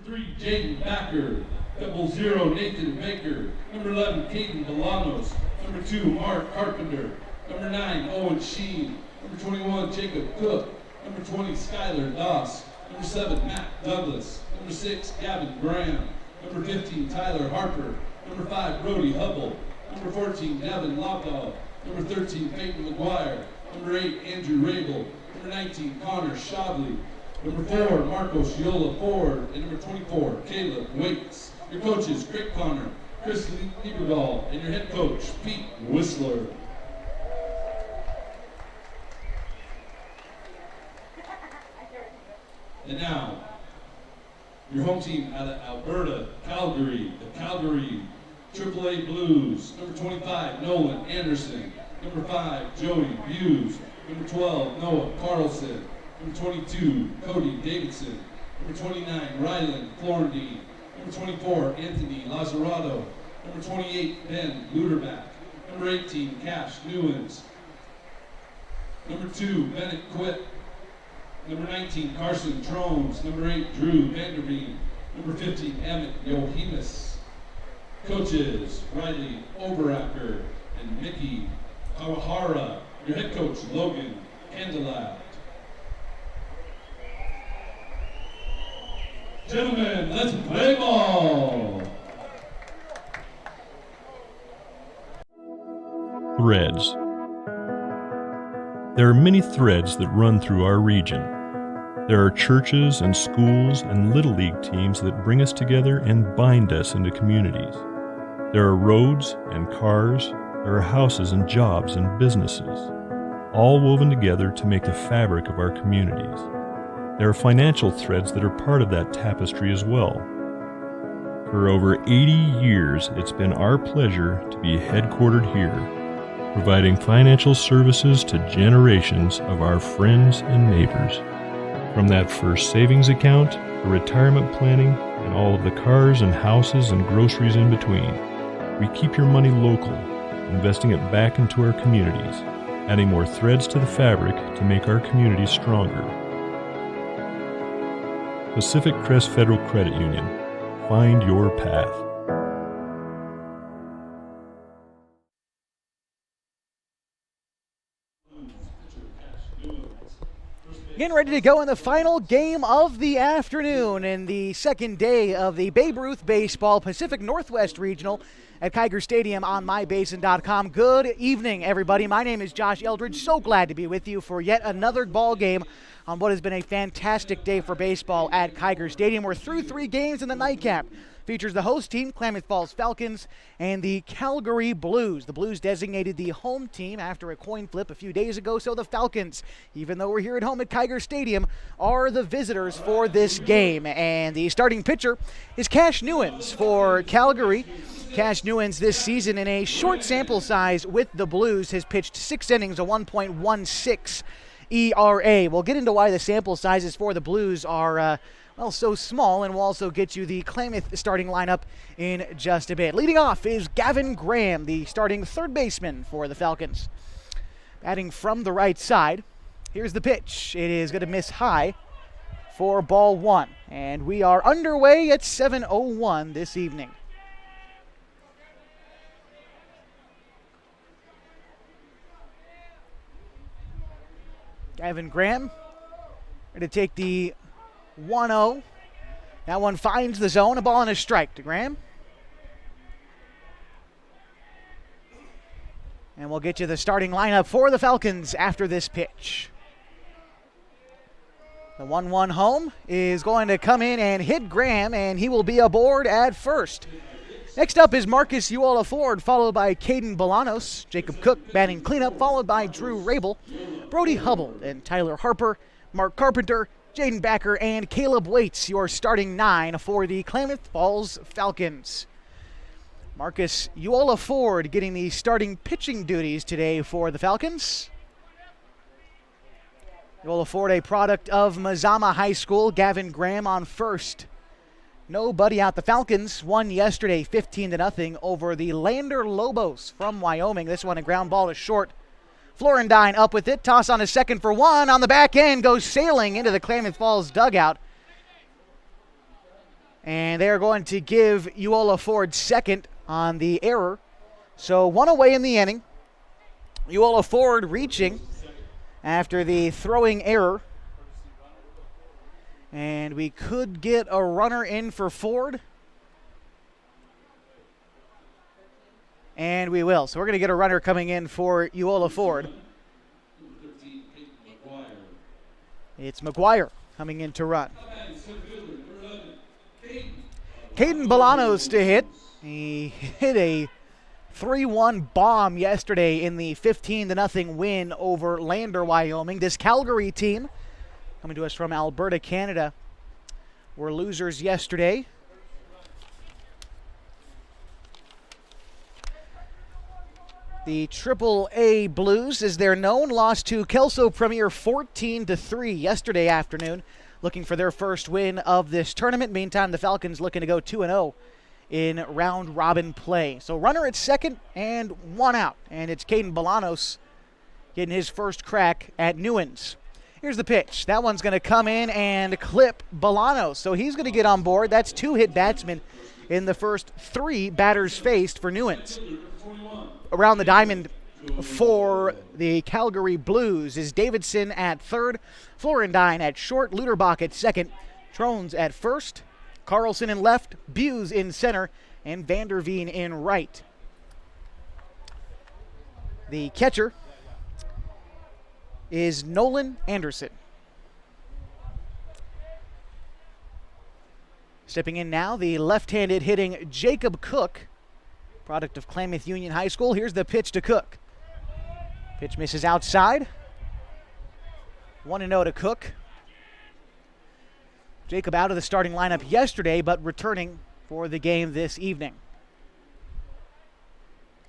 3, Jaden Backer. Double 0, Nathan Baker. Number 11, Caden Bolanos. Number 2, Mark Carpenter. Number 9, Owen Sheen. Number 21, Jacob Cook. Number 20, Skylar Doss. Number 7, Matt Douglas. Number 6, Gavin Graham. Number 15, Tyler Harper. Number 5, Brody Hubble. Number 14, Devin Lockow. Number 13, Peyton McGuire. Number 8, Andrew Rabel. Number 19, Connor Shavley. Number 4, Marcos Yola Ford. And number 24, Caleb Waits. Your coaches, Craig Connor, Chris Lieberdahl, and your head coach, Pete Whistler. And now, your home team out of Alberta, Calgary, the Calgary AAA Blues. Number 25, Nolan Anderson. Number 5, Joey Buse. Number 12, Noah Carlson. Number 22, Cody Davidson. Number 29, Rylan Florentine. Number 24, Anthony Lazzarato. Number 28, Ben Luderback. Number 18, Cash Newens. Number 2, Bennett Quitt. Number 19, Carson Trones. Number 8, Drew Vanderveen. Number 15, Emmett Yohemus. Coaches, Riley Overacker and Mickey Kawahara. Your head coach, Logan Candelat. Gentlemen, let's play ball. Threads. There are many threads that run through our region. There are churches and schools and Little League teams that bring us together and bind us into communities. There are roads and cars. There are houses and jobs and businesses, all woven together to make the fabric of our communities. There are financial threads that are part of that tapestry as well. For over 80 years, it's been our pleasure to be headquartered here, providing financial services to generations of our friends and neighbors. From that first savings account, to retirement planning, and all of the cars and houses and groceries in between, we keep your money local, investing it back into our communities, adding more threads to the fabric to make our communities stronger. Pacific Crest Federal Credit Union. Find your path. Getting ready to go in the final game of the afternoon in the second day of the Babe Ruth Baseball Pacific Northwest Regional at Kiger Stadium on MyBasin.com. Good evening, everybody. My name is Josh Eldridge. So glad to be with you for yet another ball game on what has been a fantastic day for baseball at Kiger Stadium. We're through 3 games in the nightcap. Features the host team, Klamath Falls Falcons, and the Calgary Blues. The Blues designated the home team after a coin flip a few days ago, so the Falcons, even though we're here at home at Kiger Stadium, are the visitors for this game. And the starting pitcher is Cash Newens for Calgary. Cash Newens this season in a short sample size with the Blues has pitched 6 innings, a 1.16 ERA. We'll get into why the sample sizes for the Blues are so small, and we'll also get you the Klamath starting lineup in just a bit. Leading off is Gavin Graham, the starting third baseman for the Falcons. Batting from the right side. Here's the pitch. It is going to miss high for ball 1. And we are underway at 7:01 this evening. Gavin Graham going to take the 1-0. That one finds the zone. A ball and a strike to Graham. And we'll get you the starting lineup for the Falcons after this pitch. The 1-1 home is going to come in and hit Graham, and he will be aboard at first. Next up is Marcus Uola Ford, followed by Caden Bolanos. Jacob Cook batting cleanup, followed by Drew Rabel, Brody Hubble, and Tyler Harper, Mark Carpenter, Jaden Backer, and Caleb Waits, your starting 9 for the Klamath Falls Falcons. Marcus Uola Ford getting the starting pitching duties today for the Falcons. Uola Ford, a product of Mazama High School. Gavin Graham on first. Nobody out. The Falcons won yesterday 15-0 over the Lander Lobos from Wyoming. This one a ground ball to short. Florentine up with it. Toss on a second for 1. On the back end, goes sailing into the Klamath Falls dugout. And they are going to give Uola Ford second on the error. So one away in the inning. Uola Ford reaching after the throwing error. And we could get a runner in for Ford. And we will. So we're going to get a runner coming in for Uola Ford. It's McGuire coming in to run. Caden Bolanos to hit. He hit a 3-1 bomb yesterday in the 15-0 win over Lander, Wyoming. This Calgary team, coming to us from Alberta, Canada, were losers yesterday. The AAA Blues, as they're known, lost to Kelso Premier 14-3 yesterday afternoon, looking for their first win of this tournament. Meantime, the Falcons looking to go 2-0 in round-robin play. So runner at second and one out, and it's Caden Bolanos getting his first crack at Newens. Here's the pitch. That one's going to come in and clip Bolanos, so he's going to get on board. That's two hit batsmen in the first three batters faced for Newens. Around the diamond for the Calgary Blues is Davidson at third, Florendine at short, Luterbach at second, Trones at first, Carlson in left, Buse in center, and Vanderveen in right. The catcher is Nolan Anderson. Stepping in now, the left-handed hitting Jacob Cook, product of Klamath Union High School. Here's the pitch to Cook. Pitch misses outside. 1-0 to Cook. Jacob out of the starting lineup yesterday, but returning for the game this evening.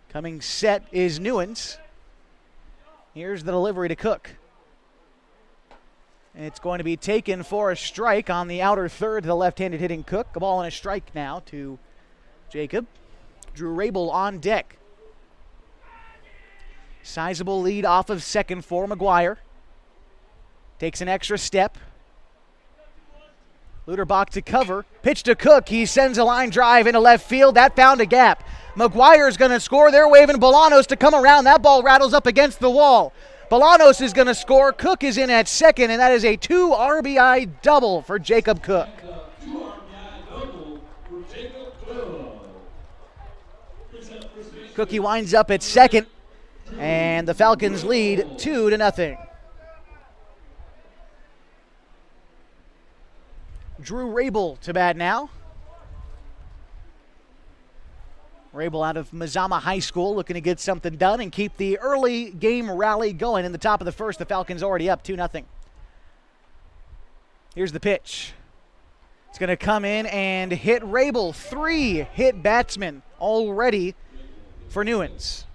Coming set is Newens. Here's the delivery to Cook. And it's going to be taken for a strike on the outer third to the left-handed hitting Cook. A ball and a strike now to Jacob. Drew Rabel on deck. Sizable lead off of second for McGuire. Takes an extra step. Luterbach to cover. Pitch to Cook. He sends a line drive into left field. That found a gap. McGuire's going to score. They're waving Bolanos to come around. That ball rattles up against the wall. Bolanos is going to score. Cook is in at second, and that is a 2 RBI double for Jacob Cook. Cookie winds up at second, and the Falcons lead 2-0. Drew Rabel to bat now. Rabel out of Mazama High School looking to get something done and keep the early game rally going. In the top of the first, the Falcons already up 2-0. Here's the pitch. It's going to come in and hit Rabel. 3 hit batsmen already for Newens.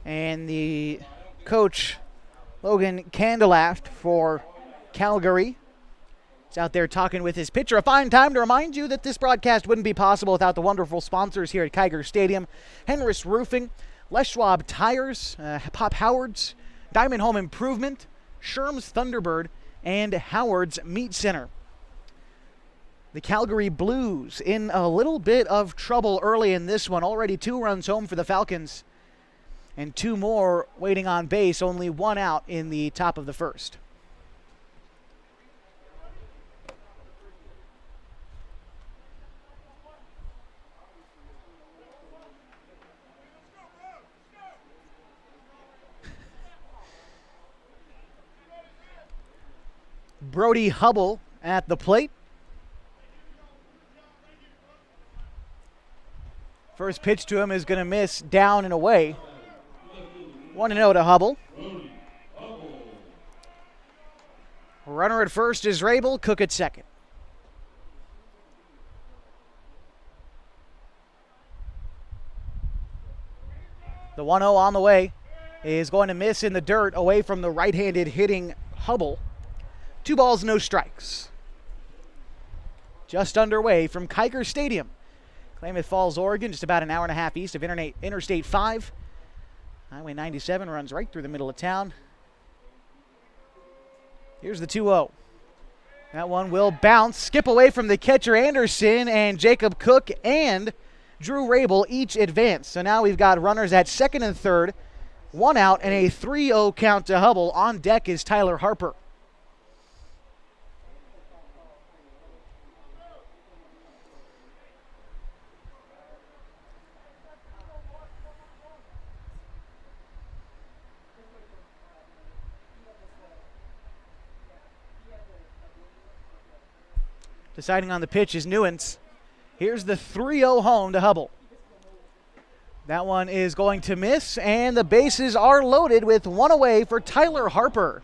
And the coach, Logan Candelaft for Calgary, is out there talking with his pitcher. A fine time to remind you that this broadcast wouldn't be possible without the wonderful sponsors here at Calgary Stadium. Henris Roofing, Les Schwab Tires, Pop Howard's, Diamond Home Improvement, Sherm's Thunderbird, and Howard's Meat Center. The Calgary Blues in a little bit of trouble early in this one. Already 2 runs home for the Falcons, and 2 more waiting on base. Only 1 out in the top of the first. Brody Hubble at the plate. First pitch to him is going to miss down and away. 1-0 to Hubble. Runner at first is Rabel. Cook at second. The 1-0 on the way is going to miss in the dirt away from the right-handed hitting Hubble. 2 balls, no strikes. Just underway from Kiger Stadium Klamath Falls, Oregon, just about an hour and a half east of Interstate 5. Highway 97 runs right through the middle of town. Here's the 2-0. That one will bounce, skip away from the catcher Anderson, and Jacob Cook and Drew Rabel each advance. So now we've got runners at second and third, one out, and a 3-0 count to Hubble. On deck is Tyler Harper. Deciding on the pitch is Newens. Here's the 3-0 home to Hubble. That one is going to miss, and the bases are loaded with one away for Tyler Harper.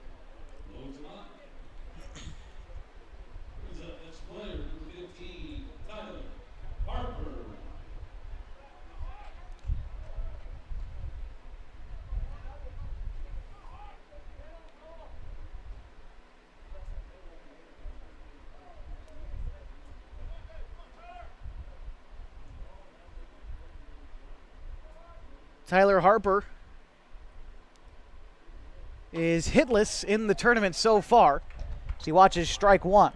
Tyler Harper is hitless in the tournament so far, as he watches strike one.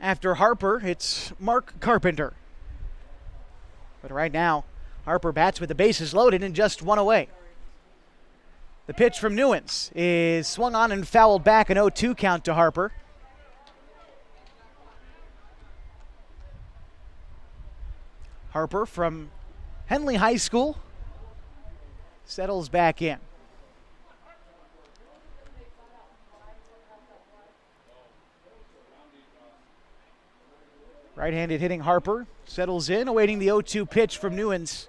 After Harper, it's Mark Carpenter. But right now, Harper bats with the bases loaded and just one away. The pitch from Newens is swung on and fouled back, an 0-2 count to Harper. Harper from Henley High School settles back in. Right-handed hitting Harper settles in, awaiting the 0-2 pitch from Newens.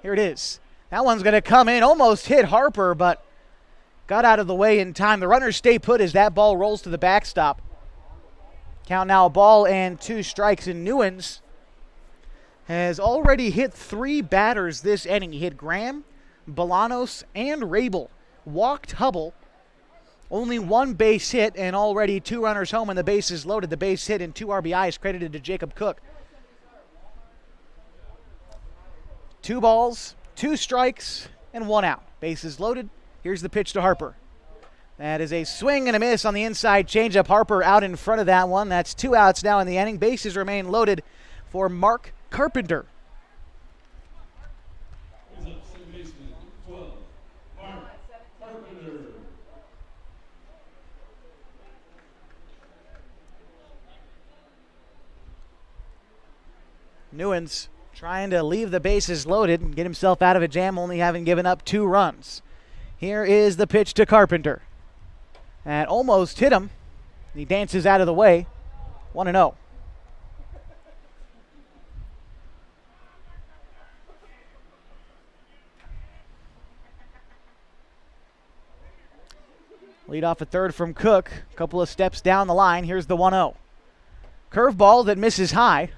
Here it is. That one's going to come in, almost hit Harper, but got out of the way in time. The runners stay put as that ball rolls to the backstop. Count now, a ball and 2 strikes, and Newens has already hit 3 batters this inning. He hit Graham, Bolanos, and Rabel. Walked Hubble. Only 1 base hit and already 2 runners home and the bases loaded. The base hit and 2 RBIs credited to Jacob Cook. 2 balls, 2 strikes, and 1 out. Bases loaded. Here's the pitch to Harper. That is a swing and a miss on the inside changeup. Harper out in front of that one. That's 2 outs now in the inning. Bases remain loaded for Mark Carpenter. Newens trying to leave the bases loaded and get himself out of a jam, only having given up 2 runs. Here is the pitch to Carpenter. That almost hit him. He dances out of the way. 1-0. Lead off at third from Cook. A couple of steps down the line. Here's the 1-0. Curveball that misses high.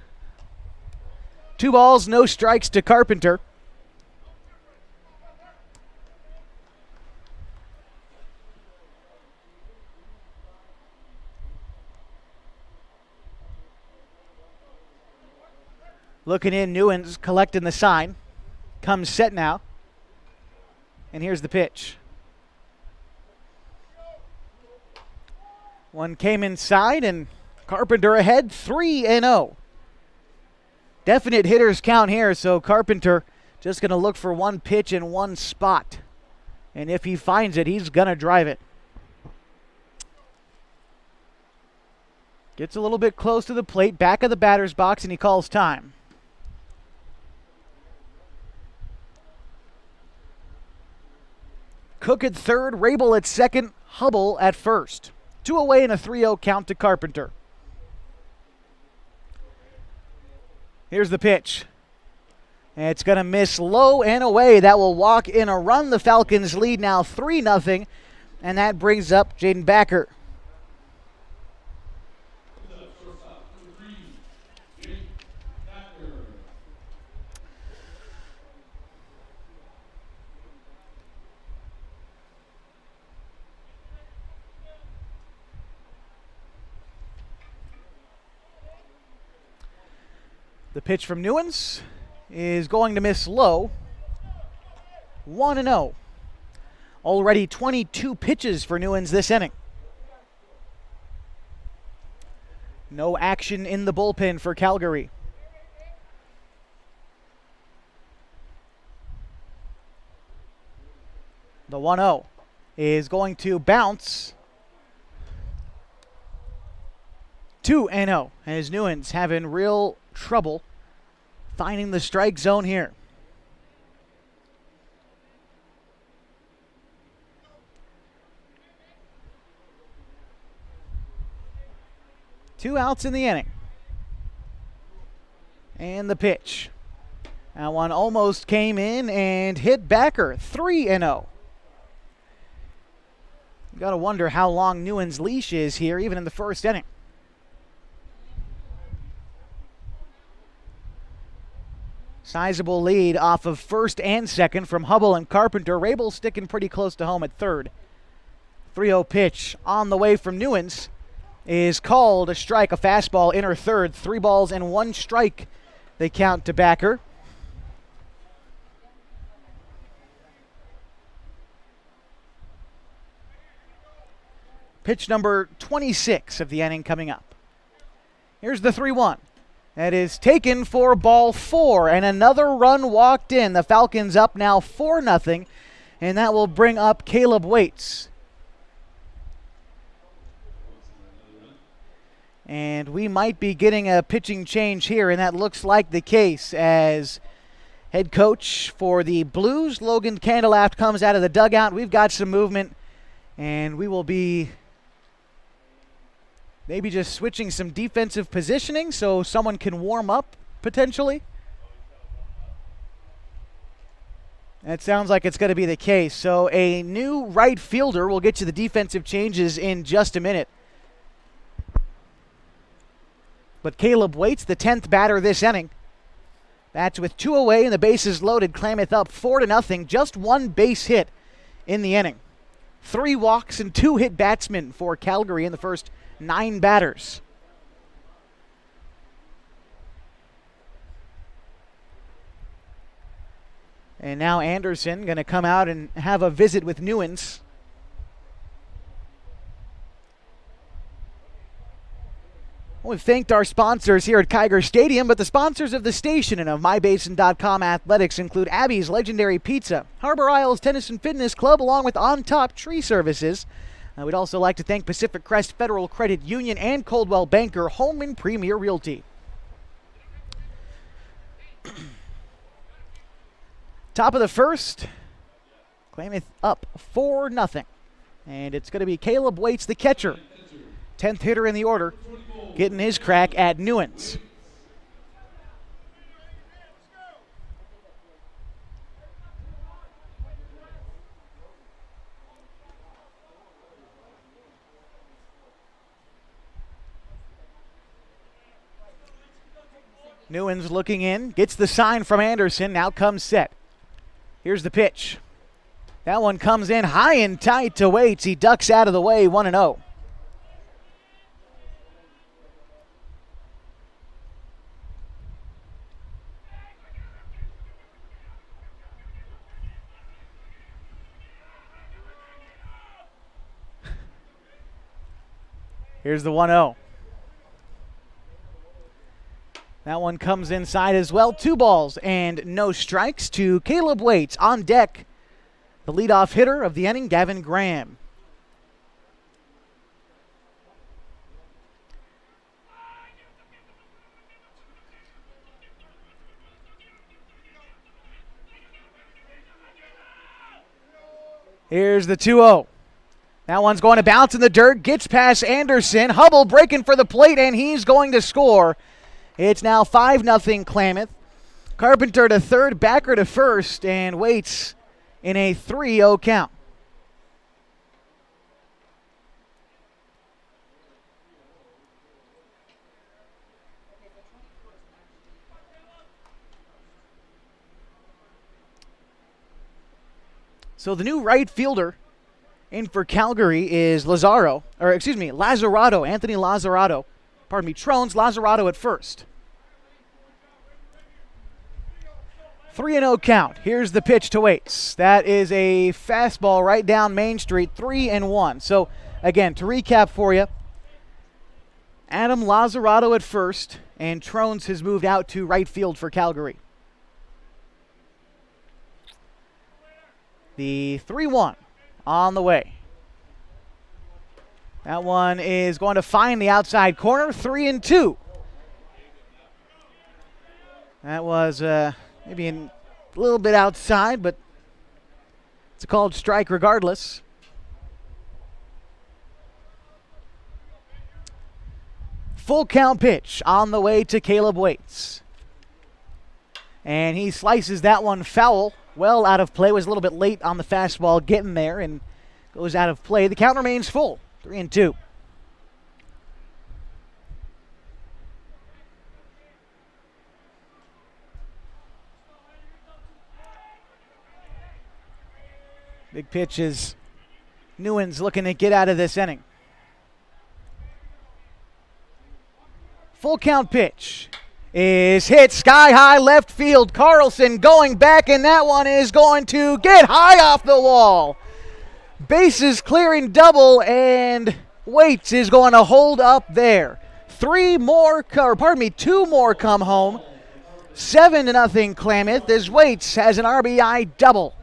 2 balls, no strikes to Carpenter. Looking in, Newens collecting the sign. Comes set now. And here's the pitch. One came inside, and Carpenter ahead, 3-0. Definite hitters count here, so Carpenter just going to look for 1 pitch in 1 spot. And if he finds it, he's going to drive it. Gets a little bit close to the plate, back of the batter's box, and he calls time. Cook at third, Rabel at second, Hubble at first. 2 away and a 3-0 count to Carpenter. Here's the pitch. And it's going to miss low and away. That will walk in a run. The Falcons lead now 3-0. And that brings up Jaden Backer. The pitch from Newens is going to miss low. 1-0. Already 22 pitches for Newens this inning. No action in the bullpen for Calgary. The 1-0 is going to bounce. 2-0 as Newens having real trouble finding the strike zone here. Two outs in the inning. And the pitch. That one almost came in and hit backer. 3-0. You got to wonder how long Newens' leash is here, even in the first inning. Sizable lead off of first and second from Hubble and Carpenter. Rabel sticking pretty close to home at third. 3-0 pitch on the way from Newens is called a strike, a fastball, inner third. 3 balls and 1 strike they count to backer. Pitch number 26 of the inning coming up. Here's the 3-1. That is taken for ball 4, and another run walked in. The Falcons up now 4-0, and that will bring up Caleb Waits. And we might be getting a pitching change here, and that looks like the case as head coach for the Blues, Logan Candelaft, comes out of the dugout. We've got some movement, and we will be maybe just switching some defensive positioning so someone can warm up, potentially. That sounds like it's going to be the case. So a new right fielder. We'll get you the defensive changes in just a minute. But Caleb Waits, the 10th batter this inning. Bats with 2 away and the bases loaded. Klamath up 4-0. Just 1 base hit in the inning. 3 walks and 2 hit batsmen for Calgary in the first 9 batters. And now Anderson going to come out and have a visit with Newens. We've thanked our sponsors here at Kiger Stadium, but the sponsors of the station and of MyBasin.com athletics include Abby's Legendary Pizza, Harbor Isles Tennis and Fitness Club, along with On Top Tree Services. We'd also like to thank Pacific Crest Federal Credit Union and Coldwell Banker Home and Premier Realty. Top of the first, Klamath up 4-0. And it's going to be Caleb Waits, the catcher, 10th hitter in the order, getting his crack at Newens. Newens looking in, gets the sign from Anderson, now comes set. Here's the pitch. That one comes in high and tight to Waits. He ducks out of the way, 1-0. Here's the 1-0. That one comes inside as well. 2 balls and no strikes to Caleb Waits. On deck, the leadoff hitter of the inning, Gavin Graham. Here's the 2-0. That one's going to bounce in the dirt, gets past Anderson. Hubble breaking for the plate, and he's going to score. It's now 5-0 Klamath. Carpenter to third, Backer to first, and Waits in a 3-0 count. So the new right fielder in for Calgary is Lazzarato, Anthony Lazzarato. Trones, Lazzarato at first. 3-0 count. Here's the pitch to Waits. That is a fastball right down Main Street, 3-1. So, again, to recap for you, Adam Lazzarato at first, and Trones has moved out to right field for Calgary. The 3-1 on the way. That one is going to find the outside corner, 3-2. That was maybe a little bit outside, but it's a called strike regardless. Full count pitch on the way to Caleb Waits. And he slices that one foul. Well out of play. Was a little bit late on the fastball getting there and goes out of play. The count remains full, 3-2. Big pitch is Newens looking to get out of this inning. Full count pitch is hit sky high left field. Carlson going back, and that one is going to get high off the wall. Bases clearing double, and Waits is going to hold up there. Two more come home. 7-0 Klamath as Waits has an RBI double.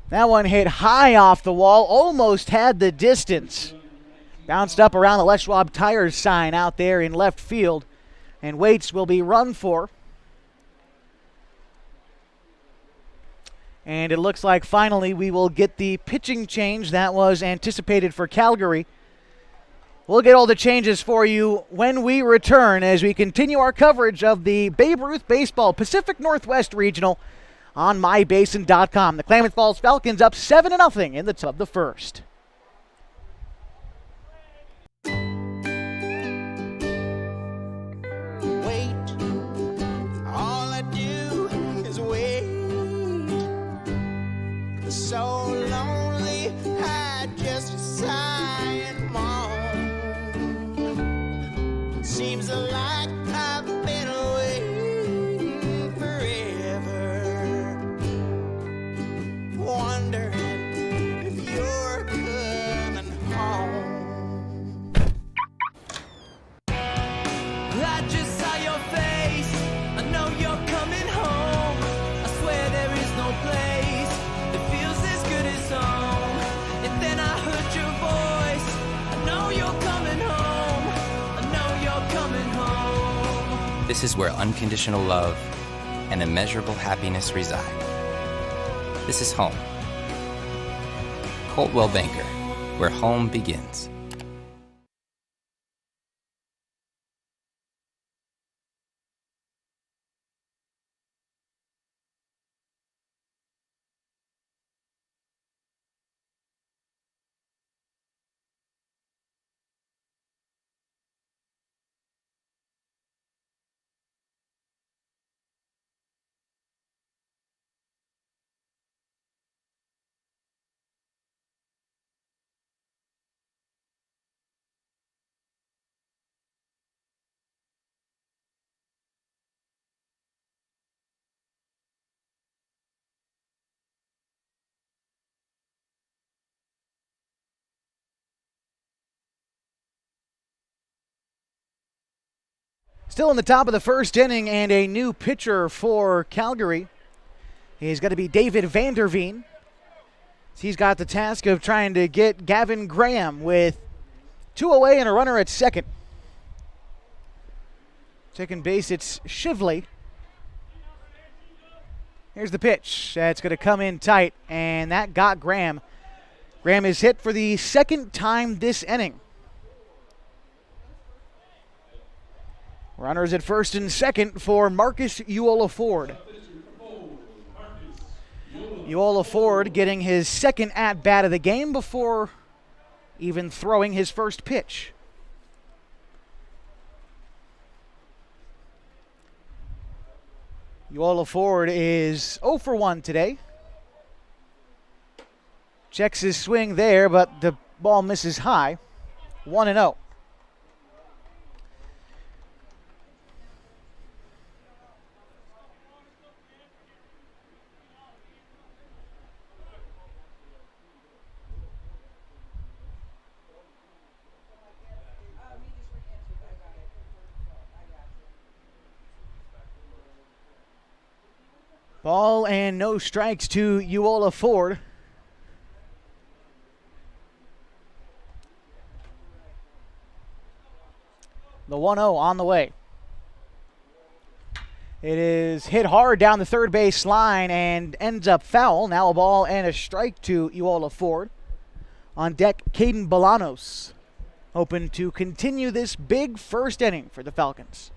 That one hit high off the wall, almost had the distance. Bounced up around the Les Schwab Tires sign out there in left field, and Waits will be run for. And it looks like finally we will get the pitching change that was anticipated for Calgary. We'll get all the changes for you when we return as we continue our coverage of the Babe Ruth Baseball Pacific Northwest Regional on mybasin.com. The Klamath Falls Falcons up 7-0 in the top of the first. Wait, all I do is wait. So lonely, I just sigh and moan. Seems like I've been waiting forever, wondering if you're coming home. I just saw your face, I know you're coming home. I swear there is no place that feels as good as home. And then I heard your voice, I know you're coming home. I know you're coming home. This is where unconditional love and immeasurable happiness reside. This is home. Coltwell Banker, where home begins. Still in the top of the first inning, and a new pitcher for Calgary. He's going to be David Vanderveen. He's got the task of trying to get Gavin Graham with 2 away and a runner at second. Second base, it's Shively. Here's the pitch. That's going to come in tight, and that got Graham. Graham is hit for the second time this inning. Runners at first and second for Marcus Uola Ford. Uola Ford getting his second at-bat of the game before even throwing his first pitch. Uola Ford is 0 for 1 today. Checks his swing there, but the ball misses high. 1-0. Ball and no strikes to Uola Ford. The 1-0 on the way. It is hit hard down the third base line and ends up foul. Now a ball and a strike to Uola Ford. On deck, Caden Bolanos, hoping to continue this big first inning for the Falcons.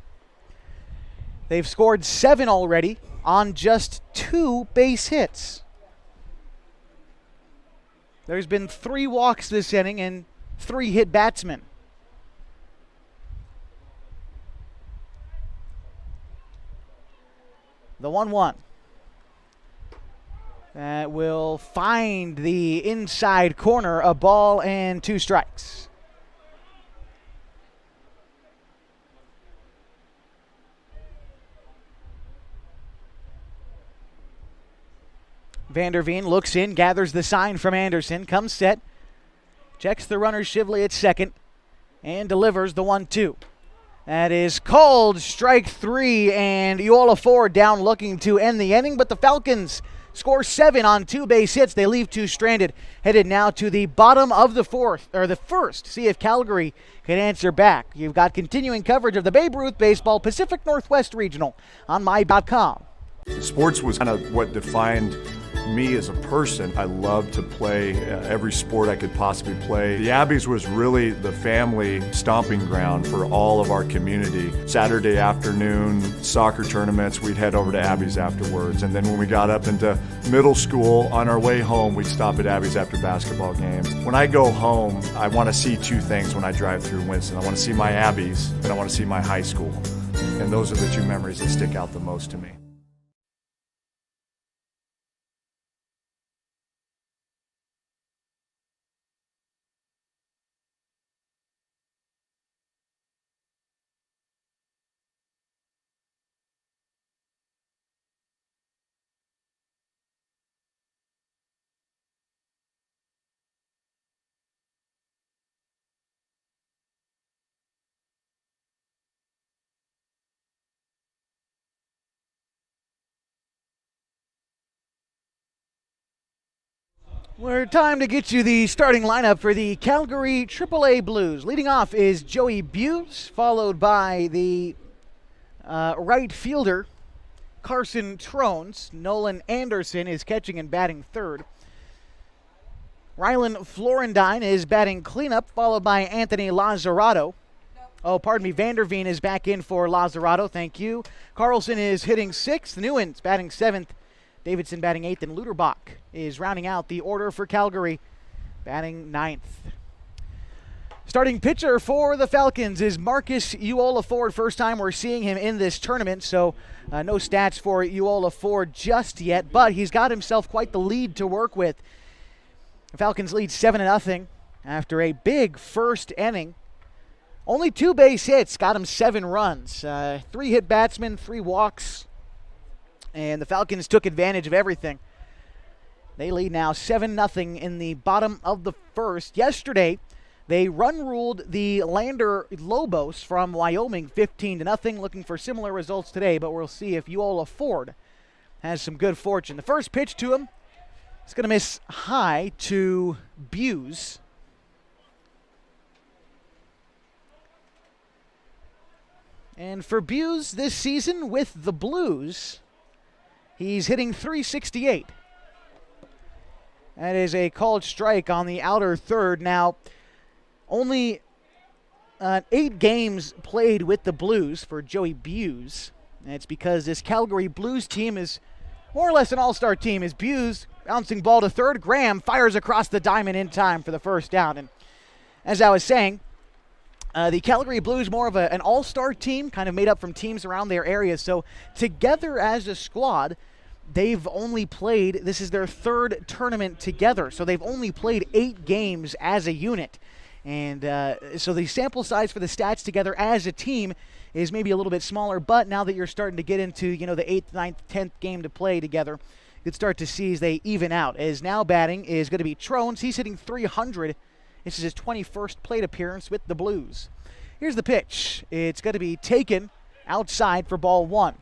They've scored 7 already on just 2 base hits. There's been 3 walks this inning and 3 hit batsmen. The 1-1. That will find the inside corner, a ball and 2 strikes. Vanderveen looks in, gathers the sign from Anderson, comes set, checks the runner Shively at second, and delivers the 1-2. That is called strike 3, and Uola Ford down looking to end the inning, but the Falcons score 7 on 2 base hits. They leave 2 stranded, headed now to the bottom of the first. See if Calgary can answer back. You've got continuing coverage of the Babe Ruth Baseball Pacific Northwest Regional on my.com. Sports was kind of what defined me as a person. I loved to play every sport I could possibly play. The Abbeys was really the family stomping ground for all of our community. Saturday afternoon soccer tournaments, we'd head over to Abbeys afterwards. And then when we got up into middle school, on our way home, we'd stop at Abbeys after basketball games. When I go home, I want to see 2 things when I drive through Winston. I want to see my Abbeys and I want to see my high school. And those are the 2 memories that stick out the most to me. We're time to get you the starting lineup for the Calgary AAA Blues. Leading off is Joey Buse, followed by the right fielder Carson Trones. Nolan Anderson is catching and batting third. Rylan Florendine is batting cleanup, followed by Anthony Lazzarato. Vanderveen is back in for Lazzarato, thank you. Carlson is hitting 6th, Newens batting 7th, Davidson batting 8th, and Luterbach is rounding out the order for Calgary, batting 9th. Starting pitcher for the Falcons is Marcus Uola Ford. First time we're seeing him in this tournament, so no stats for Uola Ford just yet, but he's got himself quite the lead to work with. The Falcons lead 7-0 after a big first inning. Only 2 base hits, got him 7 runs. 3 hit batsmen, 3 walks, and the Falcons took advantage of everything. They lead now 7-0 in the bottom of the first. Yesterday, they run-ruled the Lander Lobos from Wyoming 15-0, looking for similar results today, but we'll see if Uola Ford has some good fortune. The first pitch to him is going to miss high to Buse. And for Buse this season with the Blues, he's hitting .368. That is a called strike on the outer third. Now, only 8 games played with the Blues for Joey Buse. And it's because this Calgary Blues team is more or less an all-star team. As Buse bouncing ball to third, Graham fires across the diamond in time for the first down. And as I was saying, the Calgary Blues more of an all-star team, kind of made up from teams around their area. So together as a squad, they've only played, this is their 3rd tournament together, so they've only played 8 games as a unit. And so the sample size for the stats together as a team is maybe a little bit smaller, but now that you're starting to get into, the 8th, 9th, 10th game to play together, you could start to see as they even out. As now batting is going to be Trones. He's hitting .300. This is his 21st plate appearance with the Blues. Here's the pitch. It's going to be taken outside for ball 1.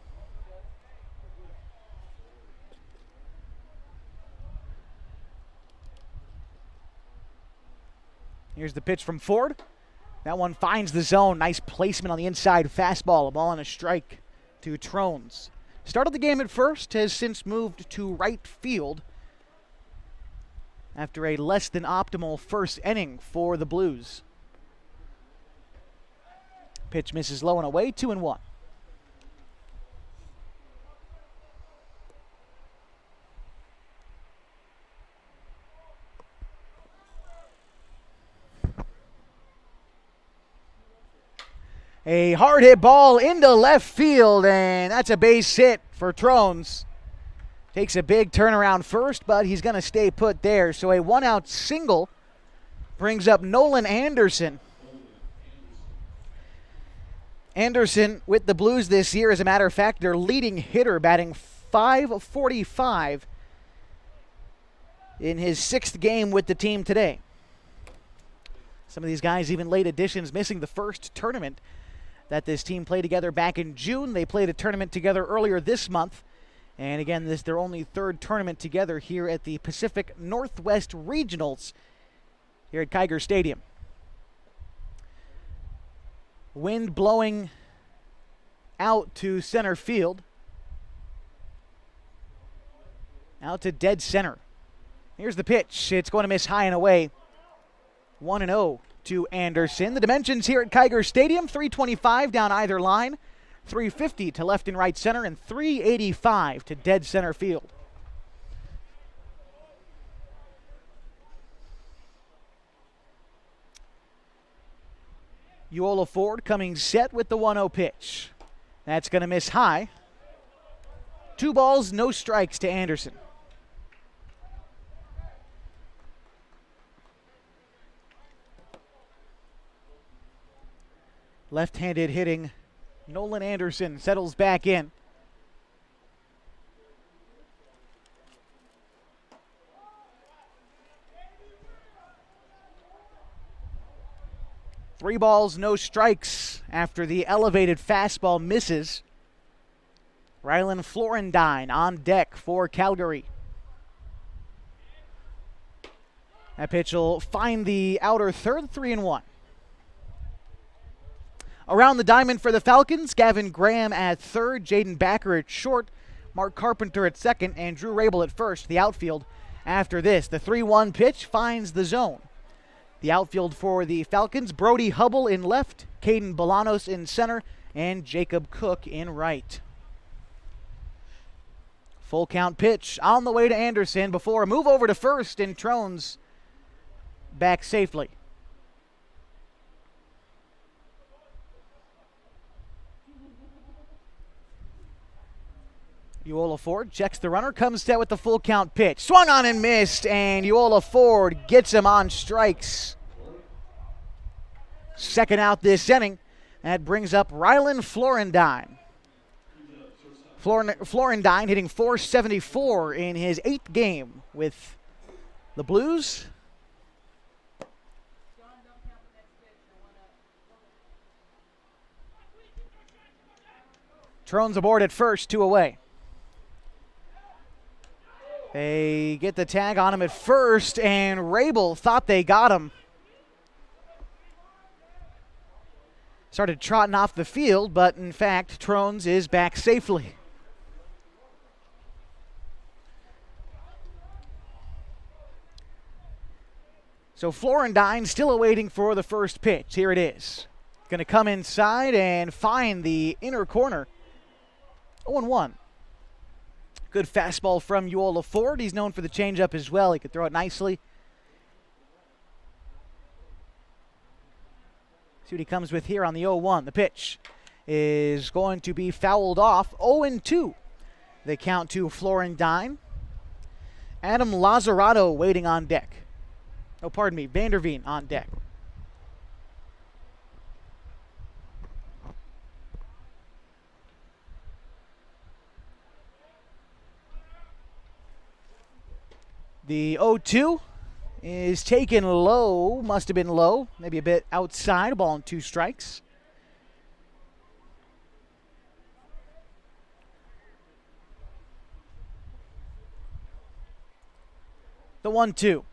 Here's the pitch from Ford. That one finds the zone. Nice placement on the inside fastball. A ball and a strike to Trones. Started the game at first, has since moved to right field after a less than optimal first inning for the Blues. Pitch misses low and away, 2-1. A hard hit ball into left field, and that's a base hit for Trones. Takes a big turnaround first, but he's going to stay put there. So a one-out single brings up Nolan Anderson. Anderson with the Blues this year, as a matter of fact, their leading hitter, batting .545 in his 6th game with the team today. Some of these guys even late additions, missing the first tournament that this team played together back in June. They played a tournament together earlier this month. And again, this is their only 3rd tournament together here at the Pacific Northwest Regionals here at KLGARY Stadium. Wind blowing out to center field. Out to dead center. Here's the pitch. It's going to miss high and away. 1-0 to Anderson. The dimensions here at KLGARY Stadium, 325 down either line, 350 to left and right center, and 385 to dead center field. Uola Ford coming set with the 1-0 pitch. That's going to miss high. 2 balls, no strikes to Anderson. Left-handed hitting Nolan Anderson settles back in. Three balls, no strikes after the elevated fastball misses. Rylan Florendine on deck for Calgary. That pitch will find the outer third, 3-1. Around the diamond for the Falcons, Gavin Graham at third, Jaden Backer at short, Mark Carpenter at second, and Drew Rabel at first. The outfield after this. The 3-1 pitch finds the zone. The outfield for the Falcons, Brody Hubble in left, Caden Bolanos in center, and Jacob Cook in right. Full count pitch on the way to Anderson before a move over to first, and Trones back safely. Uola Ford checks the runner, comes set with the full count pitch. Swung on and missed, and Uola Ford gets him on strikes. Second out this inning. That brings up Rylan Florendine. Florendine hitting .474 in his 8th game with the Blues. Trones aboard at first, 2 away. They get the tag on him at first, and Rabel thought they got him. Started trotting off the field, but in fact, Trones is back safely. So Florendine still awaiting for the first pitch. Here it is. Going to come inside and find the inner corner. 0-1. Good fastball from Uola Ford. He's known for the changeup as well. He could throw it nicely. See what he comes with here on the 0-1. The pitch is going to be fouled off. 0-2. They count to Florendine. Adam Lazzarato waiting on deck. Oh, pardon me. Vanderveen on deck. The 0-2 is taken low, must have been low, maybe a bit outside, a ball and 2 strikes. The 1-2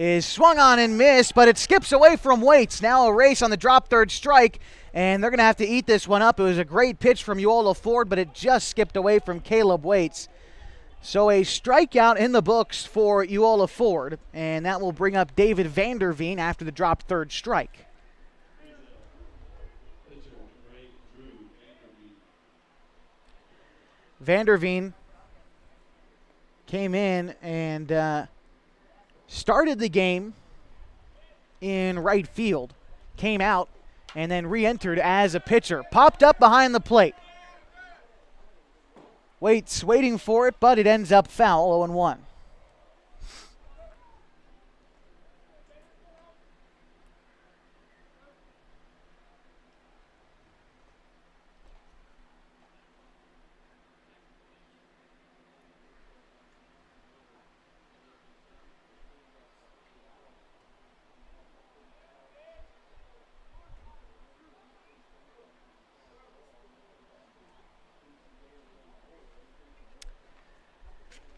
is swung on and missed, but it skips away from Waits. Now a race on the drop third strike, and they're going to have to eat this one up. It was a great pitch from Uola Ford, but it just skipped away from Caleb Waits. So a strikeout in the books for Uola Ford, and that will bring up David Vanderveen after the dropped third strike. Vanderveen came in and started the game in right field, came out, and then re-entered as a pitcher. Popped up behind the plate. Waits waiting for it, but it ends up foul, 0-1.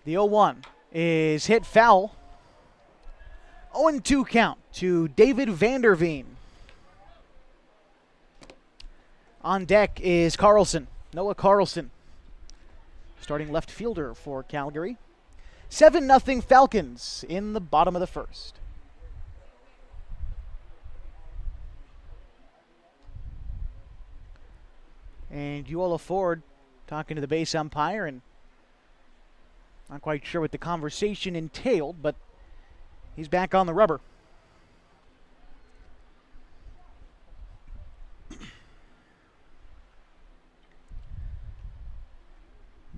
The 0-1 is hit foul. 0-2 count to David Vanderveen. On deck is Carlson, Noah Carlson, starting left fielder for Calgary. 7-0 Falcons in the bottom of the first. And Uola Ford talking to the base umpire, and not quite sure what the conversation entailed, but he's back on the rubber.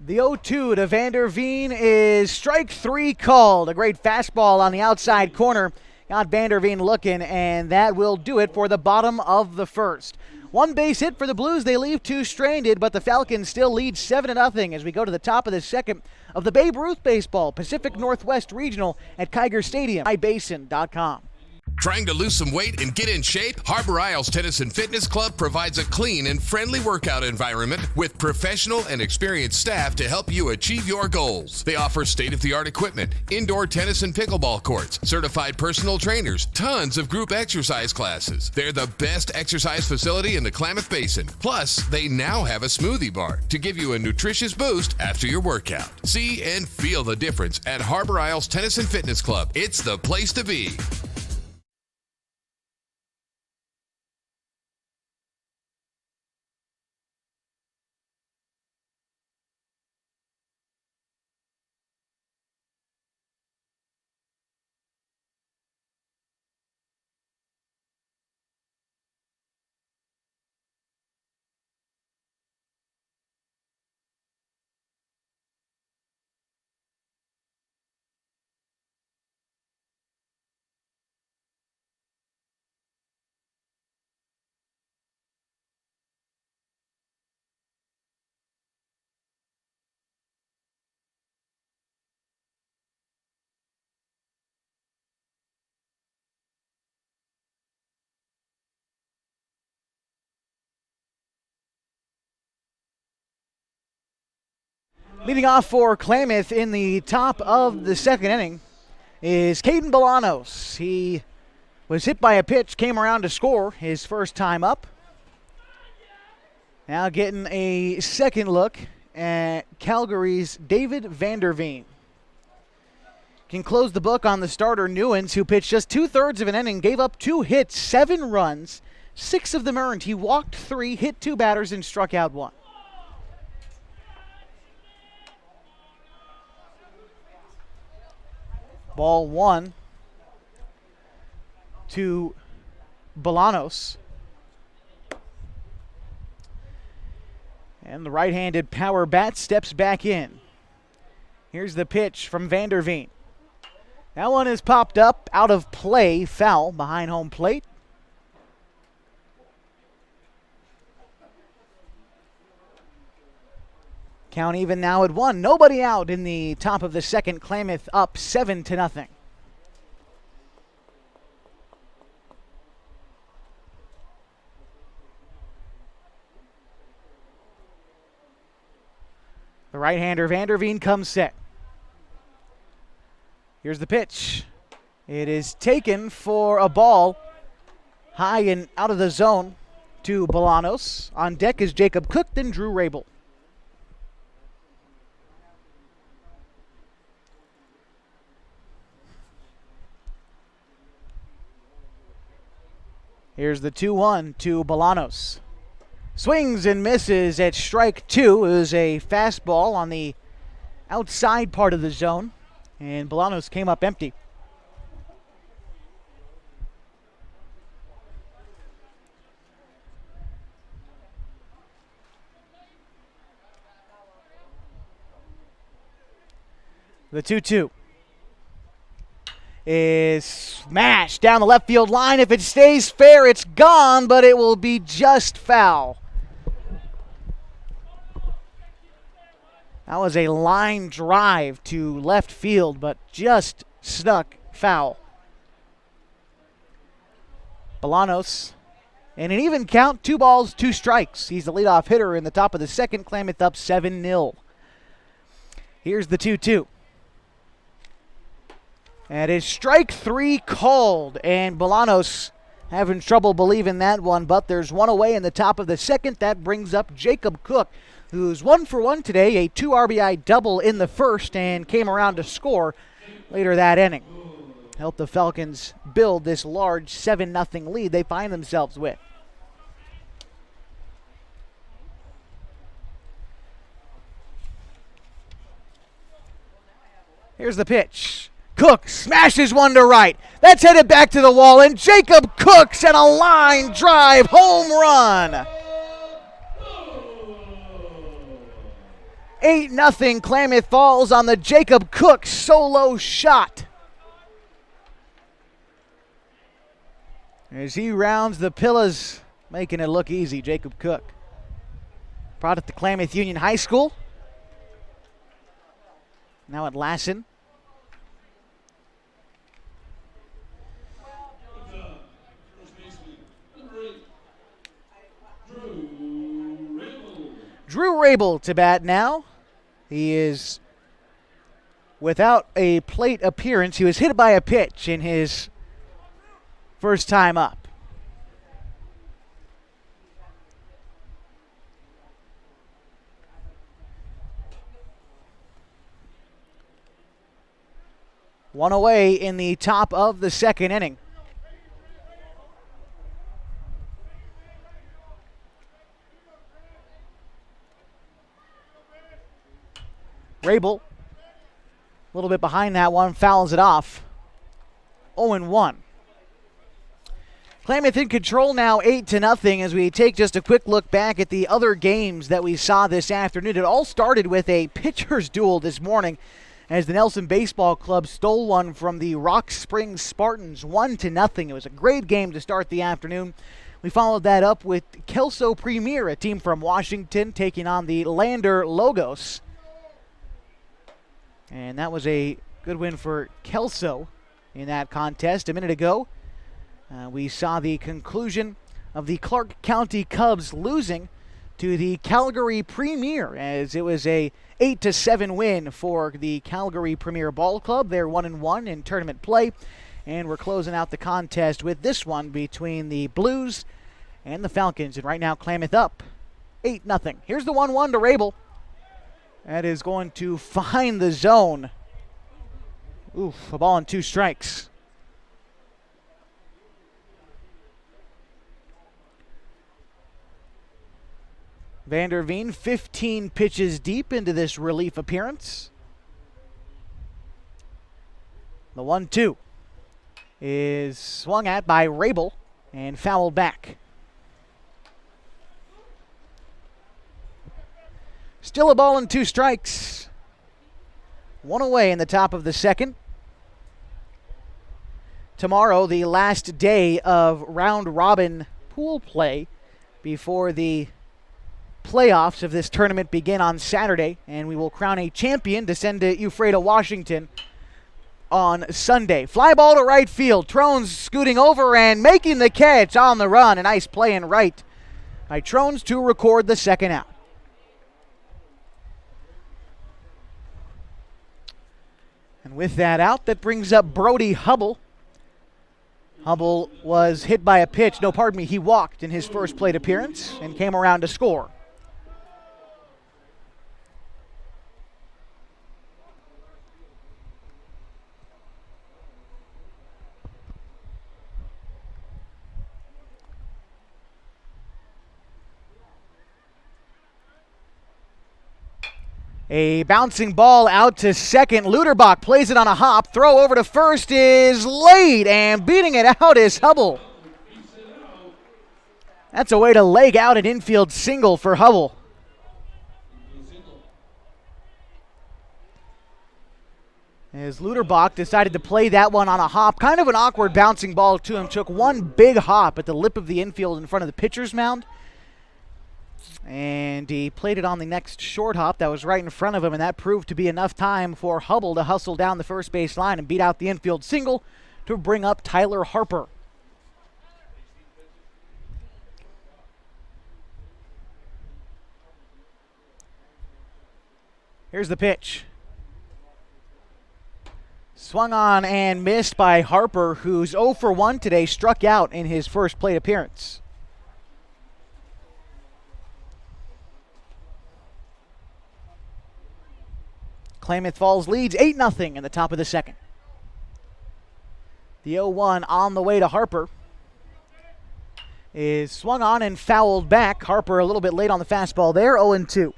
The 0-2 to Vanderveen is strike three called. A great fastball on the outside corner. Got Vanderveen looking, and that will do it for the bottom of the first. One base hit for the Blues. They leave two stranded, but the Falcons still lead 7-0 as we go to the top of the second of the Babe Ruth Baseball Pacific Northwest Regional at Kiger Stadium. MyBasin.com. Trying to lose some weight and get in shape? Harbor Isles Tennis and Fitness Club provides a clean and friendly workout environment with professional and experienced staff to help you achieve your goals. They offer state-of-the-art equipment, indoor tennis and pickleball courts, certified personal trainers, tons of group exercise classes. They're the best exercise facility in the Klamath Basin. Plus, they now have a smoothie bar to give you a nutritious boost after your workout. See and feel the difference at Harbor Isles Tennis and Fitness Club. It's the place to be. Leading off for Klamath in the top of the second inning is Caden Bolanos. He was hit by a pitch, came around to score his first time up. Now getting a second look at Calgary's David Vanderveen. Can close the book on the starter Newens, who pitched just 2/3 of an inning, gave up 2 hits, 7 runs, 6 of them earned. He walked 3, hit 2 batters, and struck out 1. Ball 1 to Bolanos. And the right-handed power bat steps back in. Here's the pitch from Vanderveen. That one is popped up, out of play, foul behind home plate. Count even now at 1. Nobody out in the top of the second. Klamath up 7-0. The right-hander Vanderveen comes set. Here's the pitch. It is taken for a ball high and out of the zone to Bolanos. On deck is Jacob Cook, then Drew Rabel. Here's the 2-1 to Bolanos. Swings and misses at strike 2. It was a fastball on the outside part of the zone, and Bolanos came up empty. The 2-2 is smashed down the left field line. If it stays fair, it's gone, but it will be just foul. That was a line drive to left field, but just snuck foul. Bolanos, in an even count, 2 balls, 2 strikes. He's the leadoff hitter in the top of the second. Klamath up 7-0. Here's the 2-2. And it's strike 3 called, and Bolanos having trouble believing that one, but there's one away in the top of the second. That brings up Jacob Cook, who's 1 for 1 today, a 2 RBI double in the first, and came around to score later that inning. Helped the Falcons build this large 7-0 lead they find themselves with. Here's the pitch. Cook smashes one to right. That's headed back to the wall, and Jacob Cook sent a line drive home run. 8-0 Klamath Falls on the Jacob Cook solo shot. As he rounds the pillas, making it look easy, Jacob Cook. Product of Klamath Union High School. Now at Lassen. Drew Rabel to bat now. He is without a plate appearance. He was hit by a pitch in his first time up. One away in the top of the second inning. Rabel, a little bit behind that one, fouls it off. 0-1. Klamath in control now, 8-0, as we take just a quick look back at the other games that we saw this afternoon. It all started with a pitcher's duel this morning as the Nelson Baseball Club stole one from the Rock Springs Spartans, 1-0. It was a great game to start the afternoon. We followed that up with Kelso Premier, a team from Washington, taking on the Lander Logos. And that was a good win for Kelso in that contest. A minute ago, we saw the conclusion of the Clark County Cubs losing to the Calgary Premier, as it was a 8-7 win for the Calgary Premier Ball Club. They're 1-1 in tournament play, and we're closing out the contest with this one between the Blues and the Falcons. And right now, Klamath up 8-0. Here's the 1-1 to Rabel. That is going to find the zone. Oof, a ball and 2 strikes. Vanderveen 15 pitches deep into this relief appearance. The 1-2 is swung at by Rabel and fouled back. Still a ball and 2 strikes. One away in the top of the second. Tomorrow, the last day of round-robin pool play before the playoffs of this tournament begin on Saturday, and we will crown a champion to send to Ephrata, Washington on Sunday. Fly ball to right field. Trones scooting over and making the catch on the run. A nice play in right by Trones to record the second out. And with that out, that brings up Brody Hubble, Hubble was hit by a pitch. No, pardon me, he walked in his first plate appearance and came around to score. A bouncing ball out to second. Luderbach plays it on a hop. Throw over to first is late, and beating it out is Hubble. That's a way to leg out an infield single for Hubble. As Luderbach decided to play that one on a hop. Kind of an awkward bouncing ball to him. Took one big hop at the lip of the infield in front of the pitcher's mound. And he played it on the next short hop that was right in front of him, and that proved to be enough time for Hubble to hustle down the first base line and beat out the infield single to bring up Tyler Harper. Here's the pitch. Swung on and missed by Harper, who's 0 for 1 today, struck out in his first plate appearance. Klamath Falls leads 8-0 in the top of the second. The 0-1 on the way to Harper is swung on and fouled back. Harper a little bit late on the fastball there, 0-2.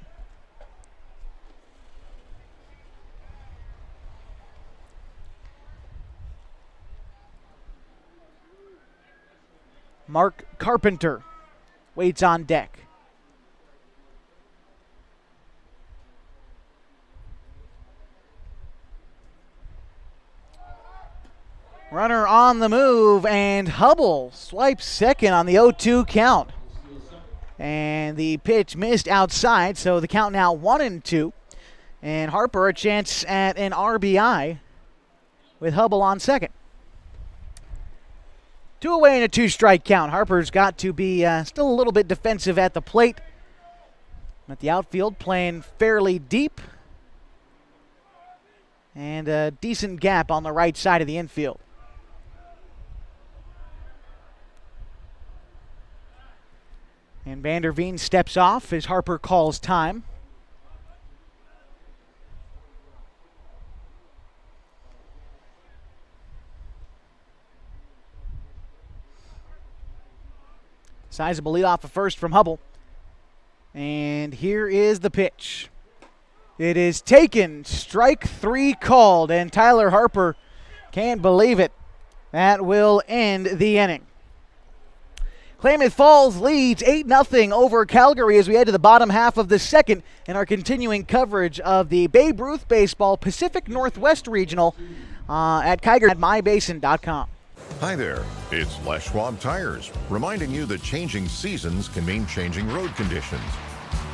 Mark Carpenter waits on deck. Runner on the move, and Hubble swipes second on the 0-2 count. And the pitch missed outside, so the count now 1-2. And Harper a chance at an RBI with Hubble on second. 2 away and a 2-strike count. Harper's got to be still a little bit defensive at the plate. At the outfield, playing fairly deep. And a decent gap on the right side of the infield. And Vanderveen steps off as Harper calls time. Sizable leadoff at first from Hubble. And here is the pitch. It is taken. Strike 3 called, and Tyler Harper can't believe it. That will end the inning. Klamath Falls leads 8-0 over Calgary as we head to the bottom half of the second in our continuing coverage of the Babe Ruth Baseball Pacific Northwest Regional at KLAMATH at mybasin.com. Hi there, it's Les Schwab Tires, reminding you that changing seasons can mean changing road conditions.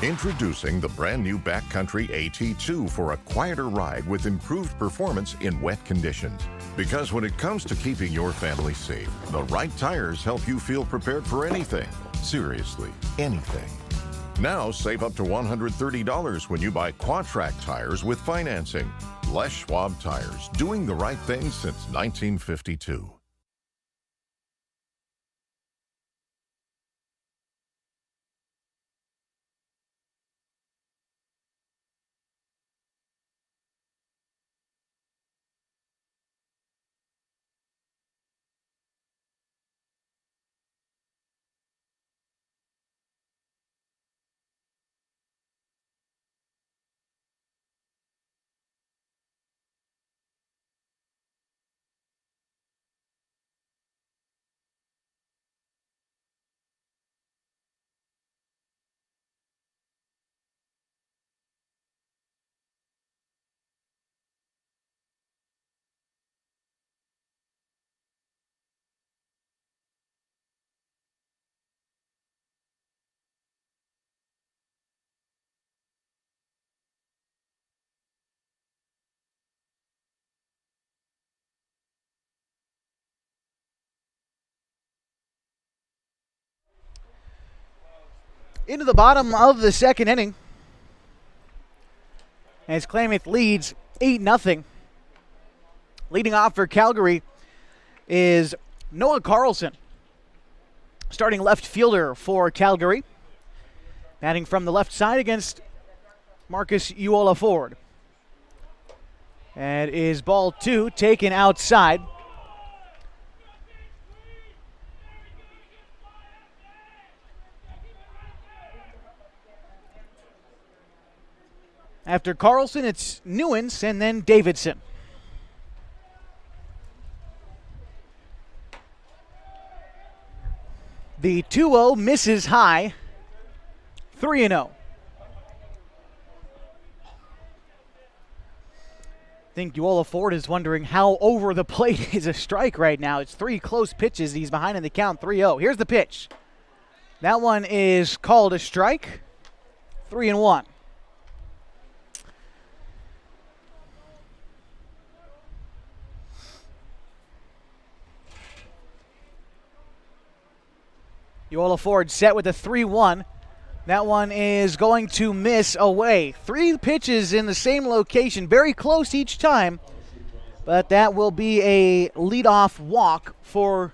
Introducing the brand new Backcountry AT2 for a quieter ride with improved performance in wet conditions. Because when it comes to keeping your family safe, the right tires help you feel prepared for anything. Seriously, anything. Now save up to $130 when you buy Quadtrac tires with financing. Les Schwab Tires, doing the right thing since 1952. Into the bottom of the second inning as Klamath leads 8-0. Leading off for Calgary is Noah Carlson, starting left fielder for Calgary. Batting from the left side against Marcus Uola Ford. That is ball 2, taken outside. After Carlson, it's Newens and then Davidson. The 2-0 misses high, 3-0. I think Uola Ford is wondering how over the plate is a strike right now. It's 3 close pitches. He's behind in the count, 3-0. Here's the pitch. That one is called a strike, 3-1. Uola Ford set with a 3-1. That one is going to miss away. 3 pitches in the same location, very close each time. But that will be a leadoff walk for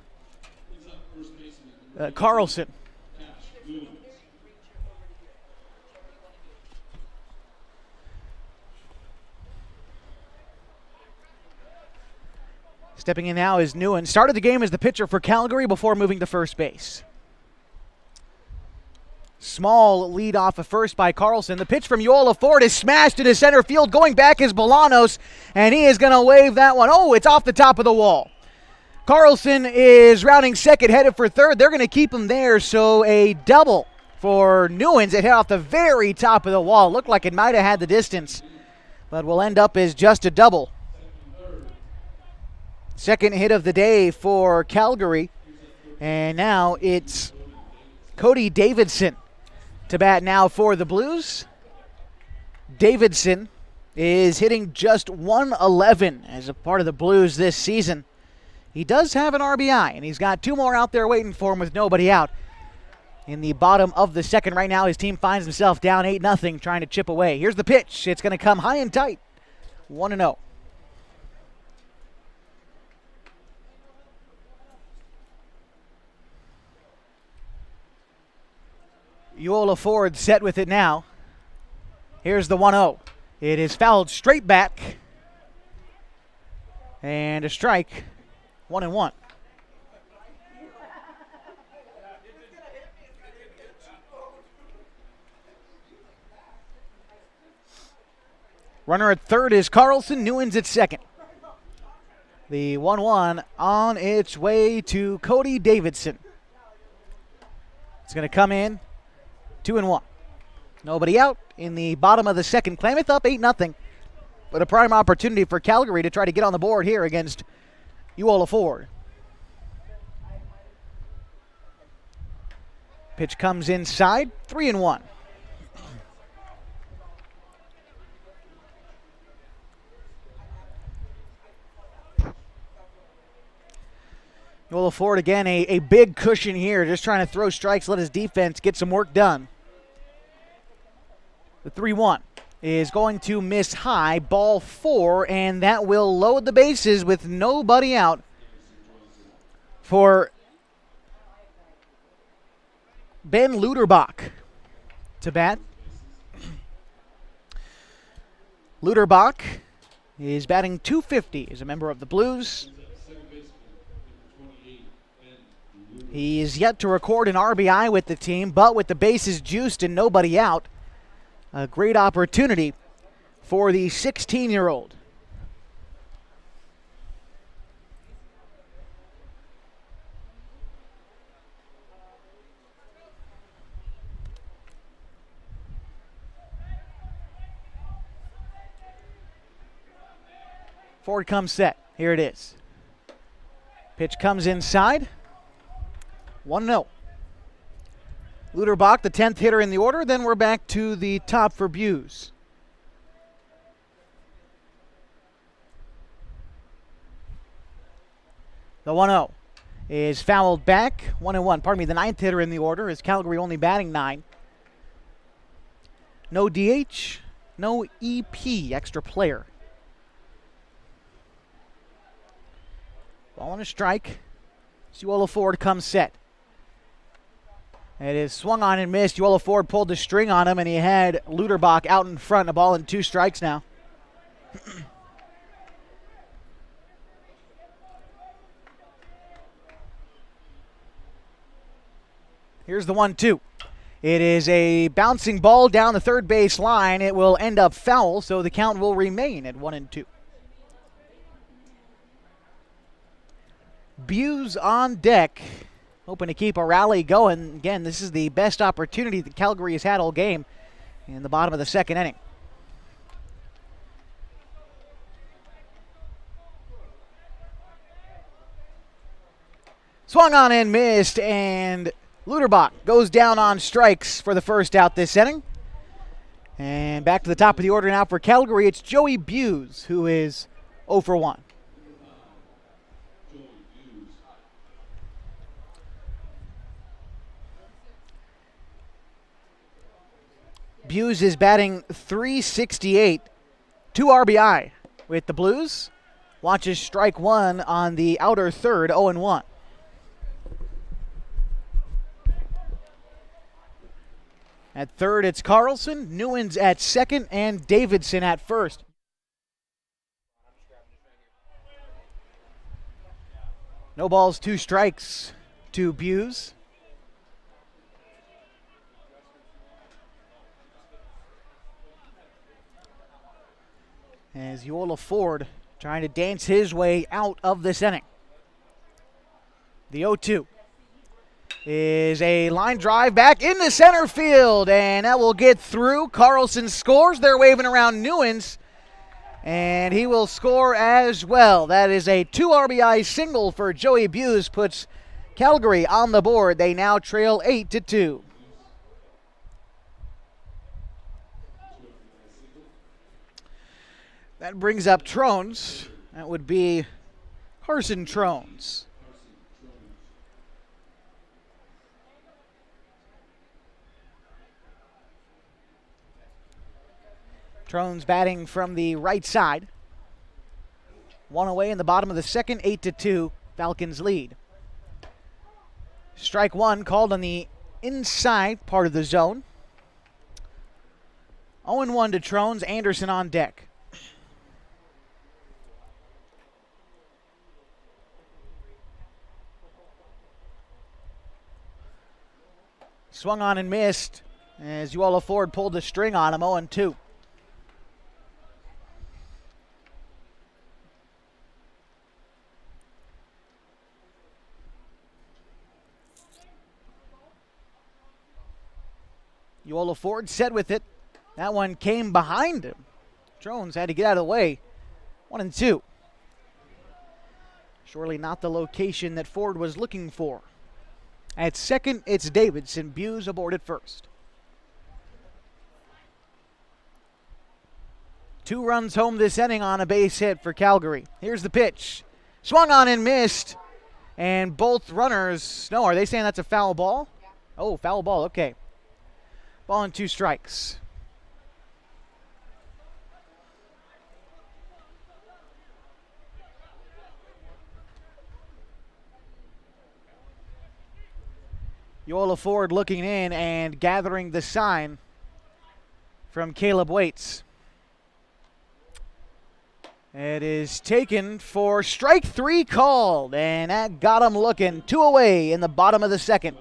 Carlson. Stepping in now is Newen. Started the game as the pitcher for Calgary before moving to first base. Small lead off of first by Carlson. The pitch from Uola Ford is smashed into center field. Going back is Bolanos, and he is going to wave that one. Oh, it's off the top of the wall. Carlson is rounding second, headed for third. They're going to keep him there, so a double for Newens. It hit off the very top of the wall. Looked like it might have had the distance, but will end up as just a double. Second hit of the day for Calgary, and now it's Cody Davidson to bat now for the Blues. Davidson is hitting just 111 as a part of the Blues this season. He does have an RBI, and he's got 2 more out there waiting for him with nobody out. In the bottom of the second right now, his team finds himself down 8-0, trying to chip away. Here's the pitch. It's going to come high and tight. 1-0. Uola Ford set with it now. Here's the 1-0. It is fouled straight back. And a strike. 1-1. Runner at third is Carlson. Newens at second. The 1-1 on its way to Cody Davidson. It's going to come in. 2-1. Nobody out in the bottom of the second. Klamath up 8-0. But a prime opportunity for Calgary to try to get on the board here against Uola Ford. Pitch comes inside. 3-1. Uola Ford again, a big cushion here, just trying to throw strikes, let his defense get some work done. The 3-1 is going to miss high, ball 4, and that will load the bases with nobody out for Ben Luderbach to bat. Luderbach is batting .250 as a member of the Blues. He is yet to record an RBI with the team, but with the bases juiced and nobody out, a great opportunity for the 16-year-old. Ford comes set. Here it is. Pitch comes inside. 1-0. Luderbach, the 10th hitter in the order. Then we're back to the top for Buse. The 1-0 is fouled back. 1-1. Pardon me, the 9th hitter in the order is Calgary only batting 9. No DH, no EP, extra player. Ball on a strike. Uola Ford comes set. It is swung on and missed. Uola Ford pulled the string on him, and he had Luderbach out in front. A ball and 2 strikes now. Here's the 1-2. It is a bouncing ball down the third base line. It will end up foul, so the count will remain at 1-2. Buse on deck, hoping to keep a rally going. Again, this is the best opportunity that Calgary has had all game in the bottom of the second inning. Swung on and missed, and Luderbach goes down on strikes for the first out this inning. And back to the top of the order now for Calgary. It's Joey Buse, who is 0 for 1. Buse is batting .368, 2 RBI with the Blues. Watches strike 1 on the outer third, 0-1. At third, it's Carlson, Newens at second, and Davidson at first. No balls, 2 strikes to Buse. As Uola Ford trying to dance his way out of this inning. The 0-2 is a line drive back into center field, and that will get through. Carlson scores. They're waving around Newens, and he will score as well. That is a 2 RBI single for Joey Buse, puts Calgary on the board. They now trail 8-2. That brings up Trones. That would be Carson Trones. Trones batting from the right side. 1 away in the bottom of the second, 8-2, Falcons lead. Strike 1 called on the inside part of the zone. 0-1 to Trones, Anderson on deck. Swung on and missed as Uola Ford pulled the string on him, 0-2. Uola Ford set with it. That one came behind him. Trones had to get out of the way. 1-2. Surely not the location that Ford was looking for. At second, it's Davidson. Buse aboard at first. 2 runs home this inning on a base hit for Calgary. Here's the pitch. Swung on and missed. And both runners, no, are they saying that's a foul ball? Oh, foul ball, okay. Ball and 2 strikes. Uola Ford looking in and gathering the sign from Caleb Waits. It is taken for strike 3 called, and that got him looking. 2 away in the bottom of the second.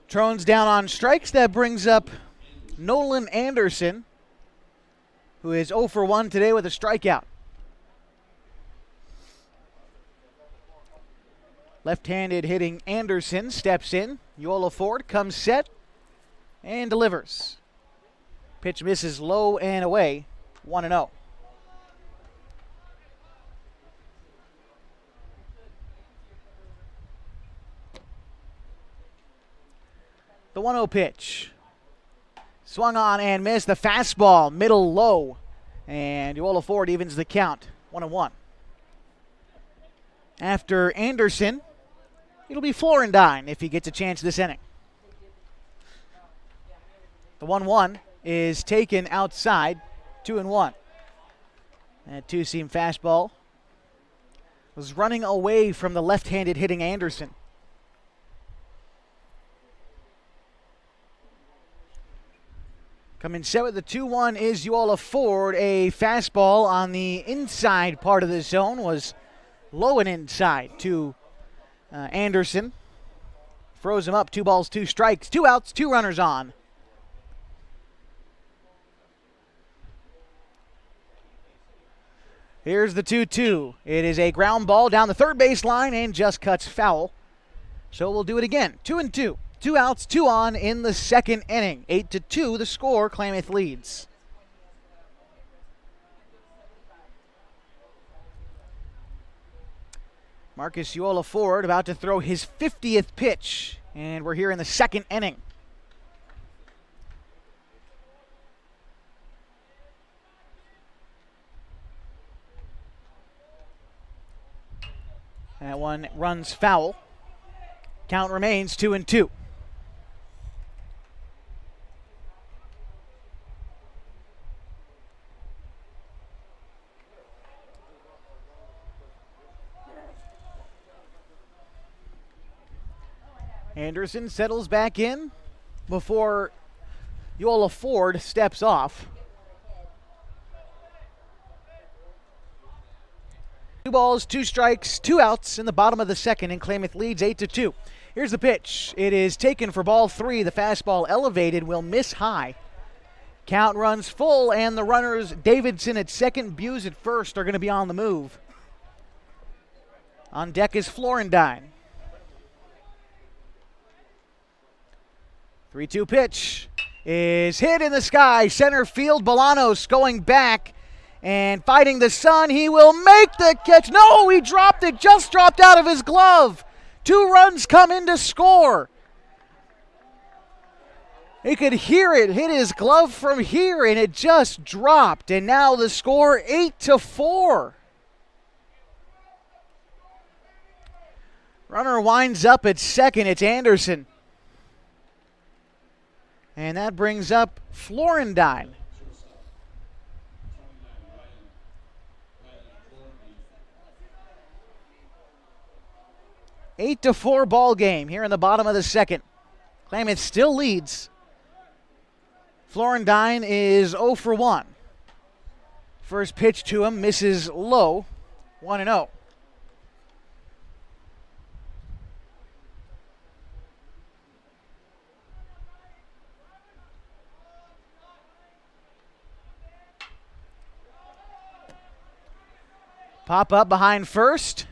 Trones down on strikes. That brings up Nolan Anderson, who is 0 for 1 today with a strikeout. Left-handed hitting Anderson steps in. Uola Ford comes set and delivers. Pitch misses low and away. 1-0. The 1-0 pitch. Swung on and missed. The fastball, middle low. And Uola Ford evens the count. 1-1. After Anderson, it'll be Florendine if he gets a chance this inning. The 1-1 is taken outside, 2-1. That 2-seam fastball was running away from the left-handed hitting Anderson. Coming set with the 2-1 is Uola Ford. A fastball on the inside part of the zone was low and inside to Anderson. Froze him up. 2 balls, 2 strikes, 2 outs, 2 runners on. Here's the 2-2. It is a ground ball down the third base line and just cuts foul. So we'll do it again. 2-2. 2 outs, 2 on in the second inning. 8-2 the score. Klamath leads. Marcus Uola Ford about to throw his 50th pitch, and we're here in the second inning. That one runs foul. Count remains 2-2. Anderson settles back in before Uola Ford steps off. 2 balls, 2 strikes, 2 outs in the bottom of the second, and Klamath leads 8-2. Here's the pitch. It is taken for ball 3. The fastball elevated will miss high. Count runs full, and the runners Davidson at second, Buse at first are going to be on the move. On deck is Florendine. 3-2 pitch is hit in the sky. Center field, Bolanos going back and fighting the sun. He will make the catch. No, he dropped it. Just dropped out of his glove. 2 runs come in to score. He could hear it hit his glove from here, and it just dropped. And now the score 8-4. Runner winds up at second. It's Anderson. And that brings up Florendine. Eight to 4 ball game here in the bottom of the second. Klamath still leads. Florendine is 0 for 1. First pitch to him misses low. 1-0. Pop up behind first.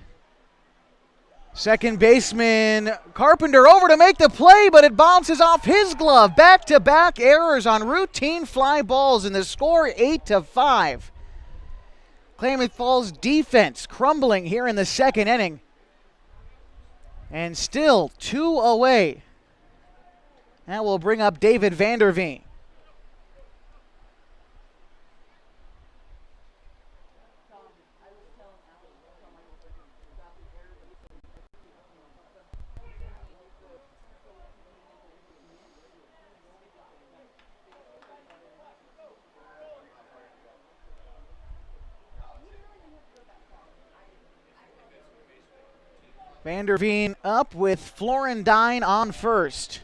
Second baseman Carpenter over to make the play, but it bounces off his glove. Back-to-back errors on routine fly balls, and the score 8-5. Klamath Falls defense crumbling here in the second inning. And still 2 away. That will bring up David Vanderveen. Vanderveen up with Florendine on first.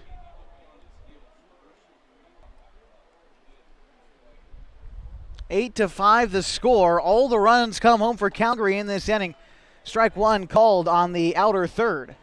Eight to 5 the score. All the runs come home for Calgary in this inning. Strike 1 called on the outer third.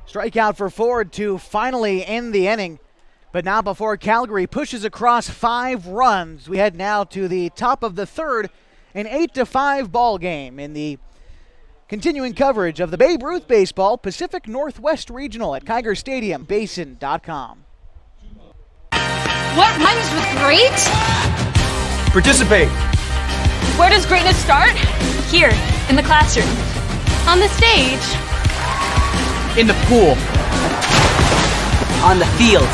Strikeout for Ford to finally end the inning. But now before Calgary pushes across 5 runs, we head now to the top of the third, an 8-5 ball game in the continuing coverage of the Babe Ruth Baseball Pacific Northwest Regional at KaigerStadiumBasin.com. What rhymes with great? Participate. Where does greatness start? Here, in the classroom. On the stage. In the pool. On the field.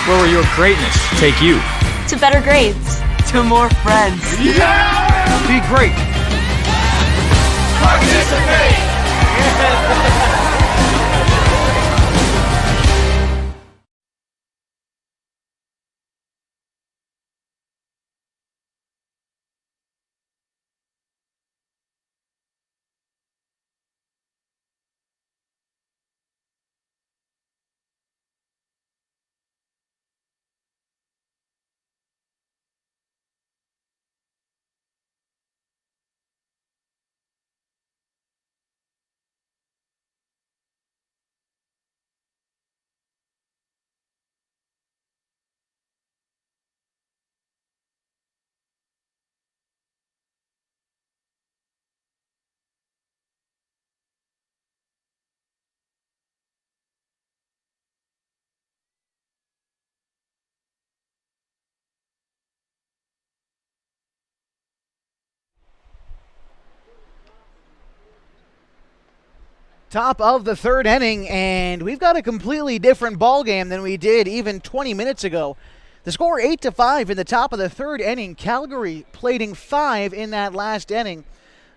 Where will your greatness take you? To better grades. To more friends. Yeah! Be great. Participate! Top of the third inning, and we've got a completely different ball game than we did even 20 minutes ago. The score 8-5 in the top of the third inning. Calgary plating 5 in that last inning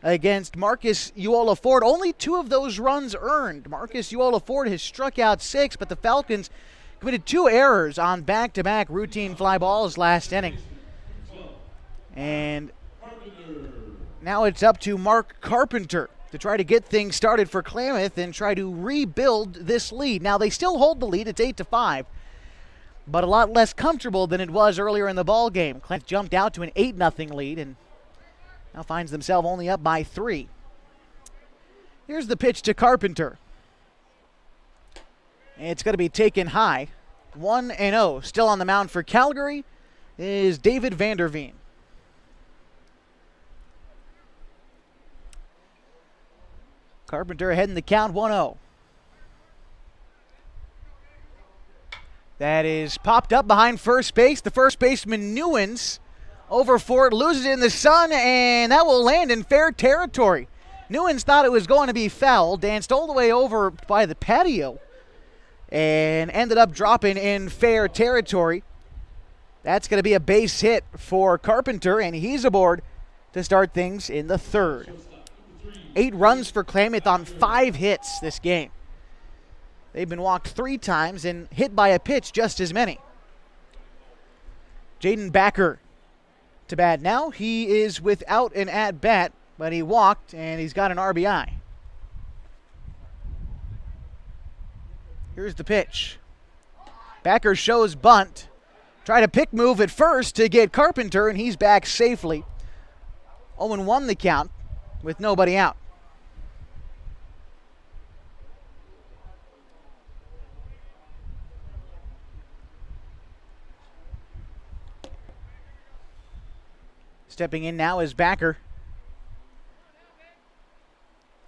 against Marcus Uola Ford. Only 2 of those runs earned. Marcus Uola Ford has struck out 6, but the Falcons committed 2 errors on back-to-back routine fly balls last inning. And now it's up to Mark Carpenter to try to get things started for Klamath and try to rebuild this lead. Now, they still hold the lead. It's 8-5, but a lot less comfortable than it was earlier in the ball game. Klamath jumped out to an 8-0 lead and now finds themselves only up by 3. Here's the pitch to Carpenter. It's going to be taken high. 1-0. Still on the mound for Calgary is David Vanderveen. Carpenter ahead in the count, 1-0. That is popped up behind first base. The first baseman Newens over for it, loses it in the sun, and that will land in fair territory. Newens thought it was going to be foul, danced all the way over by the patio, and ended up dropping in fair territory. That's going to be a base hit for Carpenter, and he's aboard to start things in the third. 8 runs for Klamath on 5 hits this game. They've been walked 3 times and hit by a pitch just as many. Jaden Backer to bat now. He is without an at-bat, but he walked and he's got an RBI. Here's the pitch. Backer shows bunt. Tried a pick move at first to get Carpenter, and he's back safely. 0-1 the count with nobody out. Stepping in now is Backer.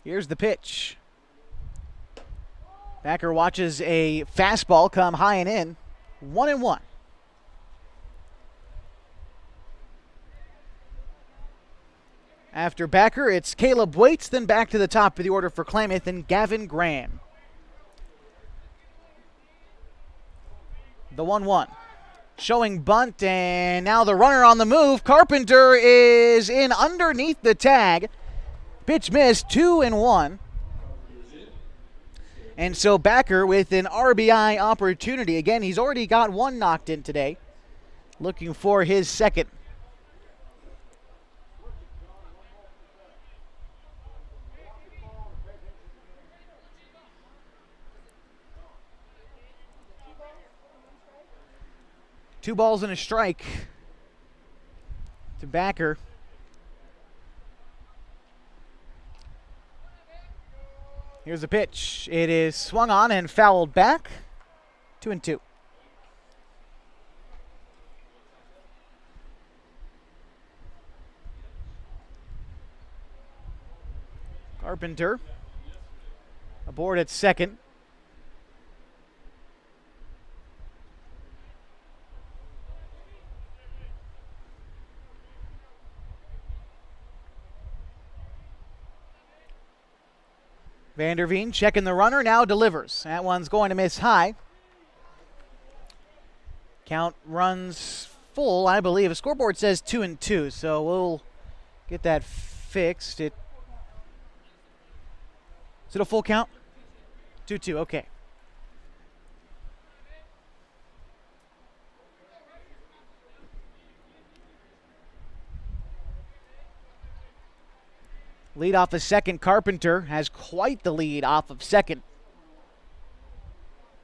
Here's the pitch. Backer watches a fastball come high and in. 1-1. After Backer, it's Caleb Waits, then back to the top of the order for Klamath and Gavin Graham. The 1-1. Showing bunt, and now the runner on the move. Carpenter is in underneath the tag. Pitch missed, 2-1. And so Backer with an RBI opportunity. Again, he's already got 1 knocked in today. Looking for his second. Two balls and a strike to Backer. Here's the pitch. It is swung on and fouled back. 2-2. Carpenter aboard at second. Vanderveen checking the runner, now delivers. That one's going to miss high. Count runs full, I believe. The scoreboard says 2-2, so we'll get that fixed. Is it a full count? 2-2, okay. Lead off of second, Carpenter has quite the lead off of second.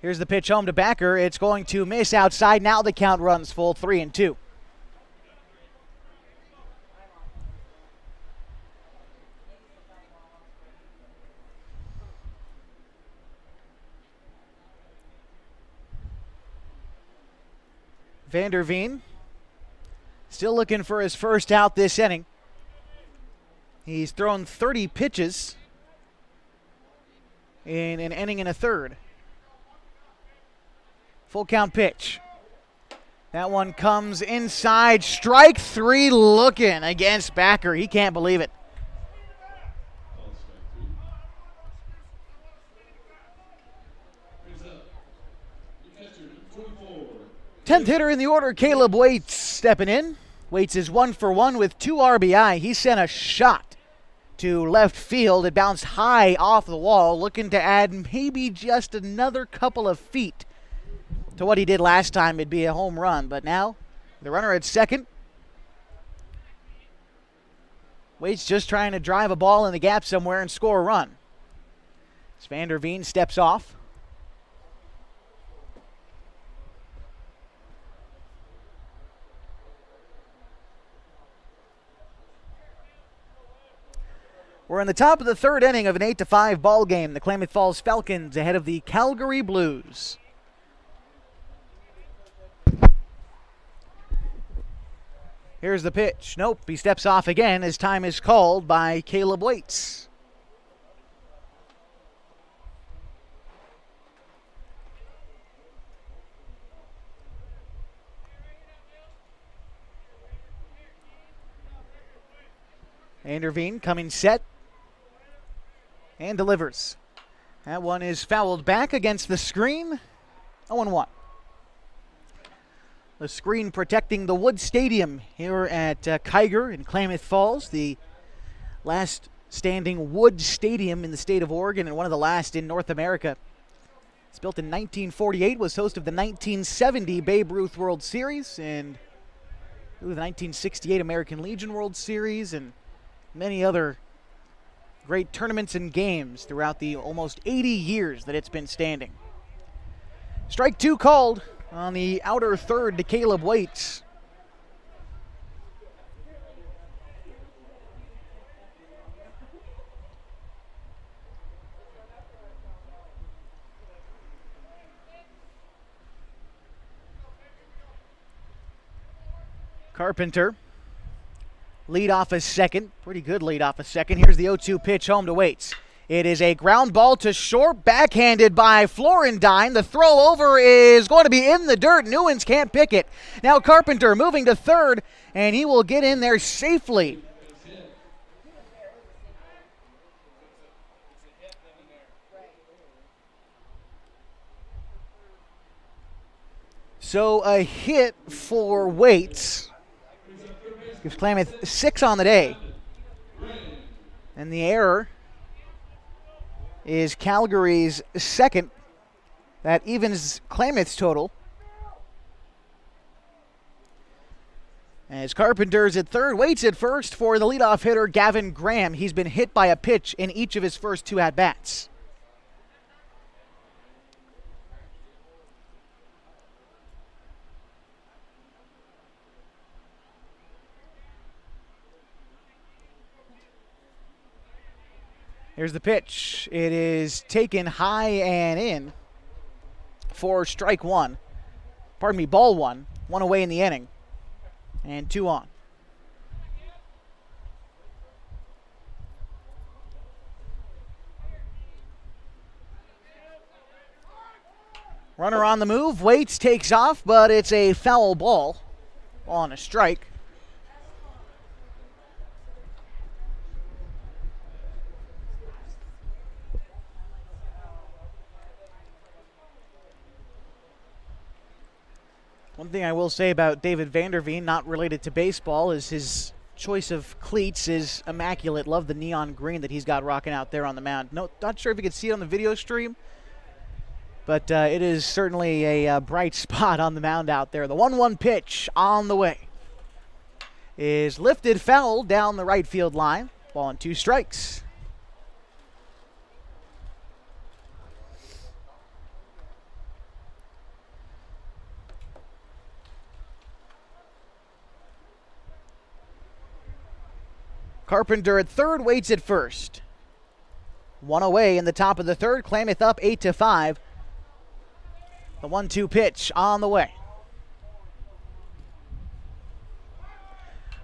Here's the pitch home to Backer. It's going to miss outside. Now the count runs full, 3-2. Vanderveen still looking for his first out this inning. He's thrown 30 pitches in an inning and a third. Full count pitch. That one comes inside. Strike three looking against Backer. He can't believe it. 10th hitter in the order, Caleb Waits stepping in. Waits is 1 for 1 with 2 RBI. He sent a shot to left field. It bounced high off the wall, looking to add maybe just another couple of feet to what he did last time. It'd be a home run, but now the runner at second. Waits just trying to drive a ball in the gap somewhere and score a run. As Vanderveen steps off. We're in the top of the third inning of an 8-5 ball game. The Klamath Falls Falcons ahead of the Calgary Blues. Here's the pitch. Nope, he steps off again as time is called by Caleb Waits. Vanderveen coming set and delivers. That one is fouled back against the screen. 0-1. The screen protecting the Wood Stadium here at Kiger in Klamath Falls, the last standing Wood Stadium in the state of Oregon and one of the last in North America. It's built in 1948, was host of the 1970 Babe Ruth World Series and the 1968 American Legion World Series and many other great tournaments and games throughout the almost 80 years that it's been standing. Strike two called on the outer third to Caleb Waits. Carpenter lead off a second. Pretty good lead off a second. Here's the 0-2 pitch home to Waits. It is a ground ball to short, backhanded by Florendine. The throw over is going to be in the dirt. Newens can't pick it. Now Carpenter moving to third, and he will get in there safely. So a hit for Waits. Gives Klamath 6 on the day. And the error is Calgary's second. That evens Klamath's total. As Carpenter's at third, Waits at first for the leadoff hitter, Gavin Graham. He's been hit by a pitch in each of his first 2 at-bats. Here's the pitch. It is taken high and in for strike one. Pardon me, ball one. 1 away in the inning. And 2 on. Runner on the move. Waits takes off, but it's a foul ball on a strike. One thing I will say about David Vanderveen, not related to baseball, is his choice of cleats is immaculate. Love the neon green that he's got rocking out there on the mound. No, not sure if you can see it on the video stream, but it is certainly a bright spot on the mound out there. The 1-1 pitch on the way is lifted foul down the right field line. Ball and 2 strikes. Carpenter at third, waits at first. 1 away in the top of the third. Klamath up 8-5. The 1-2 pitch on the way.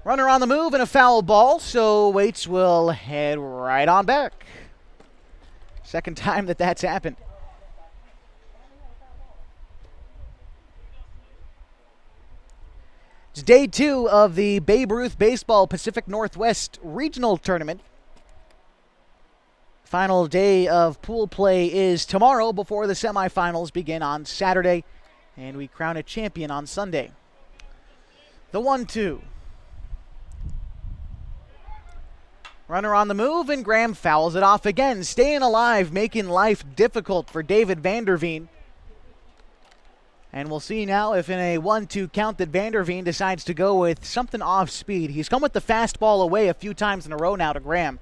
Runner on the move and a foul ball, so Waits will head right on back. Second time that that's happened. It's day 2 of the Babe Ruth Baseball Pacific Northwest Regional Tournament. Final day of pool play is tomorrow before the semifinals begin on Saturday, and we crown a champion on Sunday. The 1-2. Runner on the move, and Graham fouls it off again, staying alive, making life difficult for David Vanderveen. And we'll see now if in a 1-2 count that Vanderveen decides to go with something off speed. He's come with the fastball away a few times in a row now to Graham.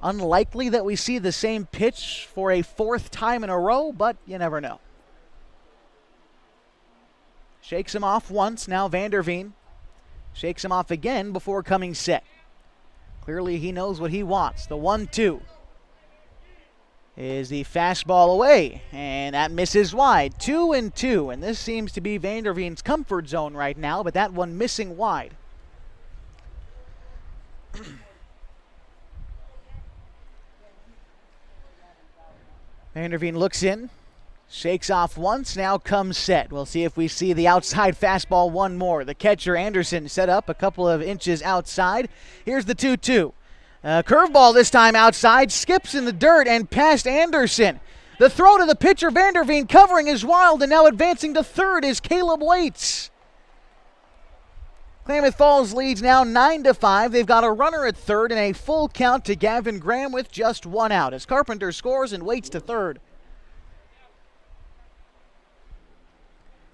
Unlikely that we see the same pitch for a 4th time in a row, but you never know. Shakes him off once, now Vanderveen shakes him off again before coming set. Clearly he knows what he wants. The 1-2 is the fastball away, and that misses wide. 2-2, and this seems to be Vanderveen's comfort zone right now, but that one missing wide. Vanderveen looks in, shakes off once, now comes set. We'll see if we see the outside fastball one more. The catcher, Anderson, set up a couple of inches outside. Here's the 2-2. Curveball this time outside, skips in the dirt and past Anderson. The throw to the pitcher, Vanderveen covering is wild, and now advancing to third is Caleb Waits. Klamath Falls leads now 9-5. They've got a runner at third and a full count to Gavin Graham with just 1 out as Carpenter scores and Waits to third.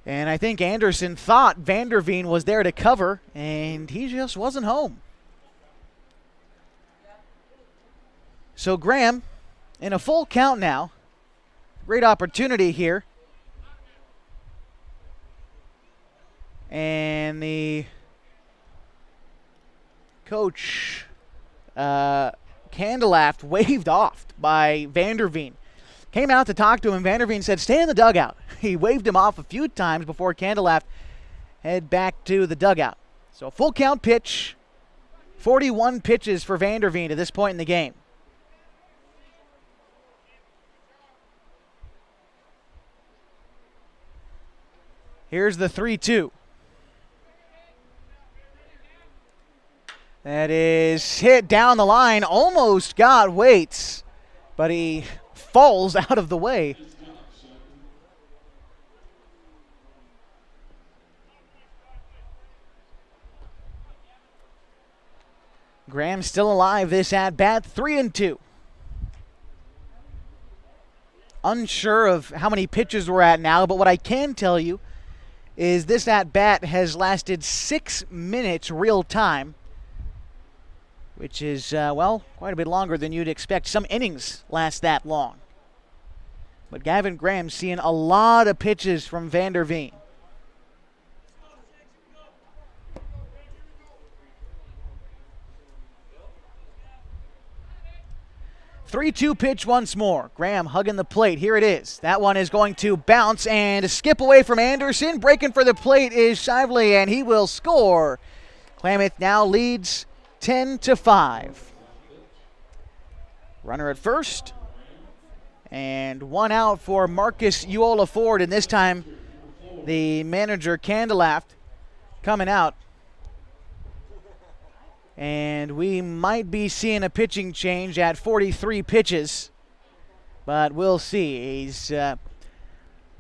And I think Anderson thought Vanderveen was there to cover, and he just wasn't home. So Graham in a full count now. Great opportunity here. And the coach, Candelaft, waved off by Vanderveen. Came out to talk to him. Vanderveen said, stay in the dugout. He waved him off a few times before Candelaft head back to the dugout. So full count pitch. 41 pitches for Vanderveen at this point in the game. Here's the 3-2. That is hit down the line. Almost got Waits, but he falls out of the way. Graham still alive this at-bat, 3-2. Unsure of how many pitches we're at now, but what I can tell you is this at-bat has lasted 6 minutes real time, which is, well, quite a bit longer than you'd expect. Some innings last that long. But Gavin Graham seeing a lot of pitches from Vanderveen. Three-two pitch once more. Graham hugging the plate. Here it is. That one is going to bounce and skip away from Anderson. Breaking for the plate is Shively, and he will score. Klamath now leads 10-5. Runner at first. And 1 out for Marcus Uola Ford, and this time the manager Candelaft coming out. And we might be seeing a pitching change at 43 pitches, but we'll see. He's,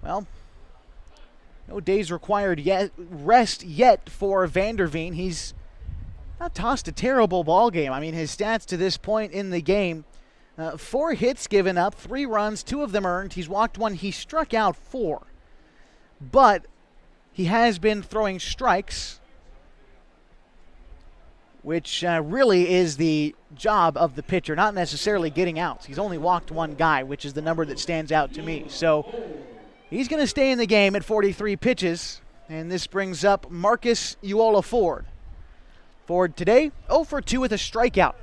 well, No days required yet, rest yet for Vanderveen. He's not tossed a terrible ball game. I mean, his stats to this point in the game, 4 hits given up, 3 runs, 2 of them earned. He's walked 1. He struck out 4. But he has been throwing strikes, which really is the job of the pitcher, not necessarily getting outs. He's only walked 1 guy, which is the number that stands out to me. So he's going to stay in the game at 43 pitches, and this brings up Marcus Uola Ford. Ford today, 0 for 2 with a strikeout.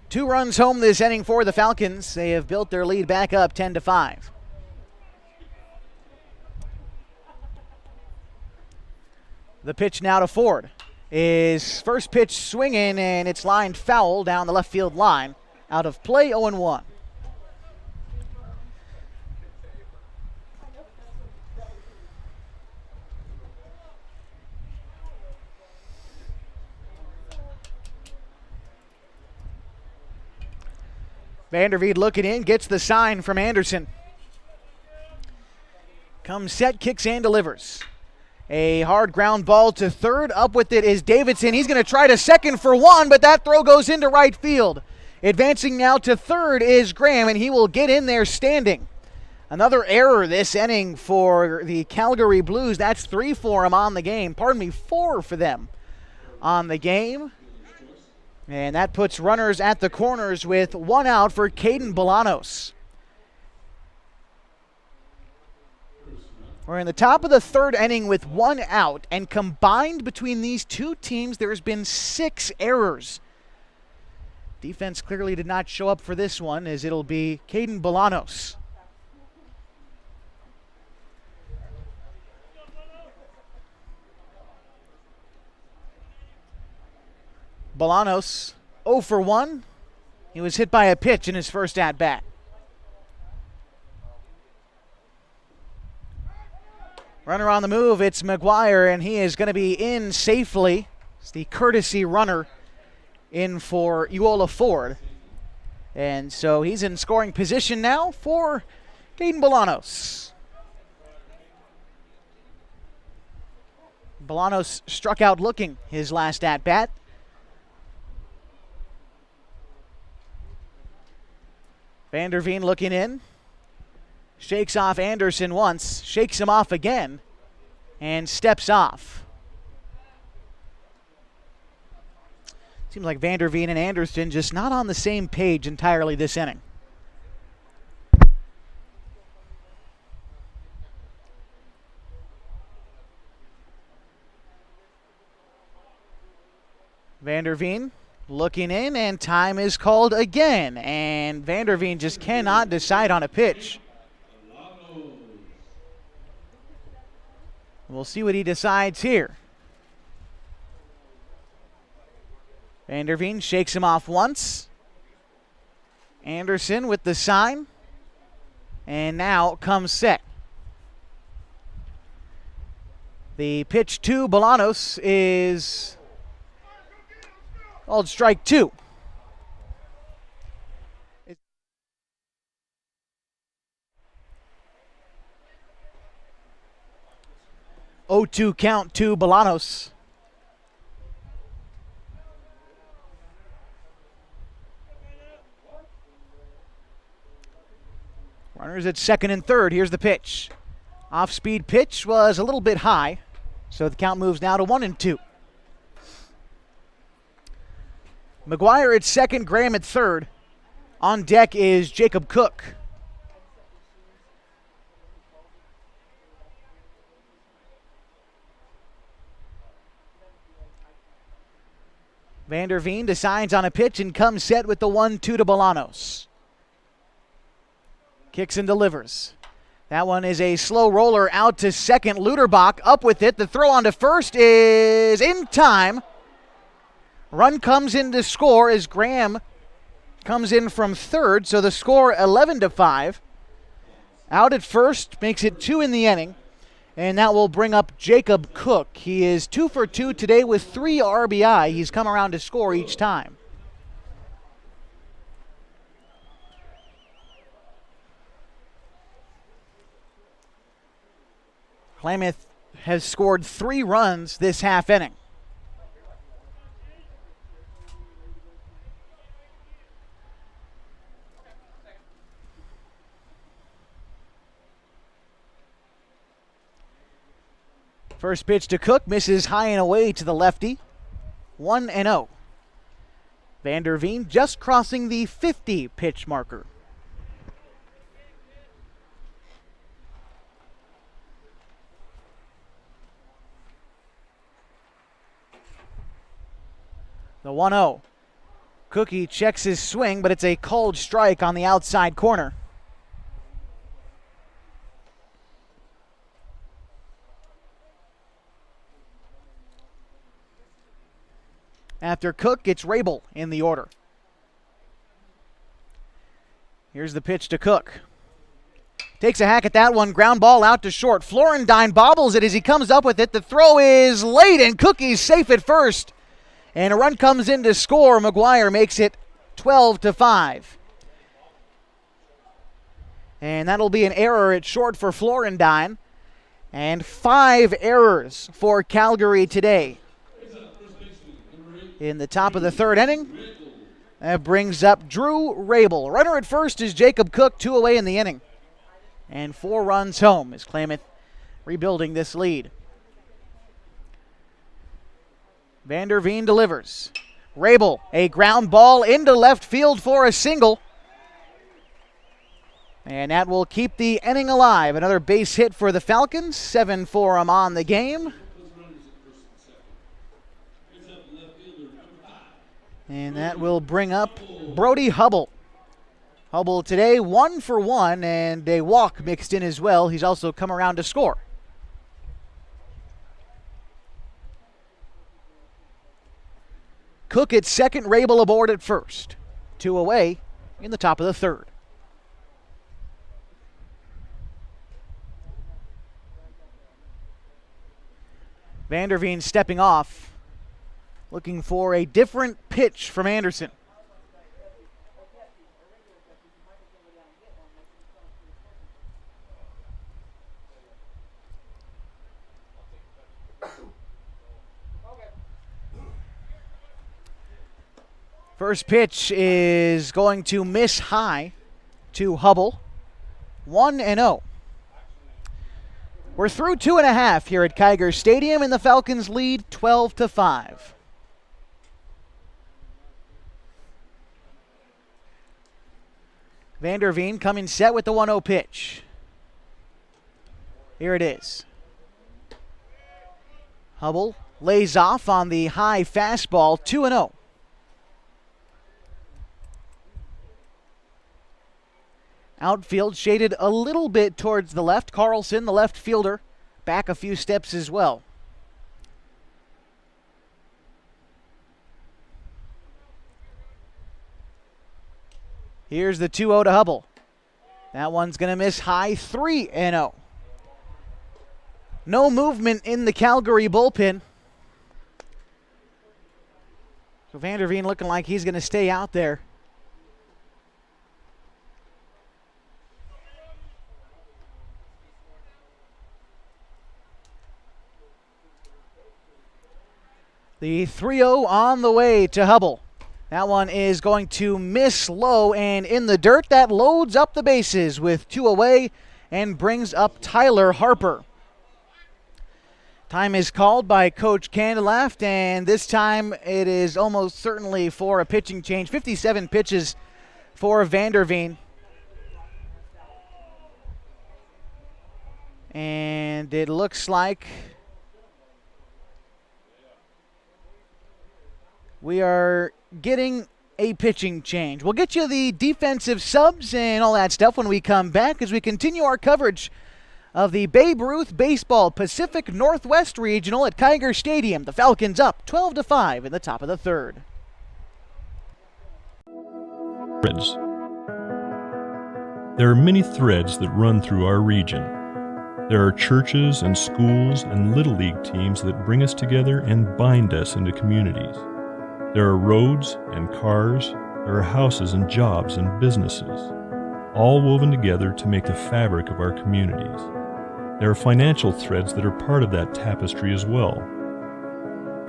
2 runs home this inning for the Falcons. They have built their lead back up 10-5. The pitch now to Ford. His first pitch swinging, and it's lined foul down the left field line. Out of play, 0-1. Vanderveen looking in, gets the sign from Anderson. Comes set, kicks and delivers. A hard ground ball to third. Up with it is Davidson. He's going to try to second for 1, but that throw goes into right field. Advancing now to third is Graham, and he will get in there standing. Another error this inning for the Calgary Blues. That's 3 for him on the game. 4 for them on the game. And that puts runners at the corners with 1 out for Caden Bolanos. We're in the top of the 3rd inning with 1 out, and combined between these 2 teams, there's been 6 errors. Defense clearly did not show up for this one, as it'll be Caden Bolanos. Bolanos 0 for 1. He was hit by a pitch in his first at-bat. Runner on the move, it's McGuire, and he is going to be in safely. It's the courtesy runner in for Uola Ford. And so he's in scoring position now for Caden Bolanos. Bolanos struck out looking his last at-bat. Vanderveen looking in. Shakes off Anderson once, shakes him off again, and steps off. Seems like Vanderveen and Anderson just not on the same page entirely this inning. Vanderveen looking in, and time is called again, and Vanderveen just cannot decide on a pitch. We'll see what he decides here. Vanderveen shakes him off once. Anderson with the sign. And now comes set. The pitch to Bolanos is called strike 2. 0-2 count to Bolanos. Runners at second and third. Here's the pitch. Off-speed pitch was a little bit high, so the count moves now to 1-2. McGuire at second, Graham at third. On deck is Jacob Cook. Vanderveen decides on a pitch and comes set with the 1-2 to Bolanos. Kicks and delivers. That one is a slow roller out to second. Luderbach up with it. The throw on to first is in time. Run comes in to score as Graham comes in from third. So the score 11-5. Out at first makes it 2 in the inning. And that will bring up Jacob Cook. He is 2 for 2 today with 3 RBI. He's come around to score each time. Klamath has scored 3 runs this half inning. First pitch to Cook, misses high and away to the lefty. 1-0. Vander Veen just crossing the 50 pitch marker. The 1-0. Cookie checks his swing, but it's a called strike on the outside corner. After Cook, it's Rabel in the order. Here's the pitch to Cook. Takes a hack at that one. Ground ball out to short. Florendine bobbles it as he comes up with it. The throw is late, and Cookie's safe at first. And a run comes in to score. McGuire makes it 12-5. And that'll be an error at short for Florendine. And 5 errors for Calgary today. In the top of the third inning, that brings up Drew Rabel. Runner at first is Jacob Cook, 2 away in the inning. And 4 runs home as Klamath rebuilding this lead. Vander Veen delivers. Rabel, a ground ball into left field for a single. And that will keep the inning alive. Another base hit for the Falcons. 7 for them on the game. And that will bring up Brody Hubble. Hubble today 1 for 1 and a walk mixed in as well. He's also come around to score. Cook at second, Rabel aboard at first. 2 away in the top of the third. Vander Veen stepping off, looking for a different pitch from Anderson. First pitch is going to miss high to Hubble. 1-0. We're through 2.5 here at Kiger Stadium, and the Falcons lead 12-5. Vander Veen coming set with the 1-0 pitch. Here it is. Hubble lays off on the high fastball, 2-0. Outfield shaded a little bit towards the left. Carlson, the left fielder, back a few steps as well. Here's the 2-0 to Hubble. That one's going to miss high, 3-0. No movement in the Calgary bullpen. So Vander Veen looking like he's going to stay out there. The 3-0 on the way to Hubble. That one is going to miss low and in the dirt. That loads up the bases with 2 away and brings up Tyler Harper. Time is called by Coach Candelaft, and this time it is almost certainly for a pitching change. 57 pitches for Vander Veen. And it looks like we are getting a pitching change. We'll get you the defensive subs and all that stuff when we come back as we continue our coverage of the Babe Ruth Baseball Pacific Northwest Regional at Kiger Stadium. The Falcons up 12-5 in the top of the third. Threads. There are many threads that run through our region. There are churches and schools and little league teams that bring us together and bind us into communities. There are roads and cars, there are houses and jobs and businesses, all woven together to make the fabric of our communities. There are financial threads that are part of that tapestry as well.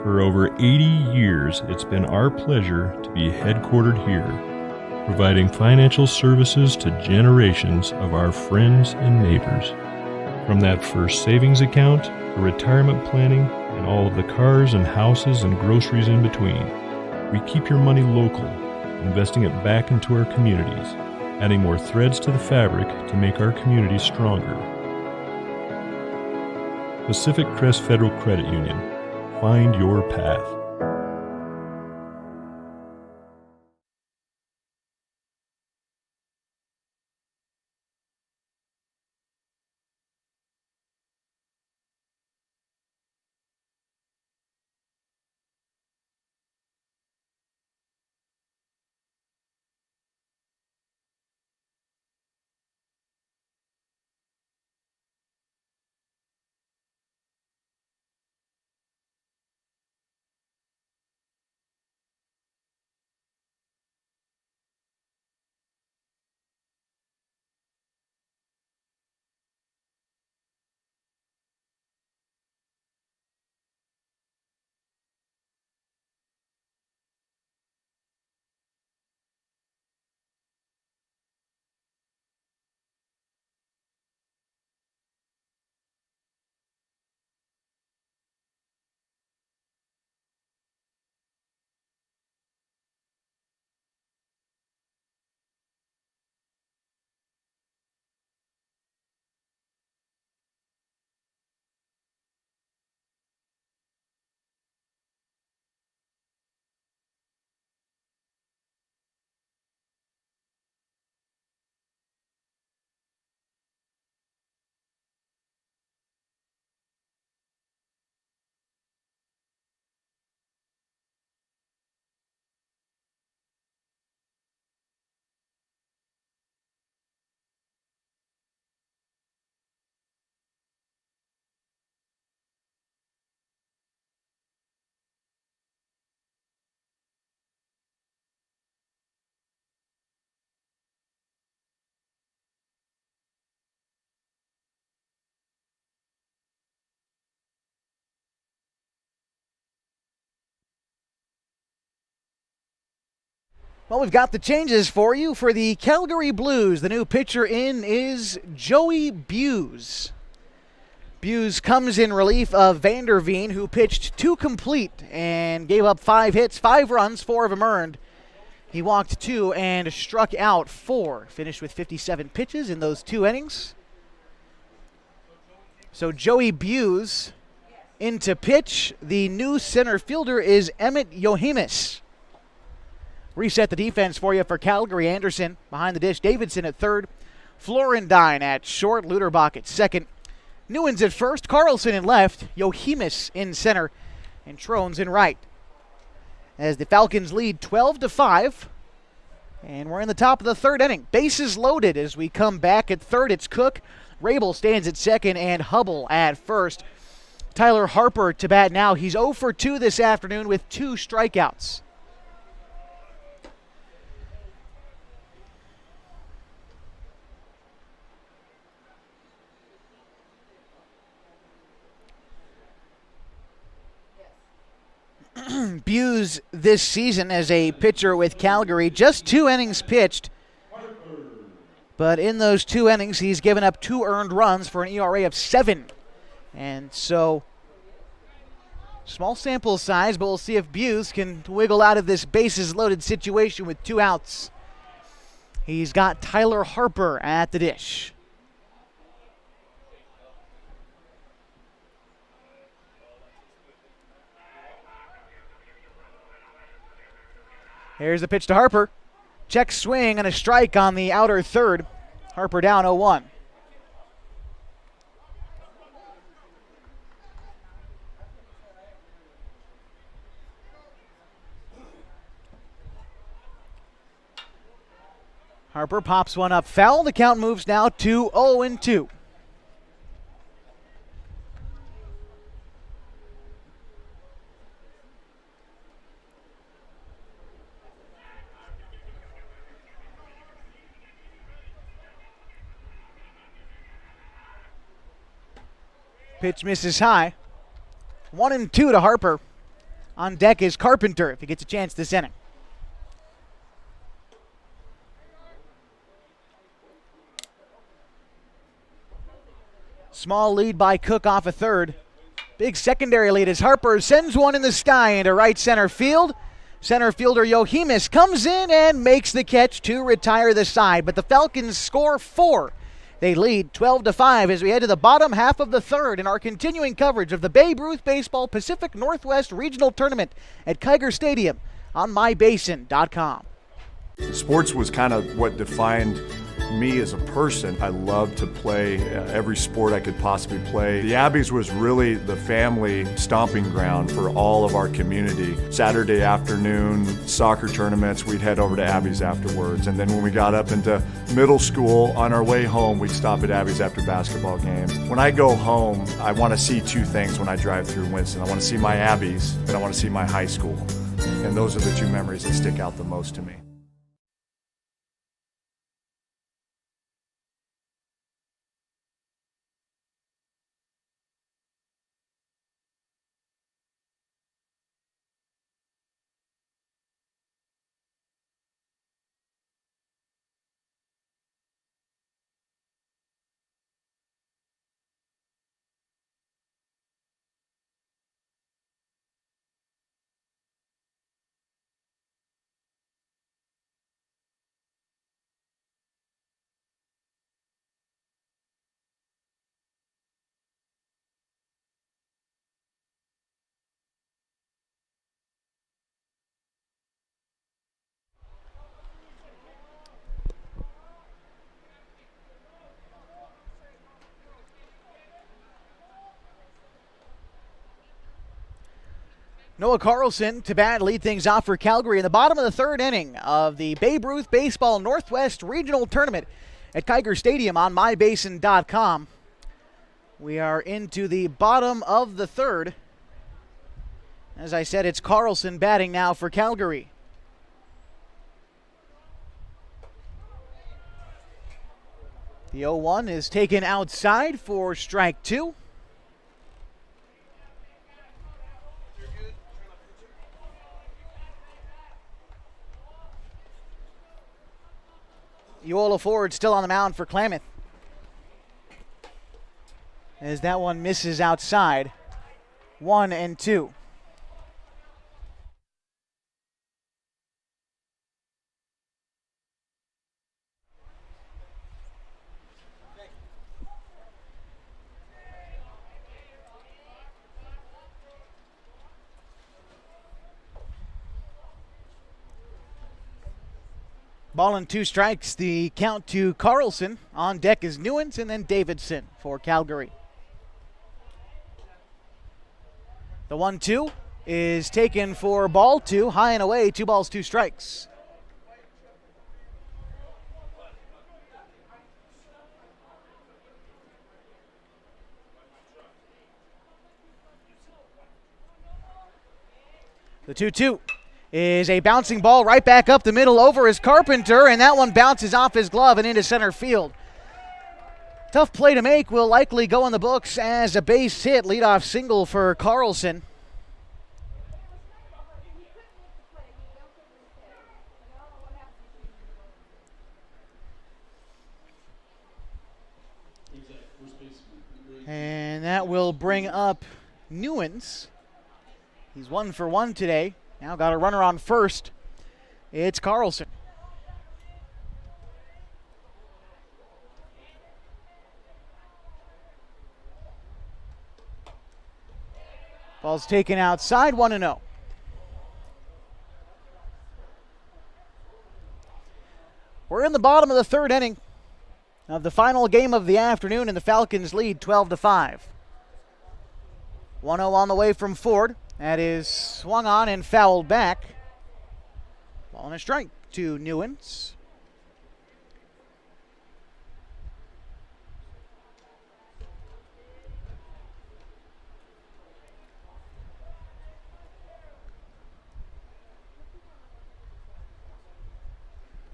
For over 80 years, it's been our pleasure to be headquartered here, providing financial services to generations of our friends and neighbors. From that first savings account to retirement planning and all of the cars and houses and groceries in between, we keep your money local, investing it back into our communities, adding more threads to the fabric to make our communities stronger. Pacific Crest Federal Credit Union. Find your path. Well, we've got the changes for you for the Calgary Blues. The new pitcher in is Joey Buse. Buse comes in relief of Vanderveen, who pitched 2 complete and gave up 5 hits, 5 runs, 4 of them earned. He walked 2 and struck out 4. Finished with 57 pitches in those 2 innings. So Joey Buse in to pitch. The new center fielder is Emmett Yohemis. Reset the defense for you for Calgary. Anderson behind the dish. Davidson at third. Florendine at short. Luderbach at second. Newens at first. Carlson in left. Yohemis in center. And Trones in right. As the Falcons lead 12-5. And we're in the top of the 3rd inning. Bases loaded as we come back at third. It's Cook. Rabel stands at second. And Hubble at first. Tyler Harper to bat now. He's 0 for 2 this afternoon with 2 strikeouts. Buse this season as a pitcher with Calgary, just 2 innings pitched. But in those 2 innings, he's given up 2 earned runs for an ERA of 7. And so, small sample size, but we'll see if Buse can wiggle out of this bases-loaded situation with 2 outs. He's got Tyler Harper at the dish. Here's the pitch to Harper. Check swing and a strike on the outer third. Harper down 0-1. Harper pops one up foul. The count moves now to 0-2. Pitch misses high. 1-2 to Harper. On deck is Carpenter if he gets a chance this inning. Small lead by Cook off a third. Big secondary lead as Harper sends one in the sky into right center field. Center fielder Yohemis comes in and makes the catch to retire the side. But the Falcons score 4. They lead 12-5 as we head to the bottom half of the third in our continuing coverage of the Babe Ruth Baseball Pacific Northwest Regional Tournament at KLAMATH Stadium on mybasin.com. Sports was kind of what defined me as a person. I loved to play every sport I could possibly play. The Abbeys was really the family stomping ground for all of our community. Saturday afternoon soccer tournaments, we'd head over to Abbeys afterwards. And then when we got up into middle school, on our way home, we'd stop at Abbeys after basketball games. When I go home, I want to see two things when I drive through Winston. I want to see my Abbeys and I want to see my high school. And those are the two memories that stick out the most to me. Noah Carlson to bat, lead things off for Calgary in the bottom of the third inning of the Babe Ruth Baseball Northwest Regional Tournament at KLAMATH Stadium on mybasin.com. We are into the bottom of the third. As I said, it's Carlson batting now for Calgary. The 0-1 is taken outside for strike 2. Yola Ford still on the mound for Klamath. As that one misses outside. 1-2. Ball and 2 strikes, the count to Carlson. On deck is Newens and then Davidson for Calgary. The 1-2 is taken for ball 2, high and away, 2 balls, 2 strikes. The 2-2 is a bouncing ball right back up the middle over his Carpenter, and that one bounces off his glove and into center field. Tough play to make, will likely go in the books as a base hit, leadoff single for Carlson. And that will bring up Newens. He's 1 for 1 today. Now got a runner on first. It's Carlson. Ball's taken outside, 1-0. We're in the bottom of the third inning of the final game of the afternoon, and the Falcons lead 12-5. 1-0 on the way from Ford. That is swung on and fouled back. Ball and a strike to Newens.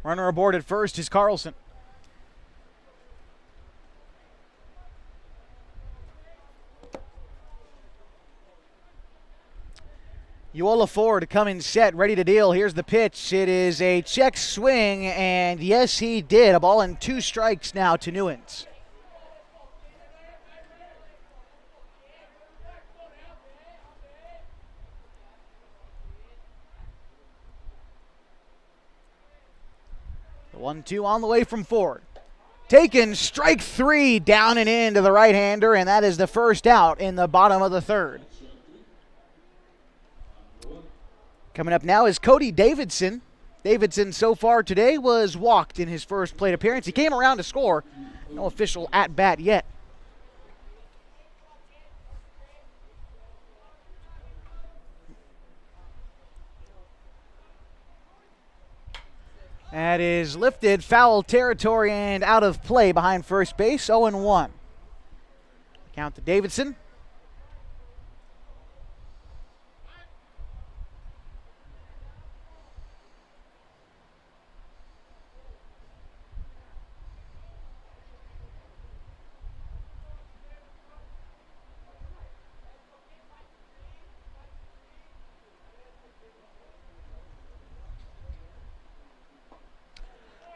Runner aboard at first is Carlson. Uola Ford coming set, ready to deal. Here's the pitch. It is a check swing, and yes, he did. A ball and 2 strikes now to Newens. The 1-2 on the way from Ford. Taken, strike 3, down and in to the right-hander, and that is the first out in the bottom of the third. Coming up now is Cody Davidson. Davidson so far today was walked in his first plate appearance. He came around to score. No official at-bat yet. That is lifted, foul territory, and out of play behind first base, 0-1. Count to Davidson.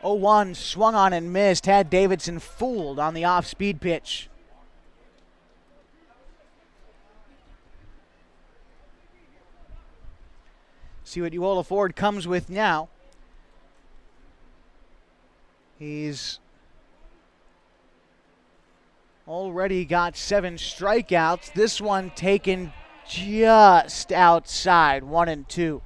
One swung on and missed, had Davidson fooled on the off-speed pitch. See what Uola Ford comes with now. He's already got 7 strikeouts. This one taken just outside, 1-2.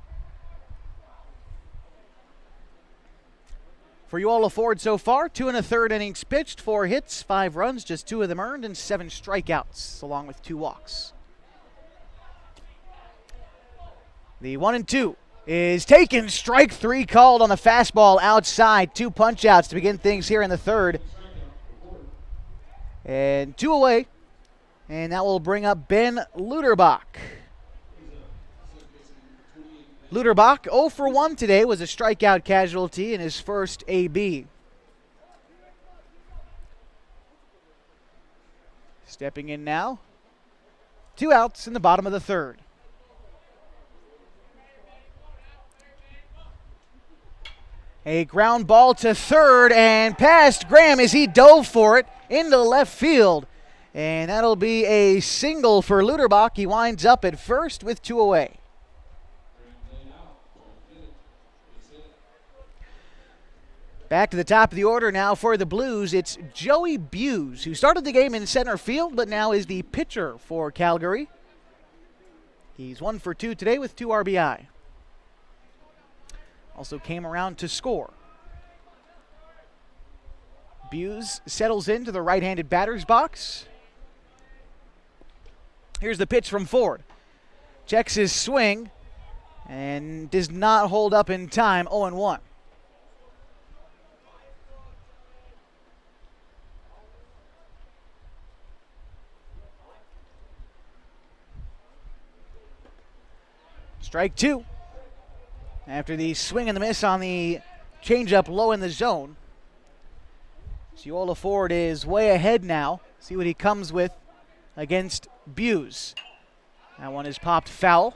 For Uola Ford so far, 2 1/3 innings pitched, 4 hits, 5 runs, just 2 of them earned, and 7 strikeouts, along with 2 walks. The 1-2 is taken, strike 3 called on the fastball outside. 2 punch-outs to begin things here in the third. And 2 away, and that will bring up Ben Luderbach. Luderbach, 0 for 1 today, was a strikeout casualty in his first AB. Stepping in now. 2 outs in the bottom of the third. A ground ball to third and past Graham as he dove for it into left field. And that'll be a single for Luderbach. He winds up at first with 2 away. Back to the top of the order now for the Blues. It's Joey Buse, who started the game in center field, but now is the pitcher for Calgary. He's 1 for 2 today with 2 RBI. Also came around to score. Buse settles into the right-handed batter's box. Here's the pitch from Ford. Checks his swing and does not hold up in time, 0-1. Strike 2. After the swing and the miss on the changeup low in the zone. Uola Ford is way ahead now. See what he comes with against Buse. That one is popped foul.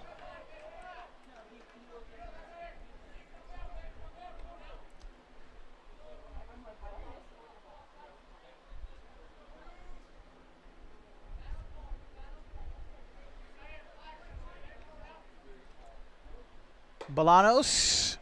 Bolanos,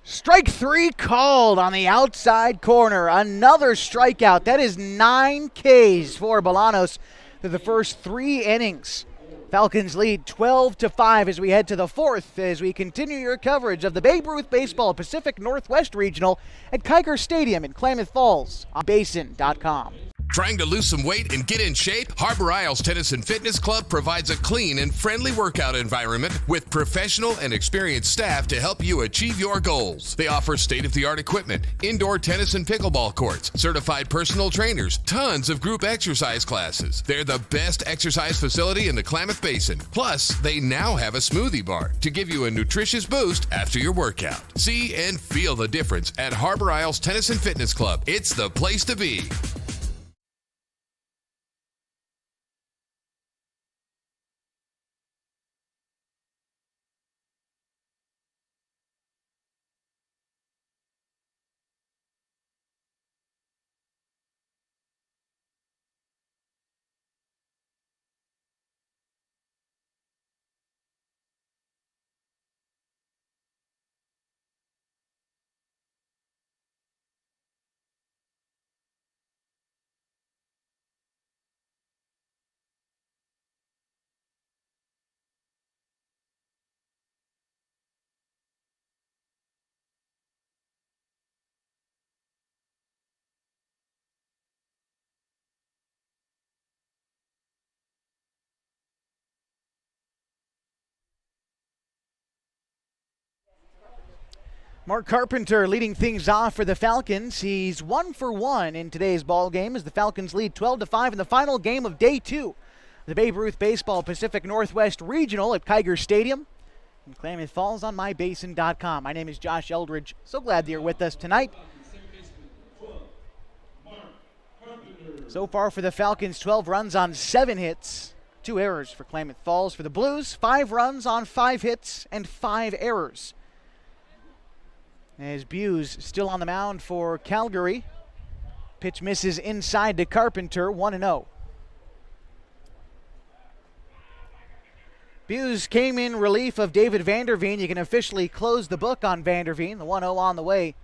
strike 3 called on the outside corner. Another strikeout. That is 9 Ks for Bolanos through the first 3 innings. Falcons lead 12-5 as we head to the 4th as we continue your coverage of the Babe Ruth Baseball Pacific Northwest Regional at KLAMATH Stadium in Klamath Falls on Basin.com. Trying to lose some weight and get in shape? Harbor Isles Tennis and Fitness Club provides a clean and friendly workout environment with professional and experienced staff to help you achieve your goals. They offer state-of-the-art equipment, indoor tennis and pickleball courts, certified personal trainers, tons of group exercise classes. They're the best exercise facility in the Klamath Basin. Plus, they now have a smoothie bar to give you a nutritious boost after your workout. See and feel the difference at Harbor Isles Tennis and Fitness Club. It's the place to be. Mark Carpenter leading things off for the Falcons. He's 1 for 1 in today's ball game as the Falcons lead 12-5 in the final game of day 2. The Babe Ruth Baseball Pacific Northwest Regional at Kiger Stadium in Klamath Falls on mybasin.com. My name is Josh Eldridge. So glad that you're with us tonight. So far for the Falcons, 12 runs on 7 hits, 2 errors for Klamath Falls. For the Blues, 5 runs on 5 hits and 5 errors. As Buse still on the mound for Calgary. Pitch misses inside to Carpenter, 1-0. Buse came in relief of David Vanderveen. You can officially close the book on Vanderveen. The 1-0 on the way.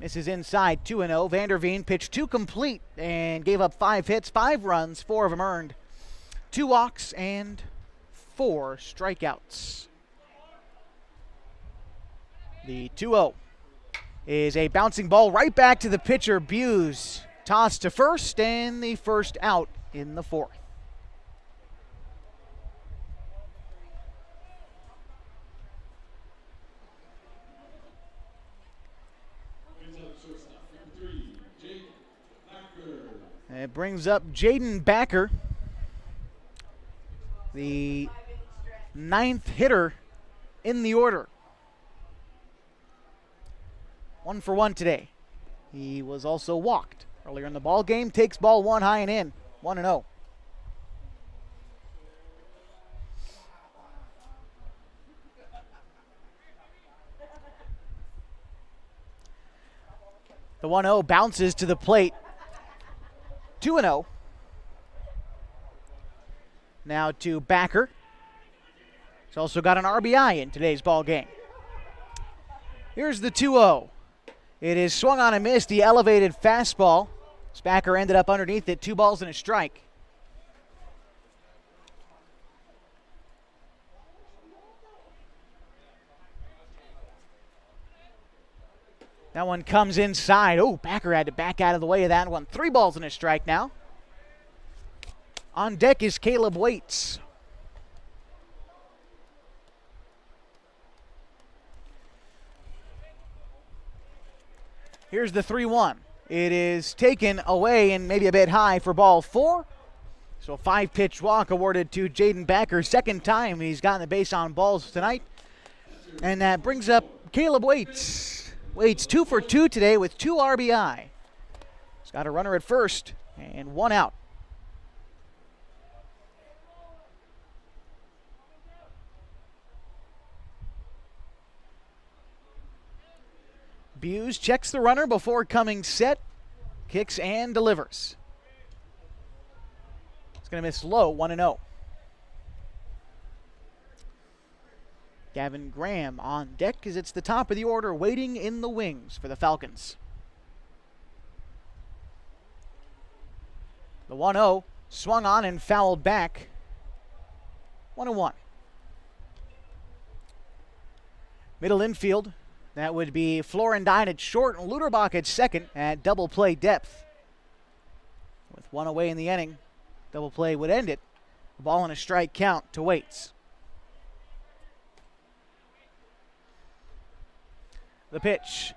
Misses inside, 2-0. Vanderveen pitched 2 complete and gave up 5 hits, 5 runs, 4 of them earned. 2 walks and 4 strikeouts. The 2-0 is a bouncing ball right back to the pitcher, Buse. Tossed to first, and the first out in the 4th. It brings up Jaden Backer, the 9th hitter in the order. 1 for 1 today. He was also walked earlier in the ball game. Takes ball 1 high and in. 1-0. The 1-0 bounces to the plate. 2-0. Now to Backer. He's also got an RBI in today's ball game. Here's the 2-0. It is swung on and missed, the elevated fastball. Backer ended up underneath it, 2 balls and a strike. That one comes inside. Oh, Backer had to back out of the way of that one. 3 balls and a strike now. On deck is Caleb Waits. Here's the 3-1. It is taken away and maybe a bit high for ball 4. So a 5-pitch walk awarded to Jaden Backer. Second time he's gotten the base on balls tonight. And that brings up Caleb Waits. Waits 2 for 2 today with 2 RBI. He's got a runner at first and 1 out. Buse checks the runner before coming set, kicks and delivers. It's going to miss low, 1-0. Gavin Graham on deck as it's the top of the order, waiting in the wings for the Falcons. The 1-0 swung on and fouled back. 1-1. Middle infield. That would be Florendine at short and Luderbach at second at double play depth. With 1 away in the inning, double play would end it. A ball and a strike count to Waits. The pitch.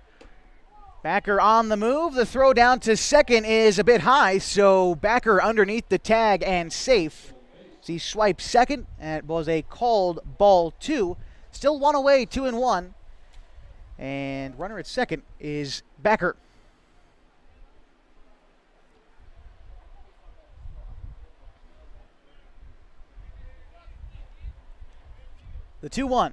Backer on the move. The throw down to second is a bit high, so Backer underneath the tag and safe. As he swipes second, and it was a called ball 2. Still 1 away, 2-1. And runner at second is Backer. The 2-1.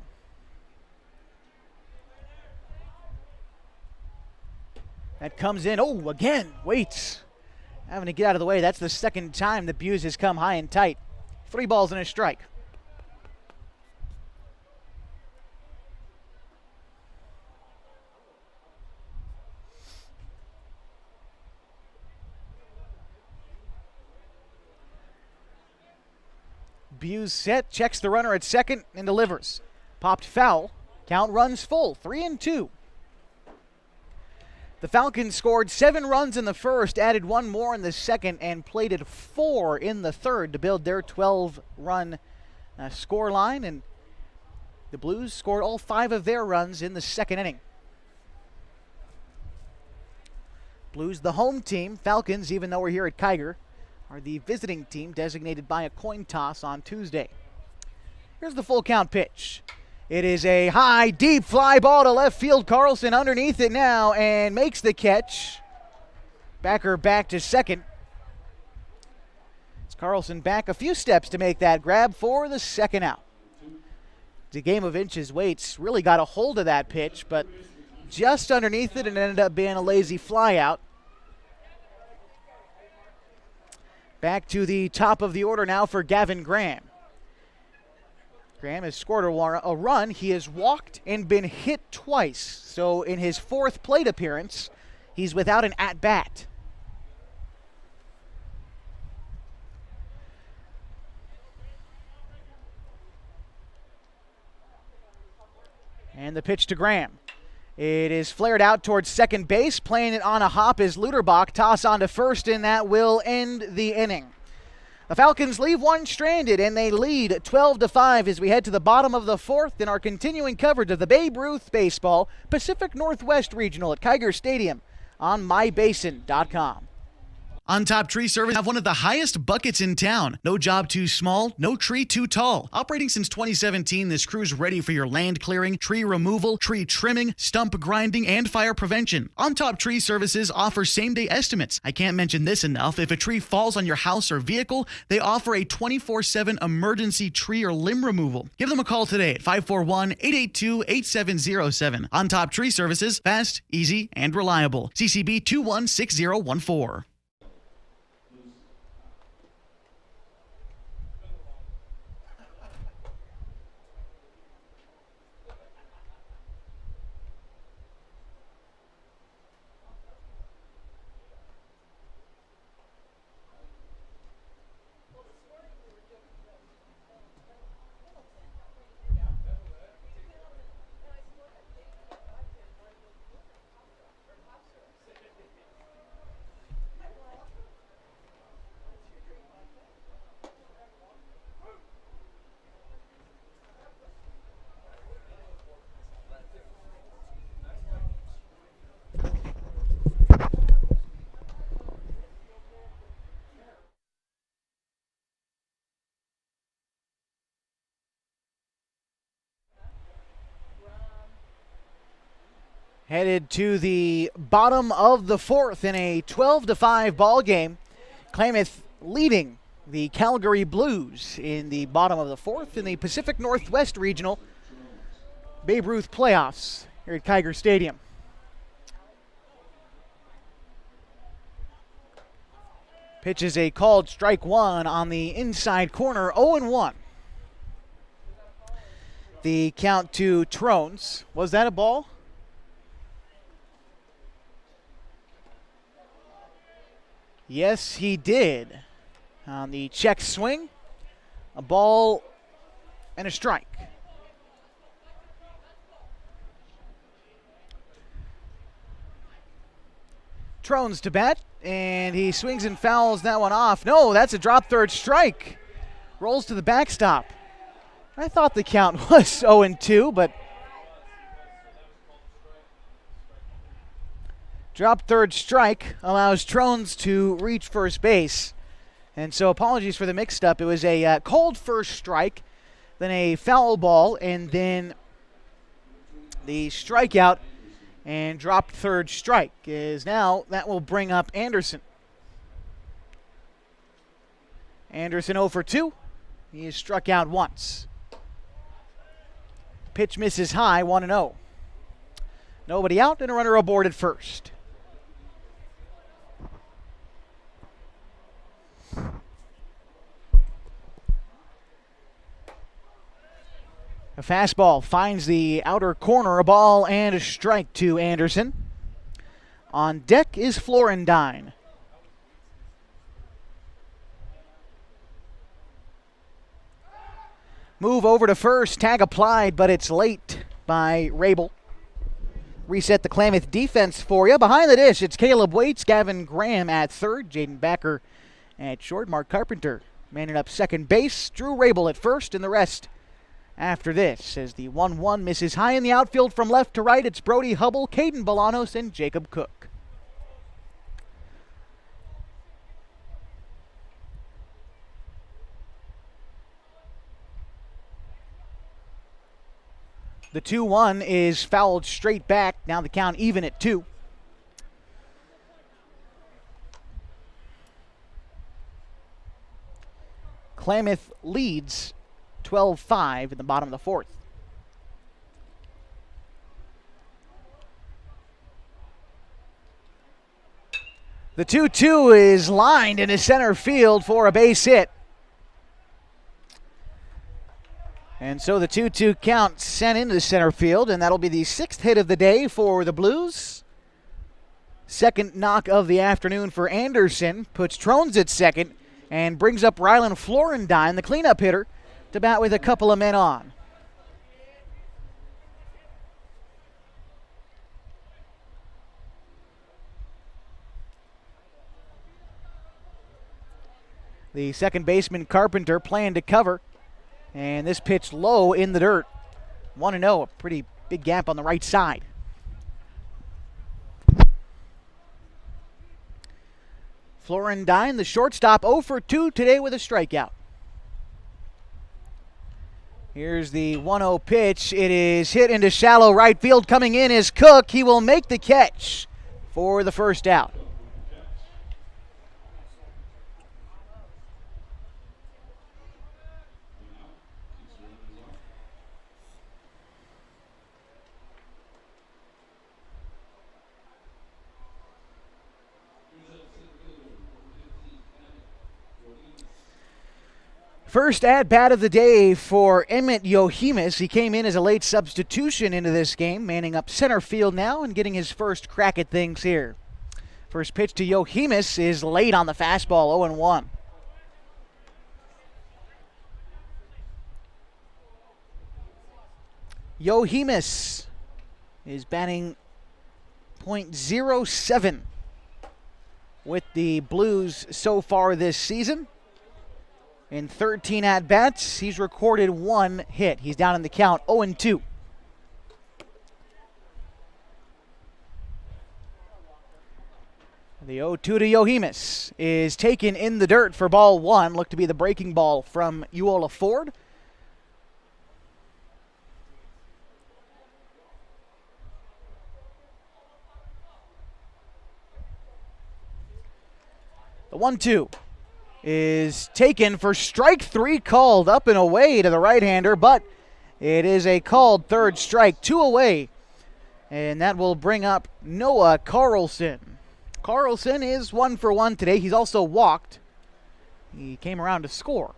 That comes in. Oh, again, Waits having to get out of the way. That's the second time that Buse has come high and tight. 3 balls and a strike. Buse set, checks the runner at second, and delivers. Popped foul. Count runs full, 3-2. The Falcons scored 7 runs in the first, added 1 more in the second, and plated 4 in the third to build their 12-run score line. And the Blues scored all 5 of their runs in the second inning. Blues, the home team. Falcons, even though we're here at Kiger, are the visiting team designated by a coin toss on Tuesday. Here's the full count pitch. It is a high, deep fly ball to left field. Carlson underneath it now and makes the catch. Backer back to second. It's Carlson back a few steps to make that grab for the second out. The game of inches. Waits really got a hold of that pitch, but just underneath it and ended up being a lazy fly out. Back to the top of the order now for Gavin Graham. Graham has scored a run. He has walked and been hit twice. So in his fourth plate appearance, he's without an at-bat. And the pitch to Graham. It is flared out towards second base. Playing it on a hop is Luterbach. Toss on to first, and that will end the inning. The Falcons leave one stranded, and they lead 12-5 as we head to the bottom of the fourth in our continuing coverage of the Babe Ruth Baseball Pacific Northwest Regional at Kiger Stadium on mybasin.com. On Top Tree Service have one of the highest buckets in town. No job too small, no tree too tall. Operating since 2017, this crew's ready for your land clearing, tree removal, tree trimming, stump grinding, and fire prevention. On Top Tree Services offers same-day estimates. I can't mention this enough. If a tree falls on your house or vehicle, they offer a 24/7 emergency tree or limb removal. Give them a call today at 541-882-8707. On Top Tree Services, fast, easy, and reliable. CCB 216014. Headed to the bottom of the fourth in a 12-5 ball game. Klamath leading the Calgary Blues in the bottom of the fourth in the Pacific Northwest Regional Babe Ruth playoffs here at Kiger Stadium. Pitch is a called strike one on the inside corner, 0-1. The count to Trones. Was that a ball? Yes, he did. On the check swing, a ball and a strike. Trones to bat, and he swings and fouls that one off. No, that's a drop third strike. Rolls to the backstop. I thought the count was 0-2, but drop third strike allows Trones to reach first base. And so apologies for the mixed up. It was a called first strike, then a foul ball, and then the strikeout and dropped third strike. Is now that will bring up Anderson. Anderson 0 for 2. He is struck out once. Pitch misses high, 1-0. Nobody out and a runner aboard at first. A fastball finds the outer corner, a ball and a strike to Anderson. On deck is Florendine. Move over to first, tag applied, but it's late by Rabel. Reset the Klamath defense for you. Behind the dish, it's Caleb Waits, Gavin Graham at third, Jaden Backer at short, Mark Carpenter manning up second base, Drew Rabel at first, and the rest after this. As the 1-1 misses high in the outfield from left to right, it's Brody Hubble, Caden Bolanos, and Jacob Cook. The 2-1 is fouled straight back. Now the count even at 2. Klamath leads 12-5 in the bottom of the 4th. The 2-2 is lined into center field for a base hit. And so the 2-2 count sent into center field, and that'll be the 6th hit of the day for the Blues. Second knock of the afternoon for Anderson, puts Trones at second, and brings up Rylan Florendine, the cleanup hitter, to bat with a couple of men on. The second baseman, Carpenter, playing to cover. And this pitch low in the dirt. 1-0, a pretty big gap on the right side. Florendine, the shortstop, 0 for 2 today with a strikeout. Here's the 1-0 pitch. It is hit into shallow right field. Coming in is Cook. He will make the catch for the first out. First at-bat of the day for Emmett Yohemis. He came in as a late substitution into this game, manning up center field now and getting his first crack at things here. First pitch to Yohemis is late on the fastball, 0-1. Yohemis is batting .07 with the Blues so far this season. In 13 at-bats, he's recorded 1 hit. He's down in the count, 0-2. The 0-2 to Yohemis is taken in the dirt for ball 1. Looked to be the breaking ball from Uola Ford. The 1-2 is taken for strike 3, called up and away to the right-hander, but it is a called third strike, 2 away, and that will bring up Noah Carlson. Carlson is 1 for 1 today. He's also walked. He came around to score.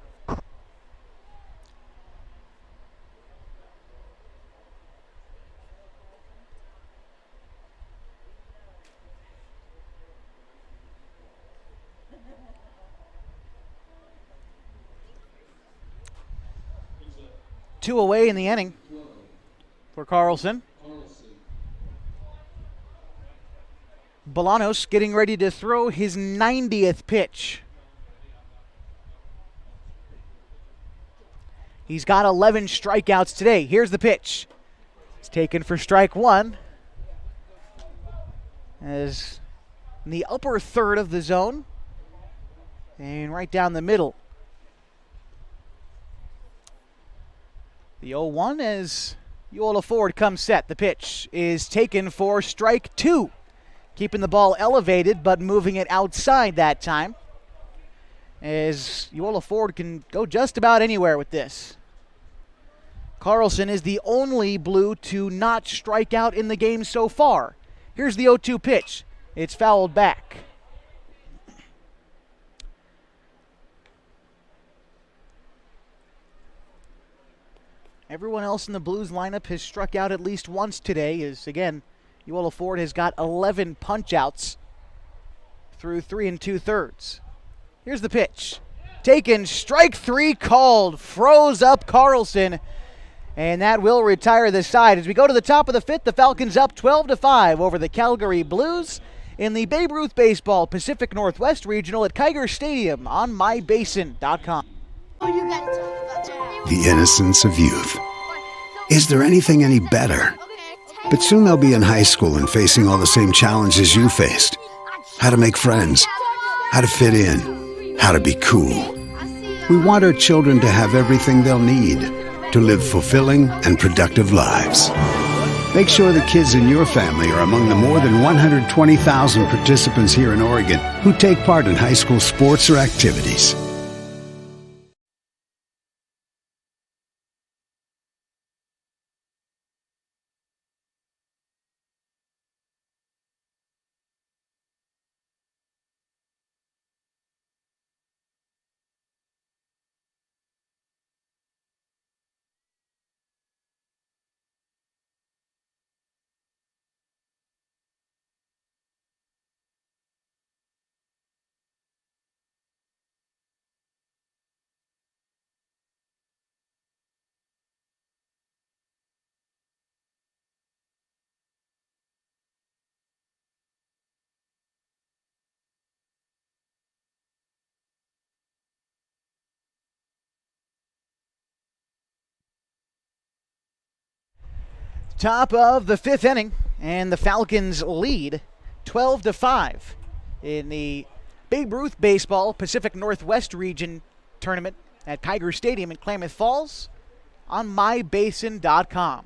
Two away in the inning for Carlson. Bolanos getting ready to throw his 90th pitch. He's got 11 strikeouts today. Here's the pitch. It's taken for strike 1. As in the upper third of the zone and right down the middle. The 0-1 as Uola Ford comes set. The pitch is taken for strike 2. Keeping the ball elevated but moving it outside that time. As Uola Ford can go just about anywhere with this. Carlson is the only Blue to not strike out in the game so far. Here's the 0-2 pitch. It's fouled back. Everyone else in the Blues lineup has struck out at least once today, as again, Uola Ford has got 11 punch-outs through 3 2/3. Here's the pitch. Taken, strike 3 called, froze up Carlson, and that will retire the side. As we go to the top of the 5th, the Falcons up 12-5 over the Calgary Blues in the Babe Ruth Baseball Pacific Northwest Regional at Kiger Stadium on mybasin.com. The innocence of youth. Is there anything any better? But soon they'll be in high school and facing all the same challenges you faced. How to make friends, how to fit in, how to be cool. We want our children to have everything they'll need. to live fulfilling and productive lives. Make sure the kids in your family are among the more than 120,000 participants here in Oregon who take part in high school sports or activities. Top of the fifth inning, and the Falcons lead 12-5 in the Babe Ruth Baseball Pacific Northwest Region Tournament at Calgary Stadium in Klamath Falls on mybasin.com.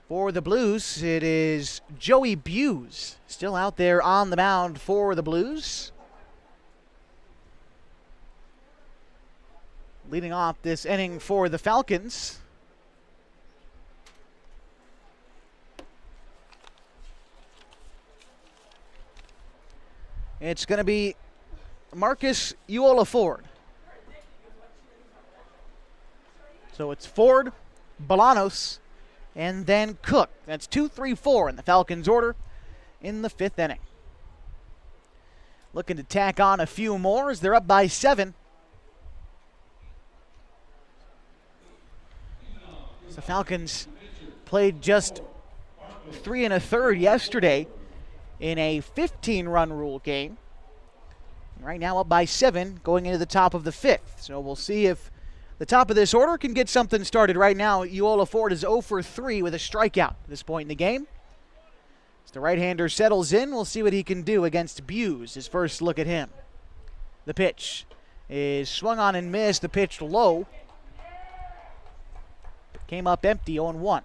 For the Blues, it is Joey Buse still out there on the mound for the Blues. Leading off this inning for the Falcons, it's going to be Marcus Uola Ford. So it's Ford, Bolanos, and then Cook. That's 2, 3, 4 in the Falcons' order in the fifth inning. Looking to tack on a few more as they're up by 7. The Falcons played just 3 1/3 yesterday in a 15-run rule game. Right now up by 7 going into the top of the 5th. So we'll see if the top of this order can get something started. Right now, Uola Ford is 0 for 3 with a strikeout at this point in the game. As the right-hander settles in, we'll see what he can do against Buse. His first look at him. The pitch is swung on and missed. The pitch low. Came up empty, 0-1.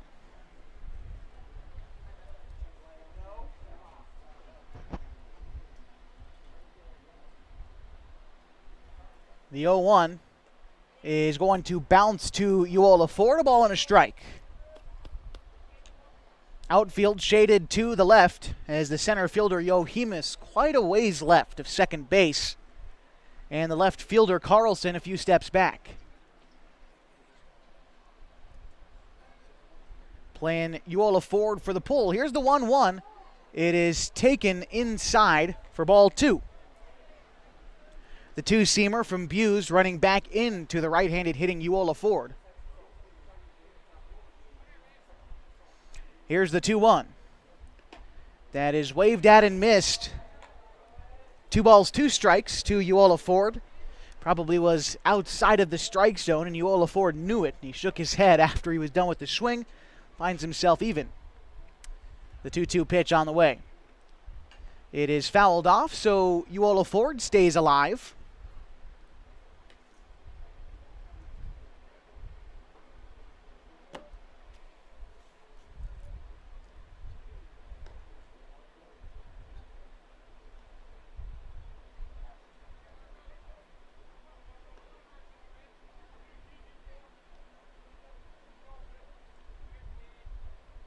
The 0-1 is going to bounce to Uola Ford, a ball and a strike. Outfield shaded to the left as the center fielder Johimus quite a ways left of second base. And the left fielder Carlson a few steps back. Playing Uola Ford for the pull. Here's the 1-1. It is taken inside for ball 2. The two-seamer from Buse running back into the right-handed hitting Uola Ford. Here's the 2-1. That is waved at and missed. 2 balls, 2 strikes to Uola Ford. Probably was outside of the strike zone, and Uola Ford knew it. He shook his head after he was done with the swing. Finds himself even. The 2-2 pitch on the way. It is fouled off, so Uola Ford stays alive.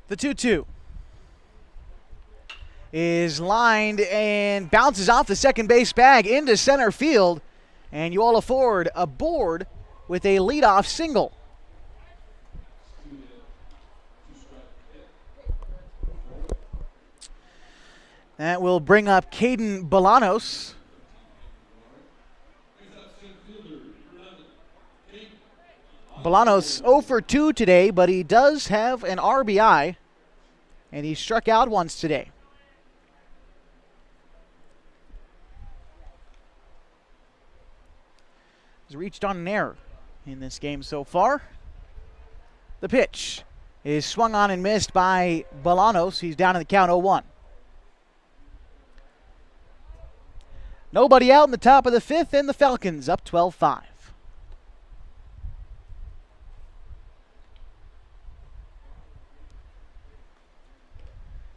The 2-2 is lined and bounces off the second base bag into center field. And Uola Ford aboard with a leadoff single. That will bring up Caden Bolanos. Bolanos 0 for 2 today, but he does have an RBI, and he struck out once today. He's reached on an error in this game so far. The pitch is swung on and missed by Bolanos. He's down in the count 0-1. Nobody out in the top of the 5th, and the Falcons up 12-5.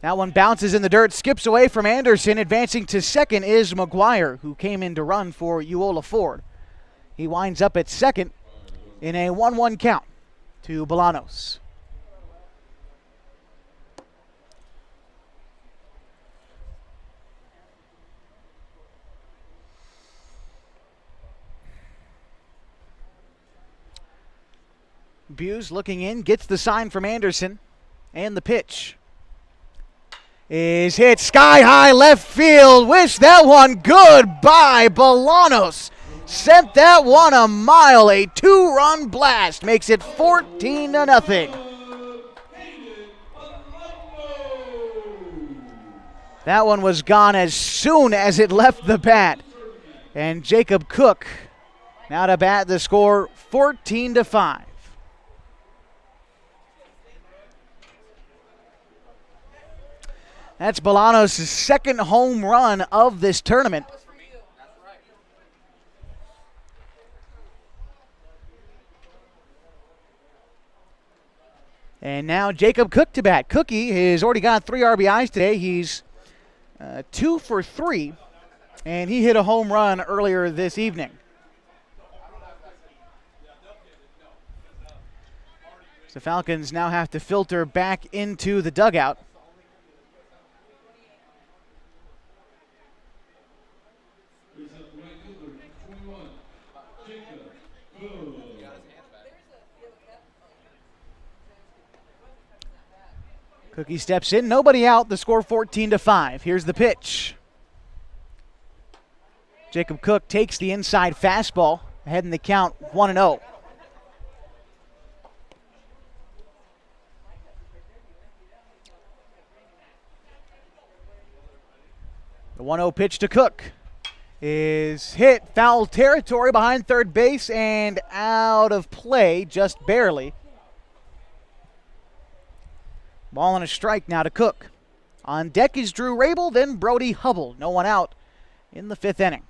That one bounces in the dirt, skips away from Anderson. Advancing to second is McGuire, who came in to run for Eola Ford. He winds up at second in a 1-1 count to Bolanos. Buse looking in, gets the sign from Anderson, and the pitch is hit sky high left field. Wish that one goodbye. Bolanos sent that one a mile. A 2-run blast makes it 14-0. That one was gone as soon as it left the bat. And Jacob Cook now to bat the score 14-5. That's Bolanos' second home run of this tournament. And now Jacob Cook to bat. Cookie has already got 3 RBIs today. He's 2 for 3, and he hit a home run earlier this evening. So the Falcons now have to filter back into the dugout. Cookie steps in, nobody out, the score 14-5. Here's the pitch. Jacob Cook takes the inside fastball, ahead in the count 1-0. The 1-0 pitch to Cook is hit foul territory behind third base and out of play just barely. Ball and a strike now to Cook. On deck is Drew Rabel, then Brody Hubble. No one out in the 5th inning.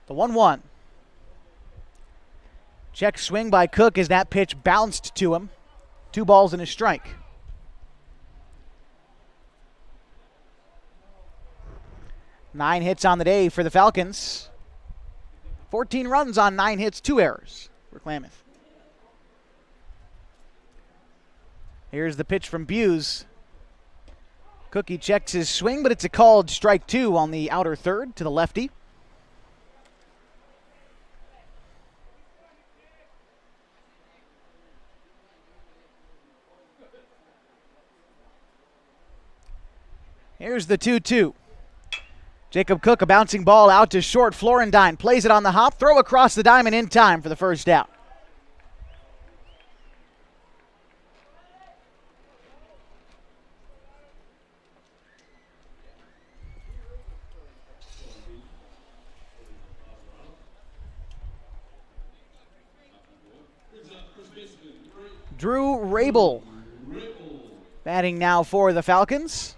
The 1-1. Check swing by Cook as that pitch bounced to him. 2 balls and a strike. Nine hits on the day for the Falcons. 14 runs on 9 hits, 2 errors for Klamath. Here's the pitch from Buse. Cookie checks his swing, but it's a called strike 2 on the outer third to the lefty. Here's the 2-2. Jacob Cook, a bouncing ball out to short. Florendine plays it on the hop. Throw across the diamond in time for the first out. Drew Rabel batting now for the Falcons.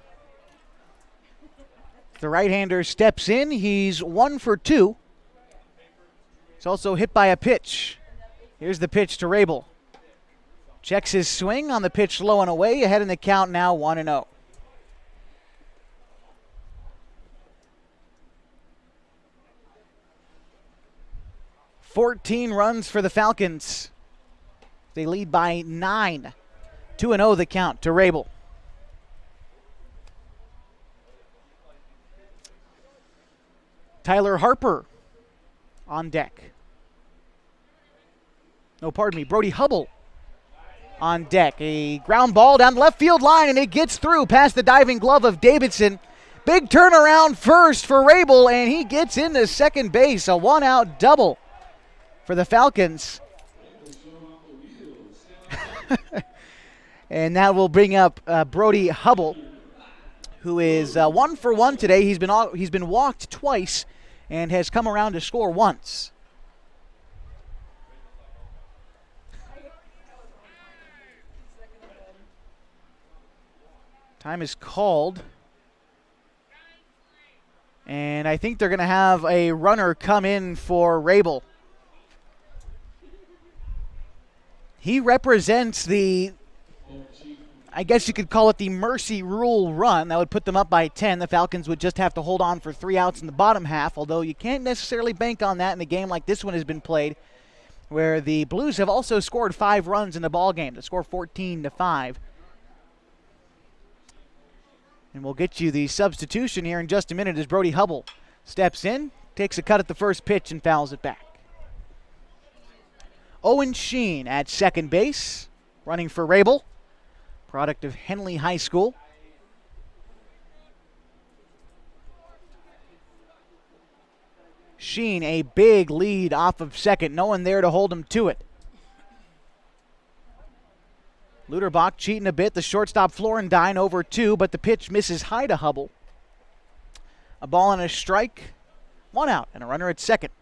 The right-hander steps in. He's 1 for 2. He's also hit by a pitch. Here's the pitch to Rabel. Checks his swing on the pitch low and away. Ahead in the count now 1-0. "14 runs for the Falcons. They lead by 9. 2-0 the count to Rabel. Tyler Harper on deck. No, pardon me, Brody Hubble on deck. A ground ball down the left field line, and it gets through past the diving glove of Davidson. Big turnaround first for Rabel, and he gets into second base. A 1-out double for the Falcons. And that will bring up Brody Hubble, who is 1 for 1 today. He's been walked twice and has come around to score once. Time is called And I think they're going to have a runner come in for Rabel. He represents the, I guess you could call it the mercy rule run. That would put them up by 10. The Falcons would just have to hold on for 3 outs in the bottom half, although you can't necessarily bank on that in a game like this one has been played, where the Blues have also scored 5 runs in the ball game to score 14-5. And we'll get you the substitution here in just a minute as Brody Hubble steps in, takes a cut at the first pitch, and fouls it back. Owen Sheen at second base, running for Rabel, product of Henley High School. Sheen, a big lead off of second, no one there to hold him to it. Luderbach cheating a bit, the shortstop Florentine over 2, but the pitch misses high to Hubble. A ball and a strike, 1 out, and a runner at second.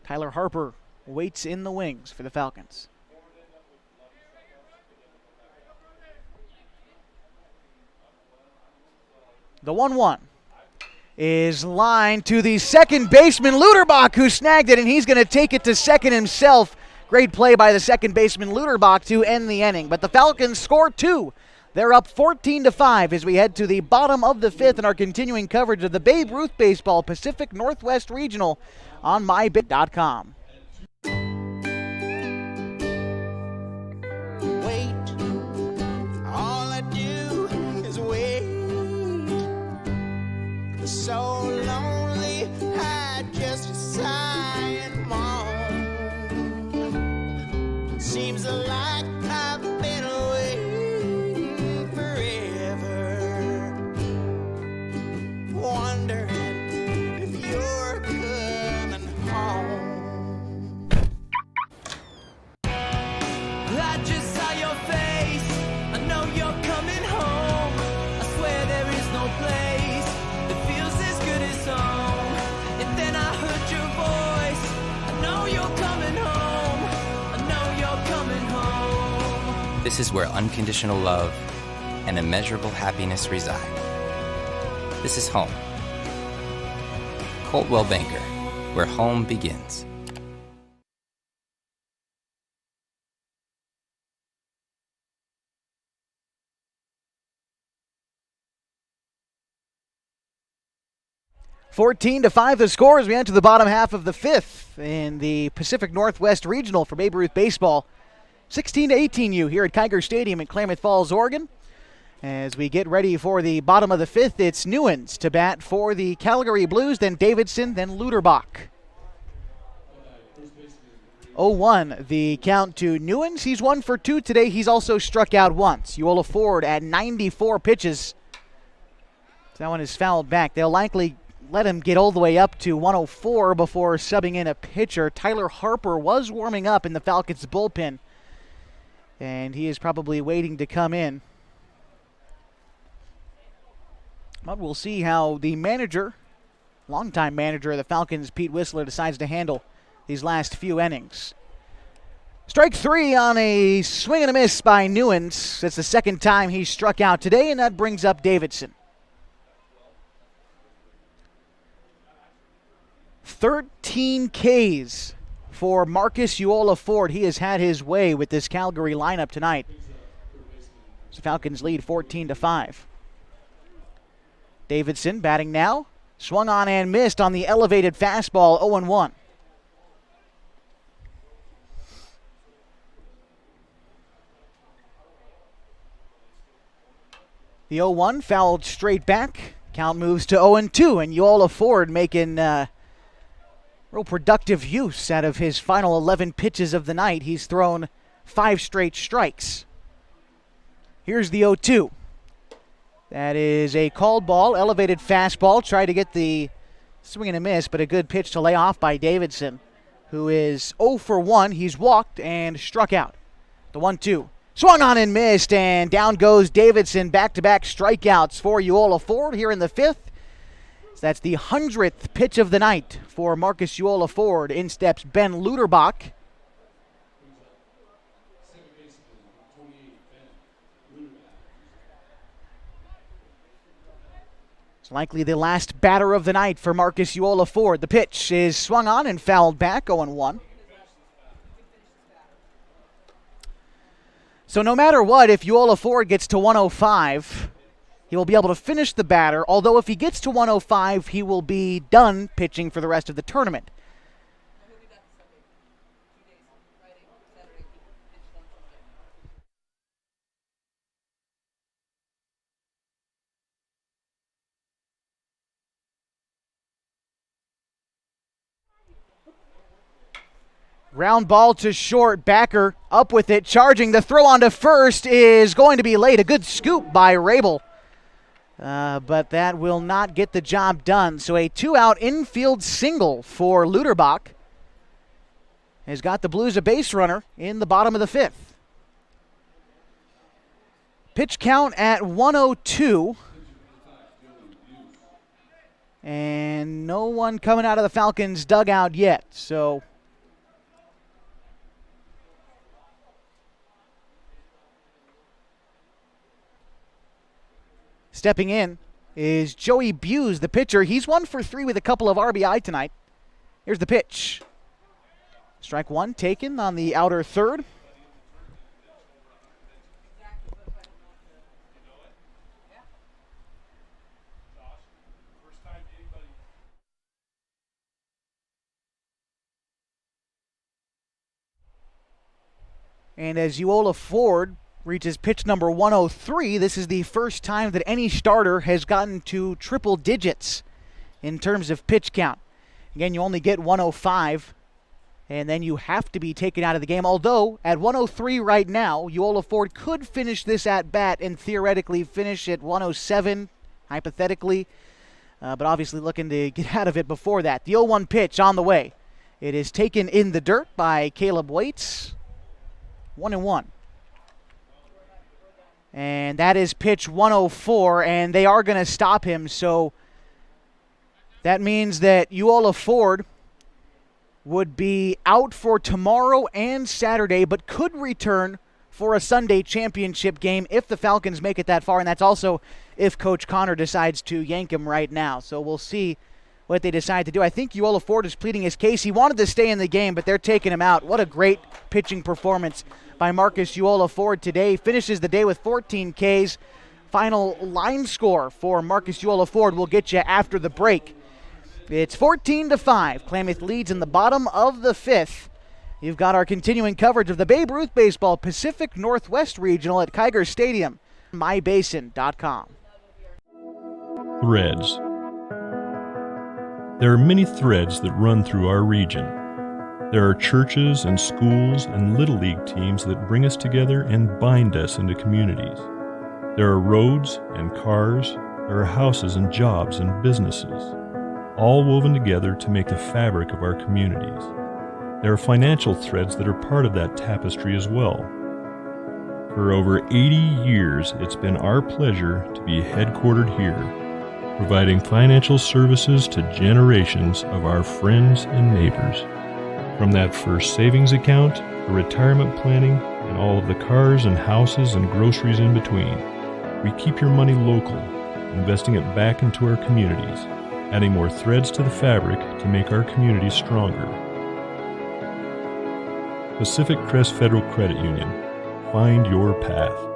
Tyler Harper waits in the wings for the Falcons. The 1-1 is lined to the second baseman, Luderbach, who snagged it, and he's going to take it to second himself. Great play by the second baseman, Luderbach, to end the inning. But the Falcons score 2. They're up 14-5 as we head to the bottom of the 5th in our continuing coverage of the Babe Ruth Baseball Pacific Northwest Regional on mybit.com. Wait, all I do is wait. So lonely, I just sigh and moan. Seems like I've been away forever, wondering if you're coming home. I just saw your face, I know you're coming home. I swear there is no place that feels as good as home. And then I heard your voice, I know you're coming home. I know you're coming home. This is where unconditional love and immeasurable happiness reside. This is home. Coltwell Banker, where home begins. $14-5 the score as we enter the bottom half of the 5th in the Pacific Northwest Regional for Babe Ruth Baseball. 16-18 here at Kiger Stadium in Klamath Falls, Oregon. As we get ready for the bottom of the 5th, it's Newens to bat for the Calgary Blues, then Davidson, then Luderbach. 0-1 the count to Newens. He's 1 for 2 today. He's also struck out once. Uola Ford at 94 pitches. That one is fouled back. They'll likely let him get all the way up to 104 before subbing in a pitcher. Tyler Harper was warming up in the Falcons bullpen, and he is probably waiting to come in. But we'll see how the manager, longtime manager of the Falcons, Pete Whistler, decides to handle these last few innings. Strike 3 on a swing and a miss by Newens. That's the second time he struck out today, and that brings up Davidson. 13 Ks for Marcus Uola Ford. He has had his way with this Calgary lineup tonight. The Falcons lead 14-5. Davidson batting now. Swung on and missed on the elevated fastball, 0-1. The 0-1 fouled straight back. Count moves to 0-2, and Uola Ford making real productive use out of his final 11 pitches of the night. He's thrown 5 straight strikes. Here's the 0-2. That is a called ball, elevated fastball. Tried to get the swing and a miss, but a good pitch to lay off by Davidson, who is 0 for 1. He's walked and struck out. The 1-2. Swung on and missed, and down goes Davidson. Back-to-back strikeouts for Uola Ford here in the 5th. So that's the 100th pitch of the night for Marcus Uola Ford. In steps Ben Luderbach. It's likely the last batter of the night for Marcus Uola Ford. The pitch is swung on and fouled back, 0-1. So no matter what, if Uola Ford gets to 105, he will be able to finish the batter, although if he gets to 105, he will be done pitching for the rest of the tournament. Ground ball to short. Backer up with it, charging. The throw on to first is going to be late. A good scoop by Rabel. But that will not get the job done. So a 2-out infield single for Luderbach has got the Blues a base runner in the bottom of the fifth. Pitch count at 102. And no one coming out of the Falcons dugout yet. So stepping in is Joey Buse, the pitcher. He's 1 for 3 with a couple of RBI tonight. Here's the pitch. Strike one taken on the outer third. And as Uola Ford reaches pitch number 103, this is the first time that any starter has gotten to triple digits in terms of pitch count. Again, you only get 105, and then you have to be taken out of the game. Although, at 103 right now, Uola Ford could finish this at-bat and theoretically finish at 107, hypothetically. But obviously looking to get out of it before that. The 0-1 pitch on the way. It is taken in the dirt by Caleb Waits. 1-1. And that is pitch 104, and they are going to stop him. So that means that Uola Ford would be out for tomorrow and Saturday, but could return for a Sunday championship game if the Falcons make it that far. And that's also if Coach Connor decides to yank him right now. So we'll see what they decide to do. I think Uola Ford is pleading his case. He wanted to stay in the game, but they're taking him out. What a great pitching performance by Marcus Uola Ford today. Finishes the day with 14 Ks. Final line score for Marcus Uola Ford will get you after the break. It's 14-5. Klamath leads in the bottom of the fifth. You've got our continuing coverage of the Babe Ruth Baseball Pacific Northwest Regional at Kiger Stadium. MyBasin.com. Threads. There are many threads that run through our region. There are churches and schools and Little League teams that bring us together and bind us into communities. There are roads and cars. There are houses and jobs and businesses, all woven together to make the fabric of our communities. There are financial threads that are part of that tapestry as well. For over 80 years, it's been our pleasure to be headquartered here, providing financial services to generations of our friends and neighbors. From that first savings account, the retirement planning, and all of the cars and houses and groceries in between, we keep your money local, investing it back into our communities, adding more threads to the fabric to make our communities stronger. Pacific Crest Federal Credit Union. Find your path.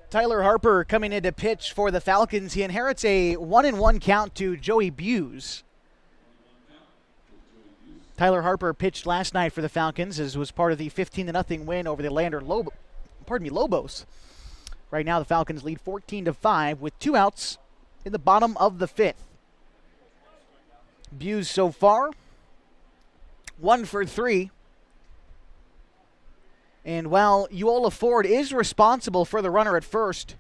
Tyler Harper coming in to pitch for the Falcons. He inherits a 1-1 count to Joey Buse. Tyler Harper pitched last night for the Falcons as was part of the 15-0 win over the Lander Lobos. Right now the Falcons lead 14-5 with 2 outs in the bottom of the fifth. Buse so far 1 for 3. And while Uola Ford is responsible for the runner at first,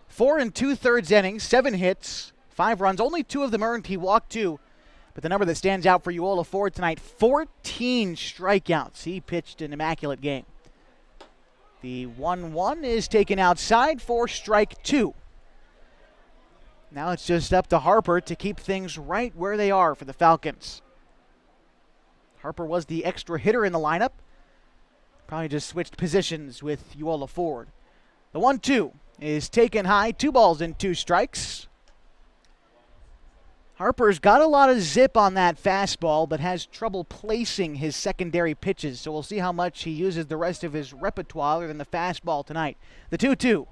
4 2/3 innings, 7 hits, 5 runs, only 2 of them earned. He walked 2. But the number that stands out for Uola Ford tonight, 14 strikeouts. He pitched an immaculate game. The 1-1 is taken outside for strike 2. Now it's just up to Harper to keep things right where they are for the Falcons. Harper was the extra hitter in the lineup. Probably just switched positions with Uola Ford. The 1-2 is taken high, 2 balls and 2 strikes. Harper's got a lot of zip on that fastball, but has trouble placing his secondary pitches, so we'll see how much he uses the rest of his repertoire other than the fastball tonight. The 2-2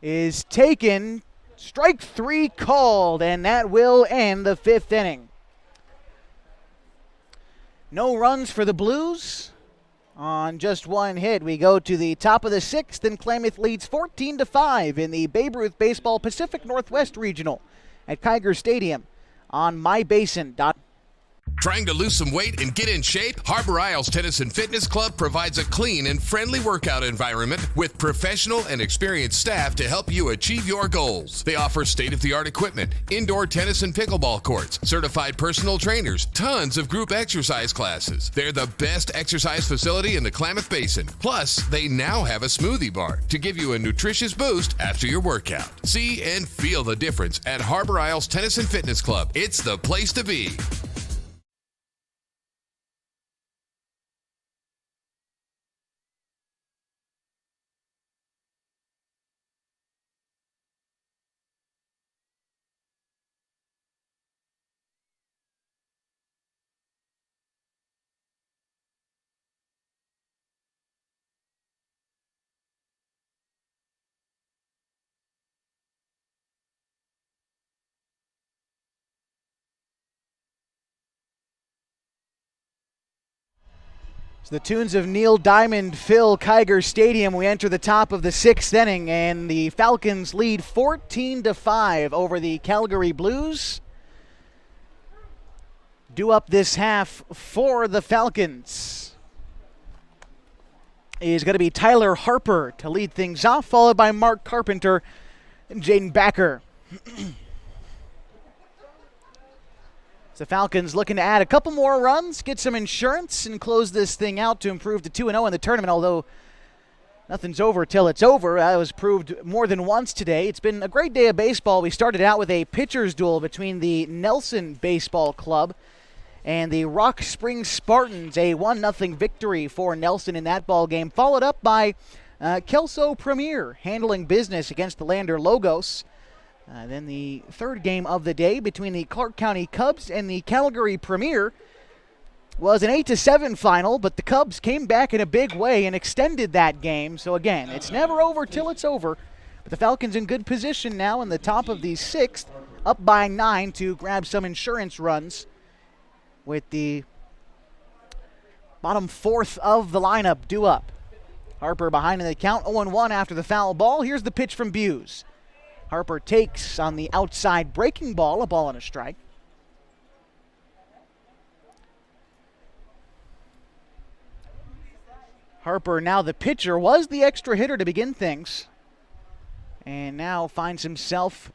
is taken, strike 3 called, and that will end the 5th inning. No runs for the Blues. On just 1 hit, we go to the top of the 6th, and Klamath leads 14-5 in the Babe Ruth Baseball Pacific Northwest Regional at Kiger Stadium on mybasin.com. Trying to lose some weight and get in shape? Harbor Isles Tennis and Fitness Club provides a clean and friendly workout environment with professional and experienced staff to help you achieve your goals. They offer state-of-the-art equipment, indoor tennis and pickleball courts, certified personal trainers, tons of group exercise classes. They're the best exercise facility in the Klamath Basin. Plus, they now have a smoothie bar to give you a nutritious boost after your workout. See and feel the difference at Harbor Isles Tennis and Fitness Club. It's the place to be. So the tunes of Neil Diamond fill Kiger Stadium. We enter the top of the 6th inning, and the Falcons lead 14-5 over the Calgary Blues. Due up this half for the Falcons is going to be Tyler Harper to lead things off, followed by Mark Carpenter and Jaden Backer. The Falcons looking to add a couple more runs, get some insurance, and close this thing out to improve to 2-0 in the tournament, although nothing's over till it's over. That was proved more than once today. It's been a great day of baseball. We started out with a pitcher's duel between the Nelson Baseball Club and the Rock Springs Spartans, a 1-0 victory for Nelson in that ball game, followed up by Kelso Premier handling business against the Lander Logos. Then the third game of the day between the Clark County Cubs and the Calgary Premier was an 8-7 final, but the Cubs came back in a big way and extended that game. So again, it's never over till it's over. But the Falcons in good position now in the top of the 6th, up by 9 to grab some insurance runs with the bottom 4th of the lineup due up. Harper behind in the count, 0-1 after the foul ball. Here's the pitch from Buse. Harper takes on the outside breaking ball, a ball and a strike. Harper, now the pitcher, was the extra hitter to begin things, and now finds himself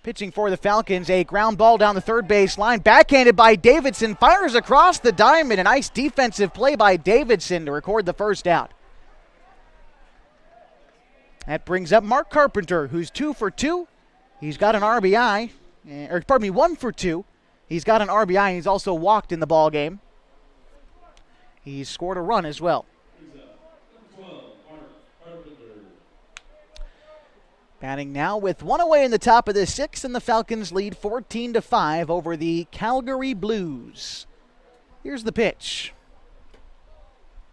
pitching for the Falcons. A ground ball down the third base line, backhanded by Davidson, fires across the diamond. A nice defensive play by Davidson to record the first out. That brings up Mark Carpenter, who's 2 for 2. He's got an RBI, 1 for 2. He's got an RBI, and he's also walked in the ball game. He's scored a run as well. Batting now with 1 away in the top of the 6th, and the Falcons lead 14-5 over the Calgary Blues. Here's the pitch.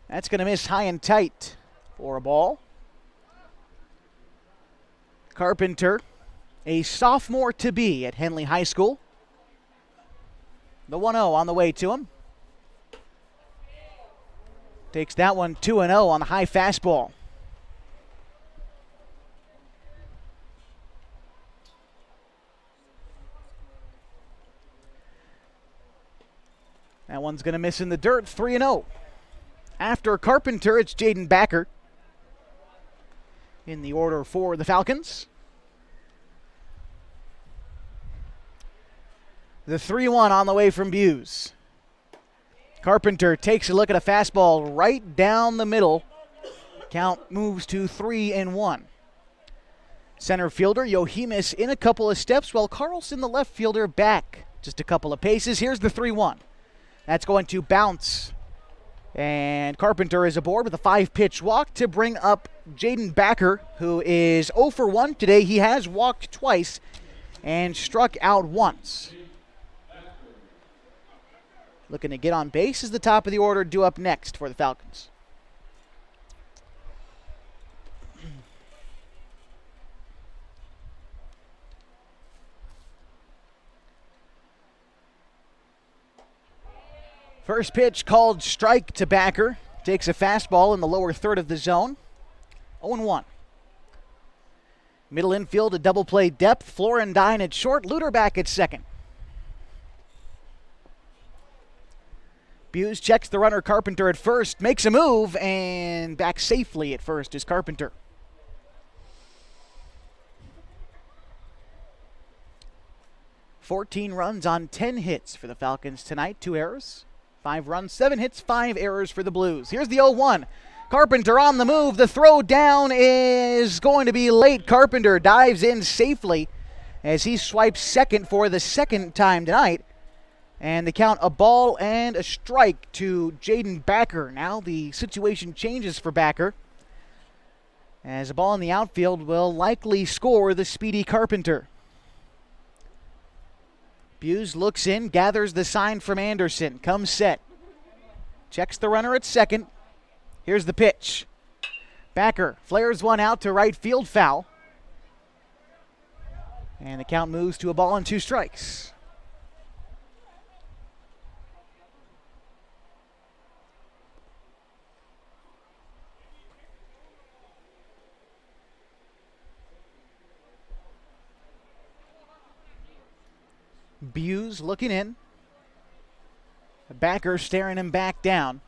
That's going to miss high and tight for a ball. Carpenter, a sophomore to be at Henley High School. The 1-0 on the way to him. Takes that one 2-0 on the high fastball. That one's going to miss in the dirt, 3-0. After Carpenter, it's Jaden Backer in the order for the Falcons. The 3-1 on the way from Buse. Carpenter takes a look at a fastball right down the middle. Count moves to 3-1. Center fielder Yohemis in a couple of steps, while Carlson, the left fielder, back just a couple of paces. Here's the 3-1. That's going to bounce. And Carpenter is aboard with a 5-pitch walk to bring up Jaden Backer, who is 0 for 1 today. He has walked twice and struck out once. Looking to get on base is the top of the order, due up next for the Falcons. First pitch called strike to Backer. Takes a fastball in the lower third of the zone. 0-1. Middle infield, a double play depth. Florendine at short. Luter back at second. Buse checks the runner Carpenter at first. Makes a move, and back safely at first is Carpenter. $14 runs on 10 hits for the Falcons tonight. 2 errors. 5 runs, 7 hits, 5 errors for the Blues. Here's the 0-1. Carpenter on the move. The throw down is going to be late. Carpenter dives in safely as he swipes second for the second time tonight. And the count, a ball and a strike to Jaden Backer. Now the situation changes for Backer, as a ball in the outfield will likely score the speedy Carpenter. Buse looks in, gathers the sign from Anderson, comes set. Checks the runner at second. Here's the pitch. Backer flares one out to right field, foul. And the count moves to a ball and 2 strikes. Buse looking in. Backer staring him back down.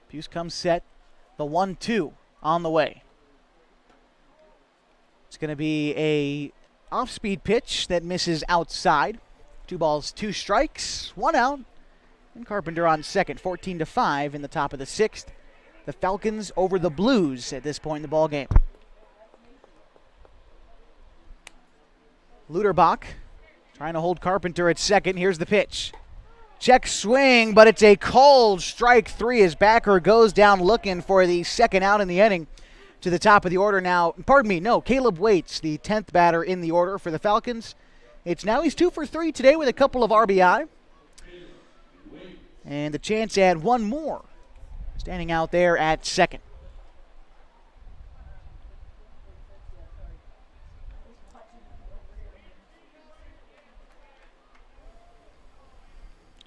Buse comes set. The 1-2 on the way. It's going to be a off-speed pitch that misses outside. 2 balls, 2 strikes, 1 out. And Carpenter on second, 14-5 in the top of the 6th. The Falcons over the Blues at this point in the ball game. Luterbach trying to hold Carpenter at second. Here's the pitch. Check swing, but it's a called strike 3 as Backer goes down looking for the second out in the inning. To the top of the order now. Caleb Waits, the 10th batter in the order for the Falcons. He's 2 for 3 today with a couple of RBI. And the chance to add one more. Standing out there at second.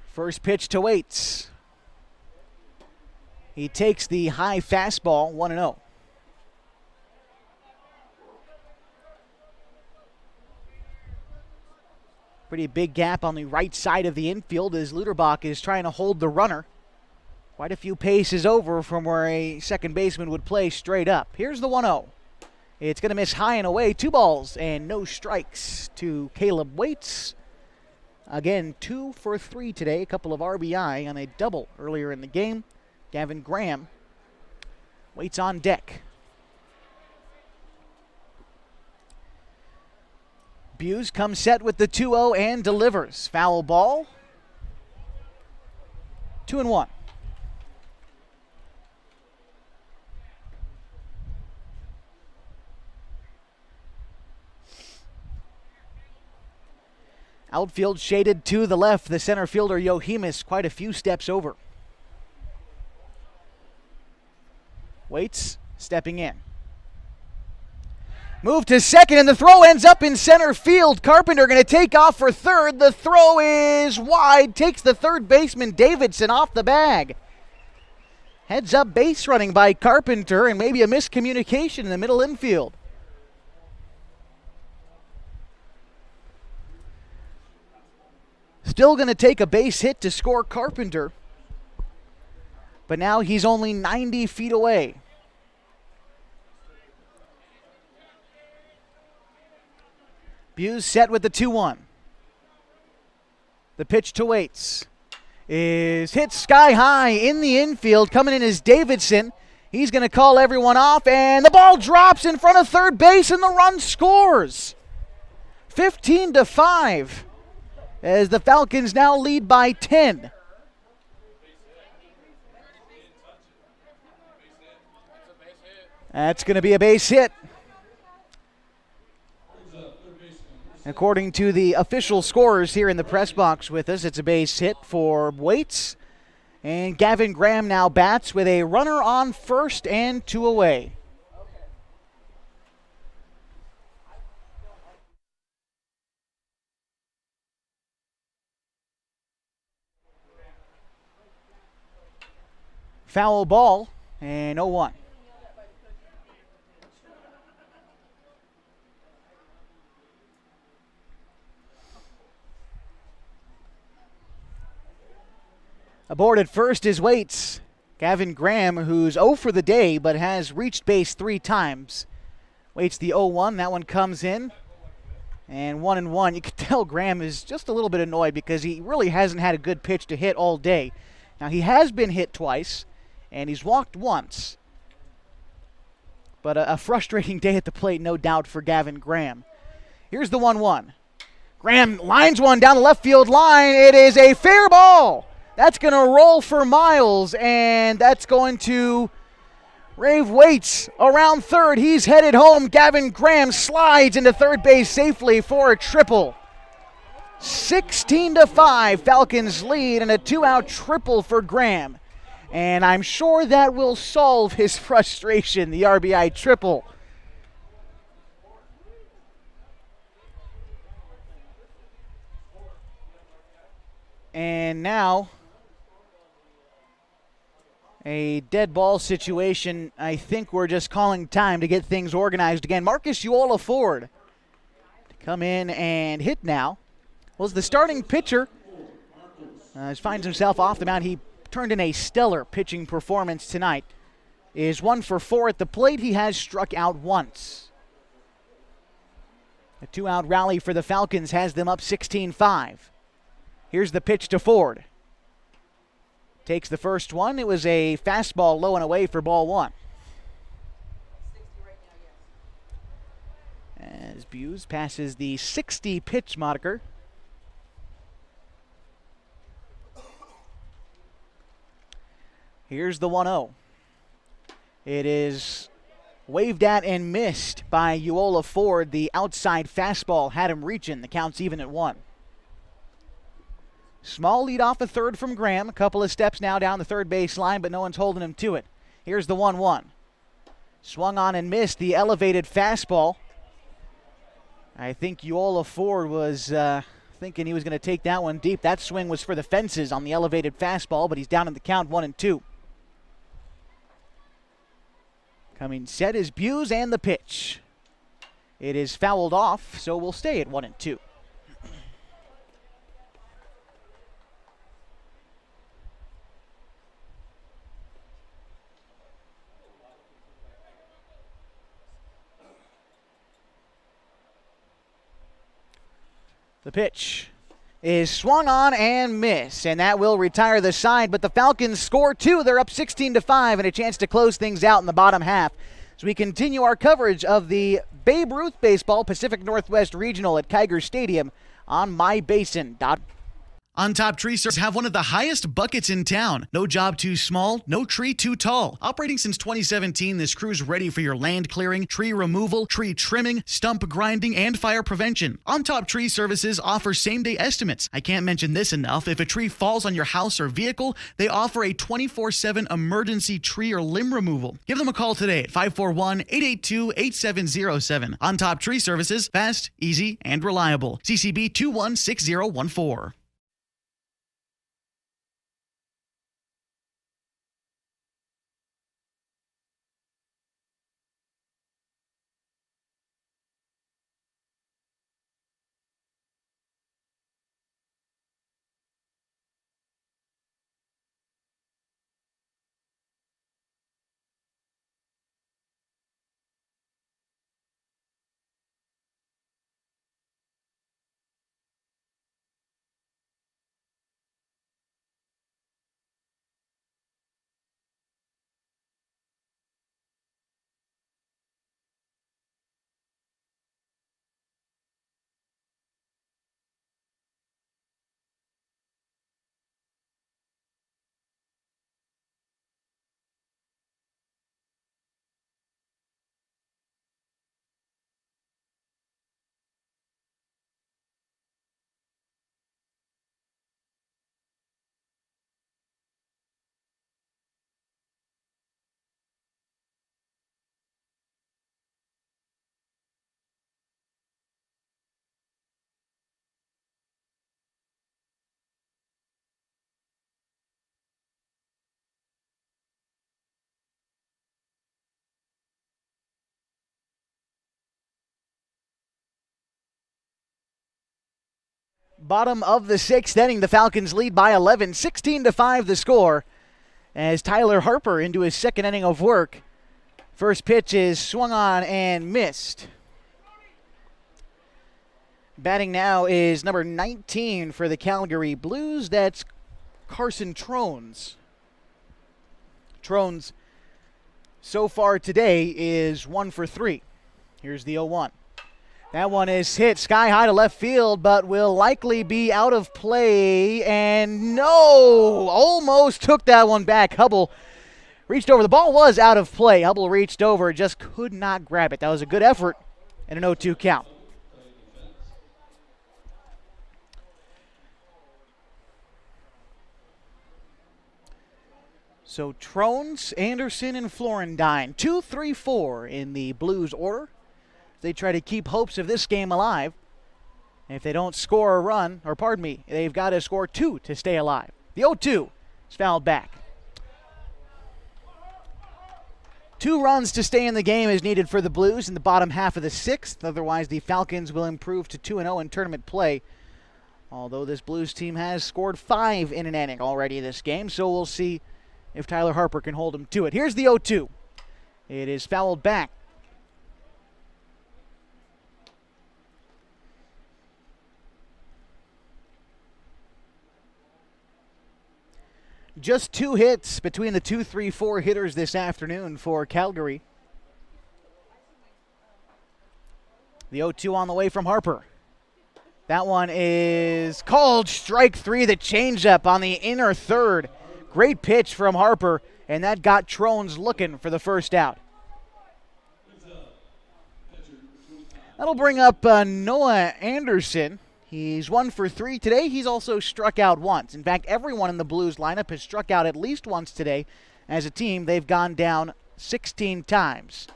First pitch to Waits. He takes the high fastball, 1-0. Pretty big gap on the right side of the infield as Luterbach is trying to hold the runner. Quite a few paces over from where a second baseman would play straight up. Here's the 1-0. It's going to miss high and away. 2 balls and no strikes to Caleb Waits. Again, 2 for 3 today. A couple of RBI on a double earlier in the game. Gavin Graham waits on deck. Buse comes set with the 2-0 and delivers. Foul ball. 2-1. Outfield shaded to the left. The center fielder, Yohemis, quite a few steps over. Waits stepping in. Move to second, and the throw ends up in center field. Carpenter going to take off for third. The throw is wide. Takes the third baseman, Davidson, off the bag. Heads up base running by Carpenter, and maybe a miscommunication in the middle infield. Still going to take a base hit to score Carpenter. But now he's only 90 feet away. Buse set with the 2-1. The pitch to Waits is hit sky high in the infield. Coming in is Davidson. He's going to call everyone off, and the ball drops in front of third base, and the run scores. 15-5 as the Falcons now lead by 10. That's going to be a base hit. According to the official scorers here in the press box with us, it's a base hit for Waits. And Gavin Graham now bats with a runner on first and 2 away. Foul ball and 0-1. Aboard at first is Waits. Gavin Graham, who's 0 for the day, but has reached base 3 times. Waits the 0-1. That one comes in. And 1-1. You can tell Graham is just a little bit annoyed because he really hasn't had a good pitch to hit all day. Now, he has been hit twice, and he's walked once. But a frustrating day at the plate, no doubt, for Gavin Graham. Here's the 1-1. Graham lines one down the left field line. It is a fair ball. That's going to roll for Miles, and that's going to Rave Waits around third. He's headed home. Gavin Graham slides into third base safely for a triple. 16-5, Falcons lead, and a 2-out triple for Graham. And I'm sure that will solve his frustration, the RBI triple. And now a dead ball situation. I think we're just calling time to get things organized again. Marcus Uola Ford to come in and hit now. Was the starting pitcher. Finds himself off the mound. He turned in a stellar pitching performance tonight. Is 1 for 4 at the plate. He has struck out once. A 2-out rally for the Falcons has them up 16-5. Here's the pitch to Ford. Takes the first one. It was a fastball low and away for ball 1. As Buse passes the 60 pitch moniker. Here's the 1-0. It is waved at and missed by Uola Ford. The outside fastball had him reaching. The count's even at 1. Small lead off a third from Graham. A couple of steps now down the third base line, but no one's holding him to it. Here's the 1-1. Swung on and missed the elevated fastball. I think Uola Ford was thinking he was going to take that one deep. That swing was for the fences on the elevated fastball, but he's down in the count 1-2. Coming set is Buse and the pitch. It is fouled off, so we'll stay at 1-2. The pitch is swung on and missed, and that will retire the side, but the Falcons score 2. They're up 16-5 and a chance to close things out in the bottom half. As we continue our coverage of the Babe Ruth Baseball Pacific Northwest Regional at KLAMATH Stadium on mybasin.com. On Top Tree Service have one of the highest buckets in town. No job too small, no tree too tall. Operating since 2017, this crew's ready for your land clearing, tree removal, tree trimming, stump grinding, and fire prevention. On Top Tree Services offers same-day estimates. I can't mention this enough. If a tree falls on your house or vehicle, they offer a 24/7 emergency tree or limb removal. Give them a call today at 541-882-8707. On Top Tree Services, fast, easy, and reliable. CCB 216014. Bottom of the 6th inning, the Falcons lead by 11, 16-5 the score, as Tyler Harper into his second inning of work. First pitch is swung on and missed. Batting now is number 19 for the Calgary Blues. That's Carson Trones. Trones, so far today, is 1 for 3. Here's the 0-1. That one is hit sky high to left field, but will likely be out of play. And no, almost took that one back. Hubble reached over. The ball was out of play. Hubble reached over, just could not grab it. That was a good effort and an 0-2 count. So Trones, Anderson, and Florendine, 2, 3, 4 in the Blues order. They try to keep hopes of this game alive. And if they don't score a run, or pardon me, they've got to score 2 to stay alive. The 0-2 is fouled back. 2 runs to stay in the game is needed for the Blues in the bottom half of the 6th. Otherwise, the Falcons will improve to 2-0 in tournament play. Although this Blues team has scored 5 in an inning already this game, so we'll see if Tyler Harper can hold him to it. Here's the 0-2. It is fouled back. Just 2 hits between the 2, 3, 4 hitters this afternoon for Calgary. The 0-2 on the way from Harper. That one is called strike 3, the changeup on the inner third. Great pitch from Harper, and that got Trones looking for the first out. That'll bring up Noah Anderson. He's 1 for 3 today. He's also struck out once. In fact, everyone in the Blues lineup has struck out at least once today. As a team, they've gone down 16 times.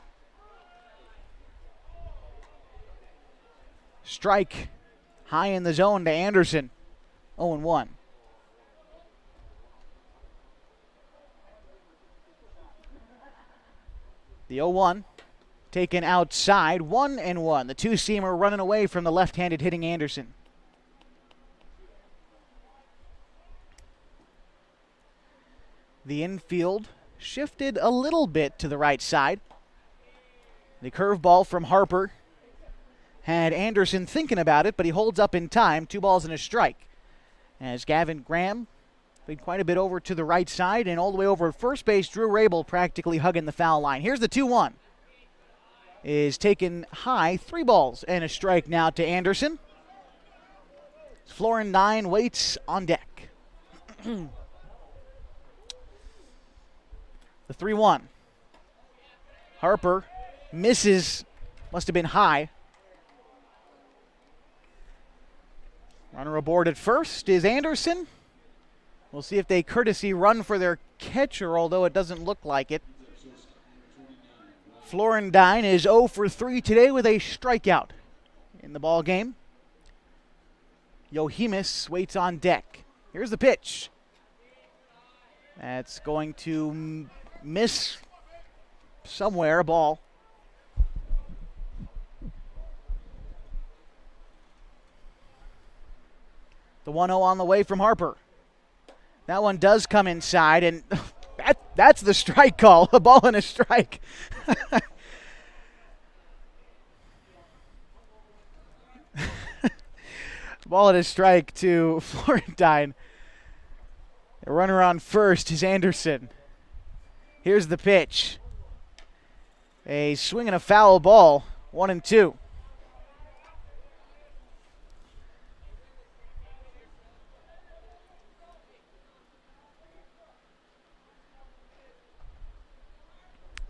Strike high in the zone to Anderson. 0-1. The 0-1 taken outside. 1-1. The two-seamer running away from the left-handed hitting Anderson. The infield shifted a little bit to the right side. The curveball from Harper had Anderson thinking about it, but he holds up in time. 2 balls and a strike. As Gavin Graham played quite a bit over to the right side and all the way over at first base, Drew Rabel practically hugging the foul line. Here's the 2-1. Is taken high. 3 balls and a strike now to Anderson. Florendine waits on deck. The 3-1. Harper misses. Must have been high. Runner aboard at first is Anderson. We'll see if they courtesy run for their catcher, although it doesn't look like it. Florendine is 0 for 3 today with a strikeout in the ball game. Yohemis waits on deck. Here's the pitch. That's going to miss somewhere, a ball. The 1-0 on the way from Harper. That one does come inside, and that's the strike call. A ball and a strike. Ball and a strike to Florendine. The runner on first is Anderson. Here's the pitch. A swing and a foul ball. 1-2.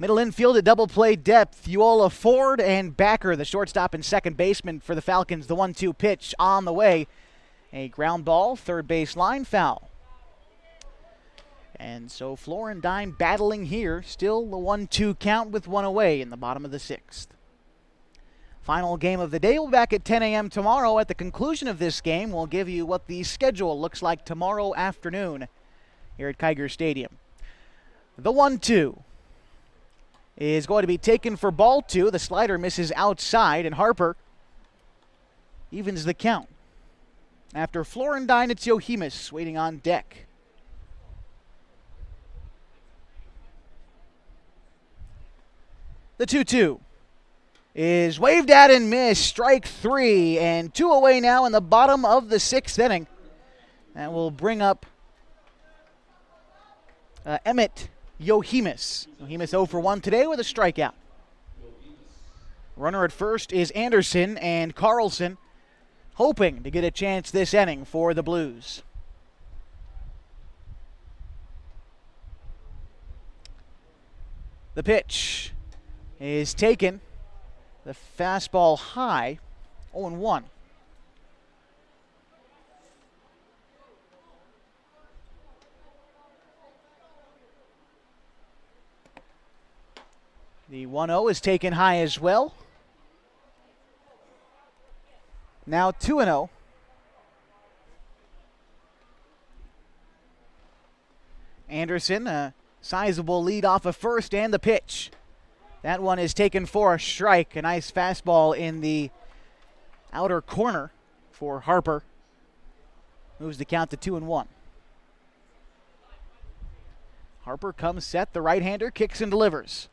Middle infield at double play depth. Uola Ford and Backer, the shortstop and second baseman for the Falcons. The 1-2 pitch on the way. A ground ball, third base line, foul. And so Florendine battling here. Still the 1-2 count with 1 away in the bottom of the 6th. Final game of the day. We'll be back at 10 a.m. tomorrow. At the conclusion of this game, we'll give you what the schedule looks like tomorrow afternoon here at Kiger Stadium. The 1-2 is going to be taken for ball 2. The slider misses outside, and Harper evens the count. After Florentine, it's Yohemus waiting on deck. The 2-2 is waved at and missed. Strike 3, and 2 away now in the bottom of the 6th inning. That will bring up Emmett Yohemus. Yohemus 0 for 1 today with a strikeout. Runner at first is Anderson, and Carlson hoping to get a chance this inning for the Blues. The pitch is taken. The fastball high, 0-1. The 1-0 is taken high as well. Now 2-0. Anderson, a sizable lead off of first, and the pitch. That one is taken for a strike. A nice fastball in the outer corner for Harper. Moves the count to 2-1. Harper comes set. The right-hander kicks and delivers.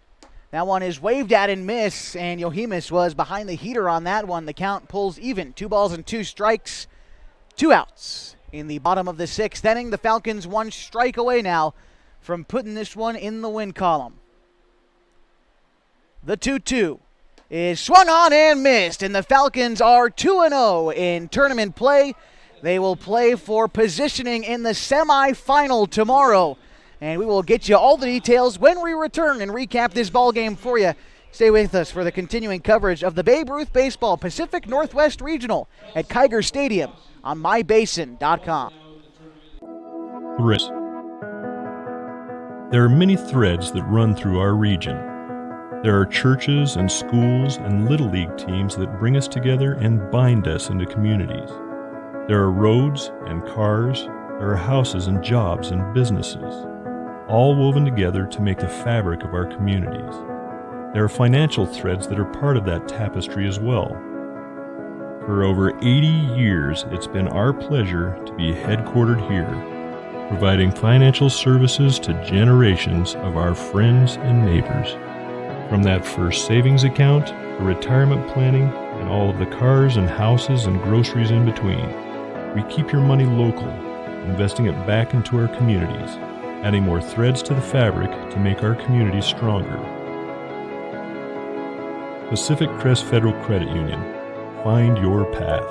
That one is waved at and missed, and Yohemus was behind the heater on that one. The count pulls even. 2 balls and 2 strikes. 2 outs in the bottom of the 6th inning. The Falcons 1 strike away now from putting this one in the win column. The 2-2 is swung on and missed, and the Falcons are 2-0 in tournament play. They will play for positioning in the semifinal tomorrow, and we will get you all the details when we return and recap this ball game for you. Stay with us for the continuing coverage of the Babe Ruth Baseball Pacific Northwest Regional at KLAMATH Stadium on mybasin.com. Threads. There are many threads that run through our region. There are churches and schools and little league teams that bring us together and bind us into communities. There are roads and cars. There are houses and jobs and businesses, all woven together to make the fabric of our communities. There are financial threads that are part of that tapestry as well. For over 80 years, it's been our pleasure to be headquartered here, providing financial services to generations of our friends and neighbors. From that first savings account, to retirement planning, and all of the cars and houses and groceries in between, we keep your money local, investing it back into our communities, adding more threads to the fabric to make our communities stronger. Pacific Crest Federal Credit Union. Find your path.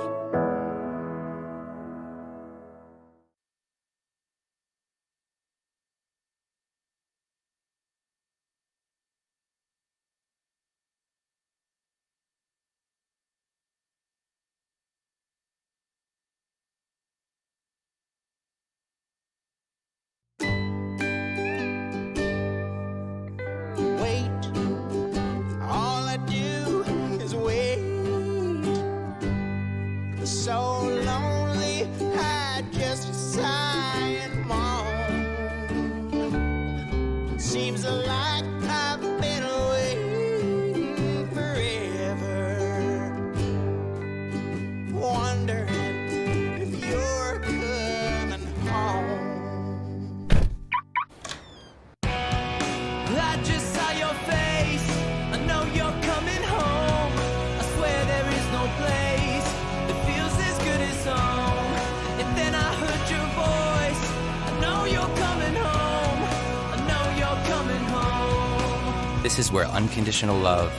This is where unconditional love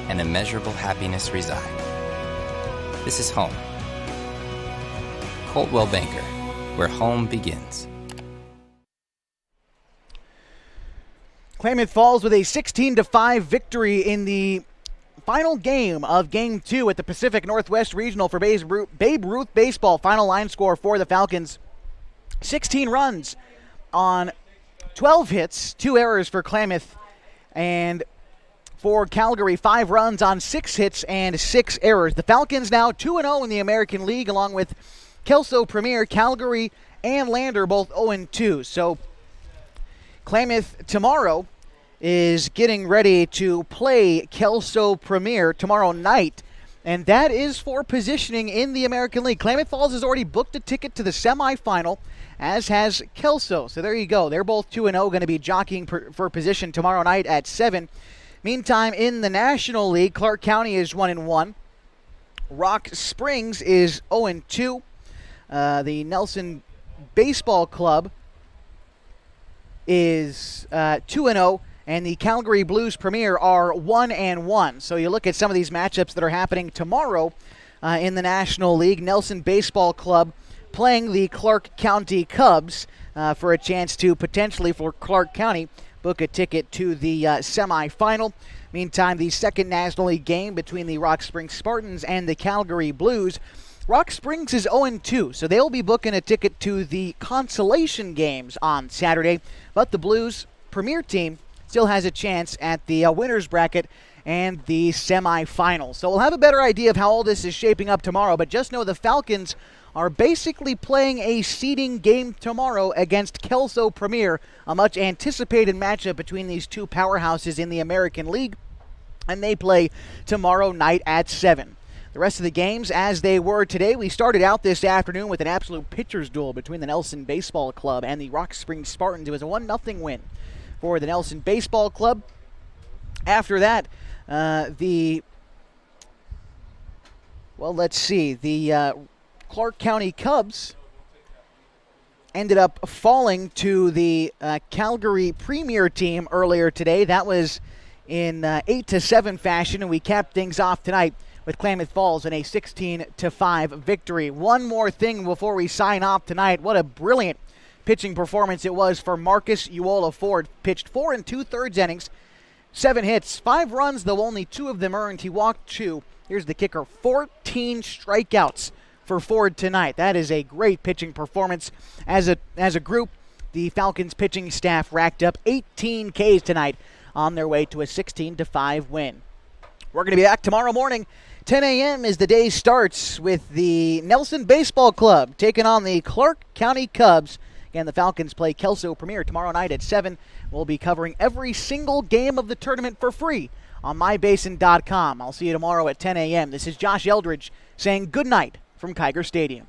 and immeasurable happiness reside. This is home. Coldwell Banker, where home begins. Klamath falls with a 16-5 victory in the final game of Game 2 at the Pacific Northwest Regional for Babe Ruth Baseball. Final line score for the Falcons, 16 runs on 12 hits, 2 errors for Klamath, and for Calgary, 5 runs on 6 hits and 6 errors. The Falcons now 2-0 in the American League, along with Kelso Premier, Calgary, and Lander, both 0-2. So Klamath tomorrow is getting ready to play Kelso Premier tomorrow night And that is for positioning in the American League. Klamath Falls has already booked a ticket to the semifinal, as has Kelso. So there you go. They're both 2-0, going to be jockeying for position tomorrow night at 7. Meantime, in the National League, Clark County is 1-1. Rock Springs is 0-2. The Nelson Baseball Club is 2-0. And the Calgary Blues Premier are 1-1. So you look at some of these matchups that are happening tomorrow in the National League. Nelson Baseball Club playing the Clark County Cubs for a chance to potentially, for Clark County, book a ticket to the semifinal. Meantime, the second National League game between the Rock Springs Spartans and the Calgary Blues. Rock Springs is 0-2, so they'll be booking a ticket to the consolation games on Saturday. But the Blues Premier team still has a chance at the winner's bracket and the semifinals. So we'll have a better idea of how all this is shaping up tomorrow, but just know the Falcons are basically playing a seeding game tomorrow against Kelso Premier, a much anticipated matchup between these two powerhouses in the American League, and they play tomorrow night at 7. The rest of the games as they were today. We started out this afternoon with an absolute pitcher's duel between the Nelson Baseball Club and the Rock Springs Spartans. It was a 1-0 win for the Nelson Baseball Club. After that, the Clark County Cubs ended up falling to the Calgary Premier team earlier today. That was in 8-7 fashion, and we capped things off tonight with Klamath Falls in a 16-5 victory. One more thing before we sign off tonight. What a brilliant pitching performance it was for Marcus Uola Ford. Pitched 4 2/3 innings, 7 hits, 5 runs, though only 2 of them earned. He walked 2. Here's the kicker, 14 strikeouts for Ford tonight. That is a great pitching performance. As a group, the Falcons pitching staff racked up 18 Ks tonight on their way to a 16-5 win. We're going to be back tomorrow morning. 10 a.m. as the day starts with the Nelson Baseball Club taking on the Clark County Cubs. Again, the Falcons play Kelso Premier tomorrow night at 7. We'll be covering every single game of the tournament for free on mybasin.com. I'll see you tomorrow at 10 a.m. This is Josh Eldridge saying good night from Kiger Stadium.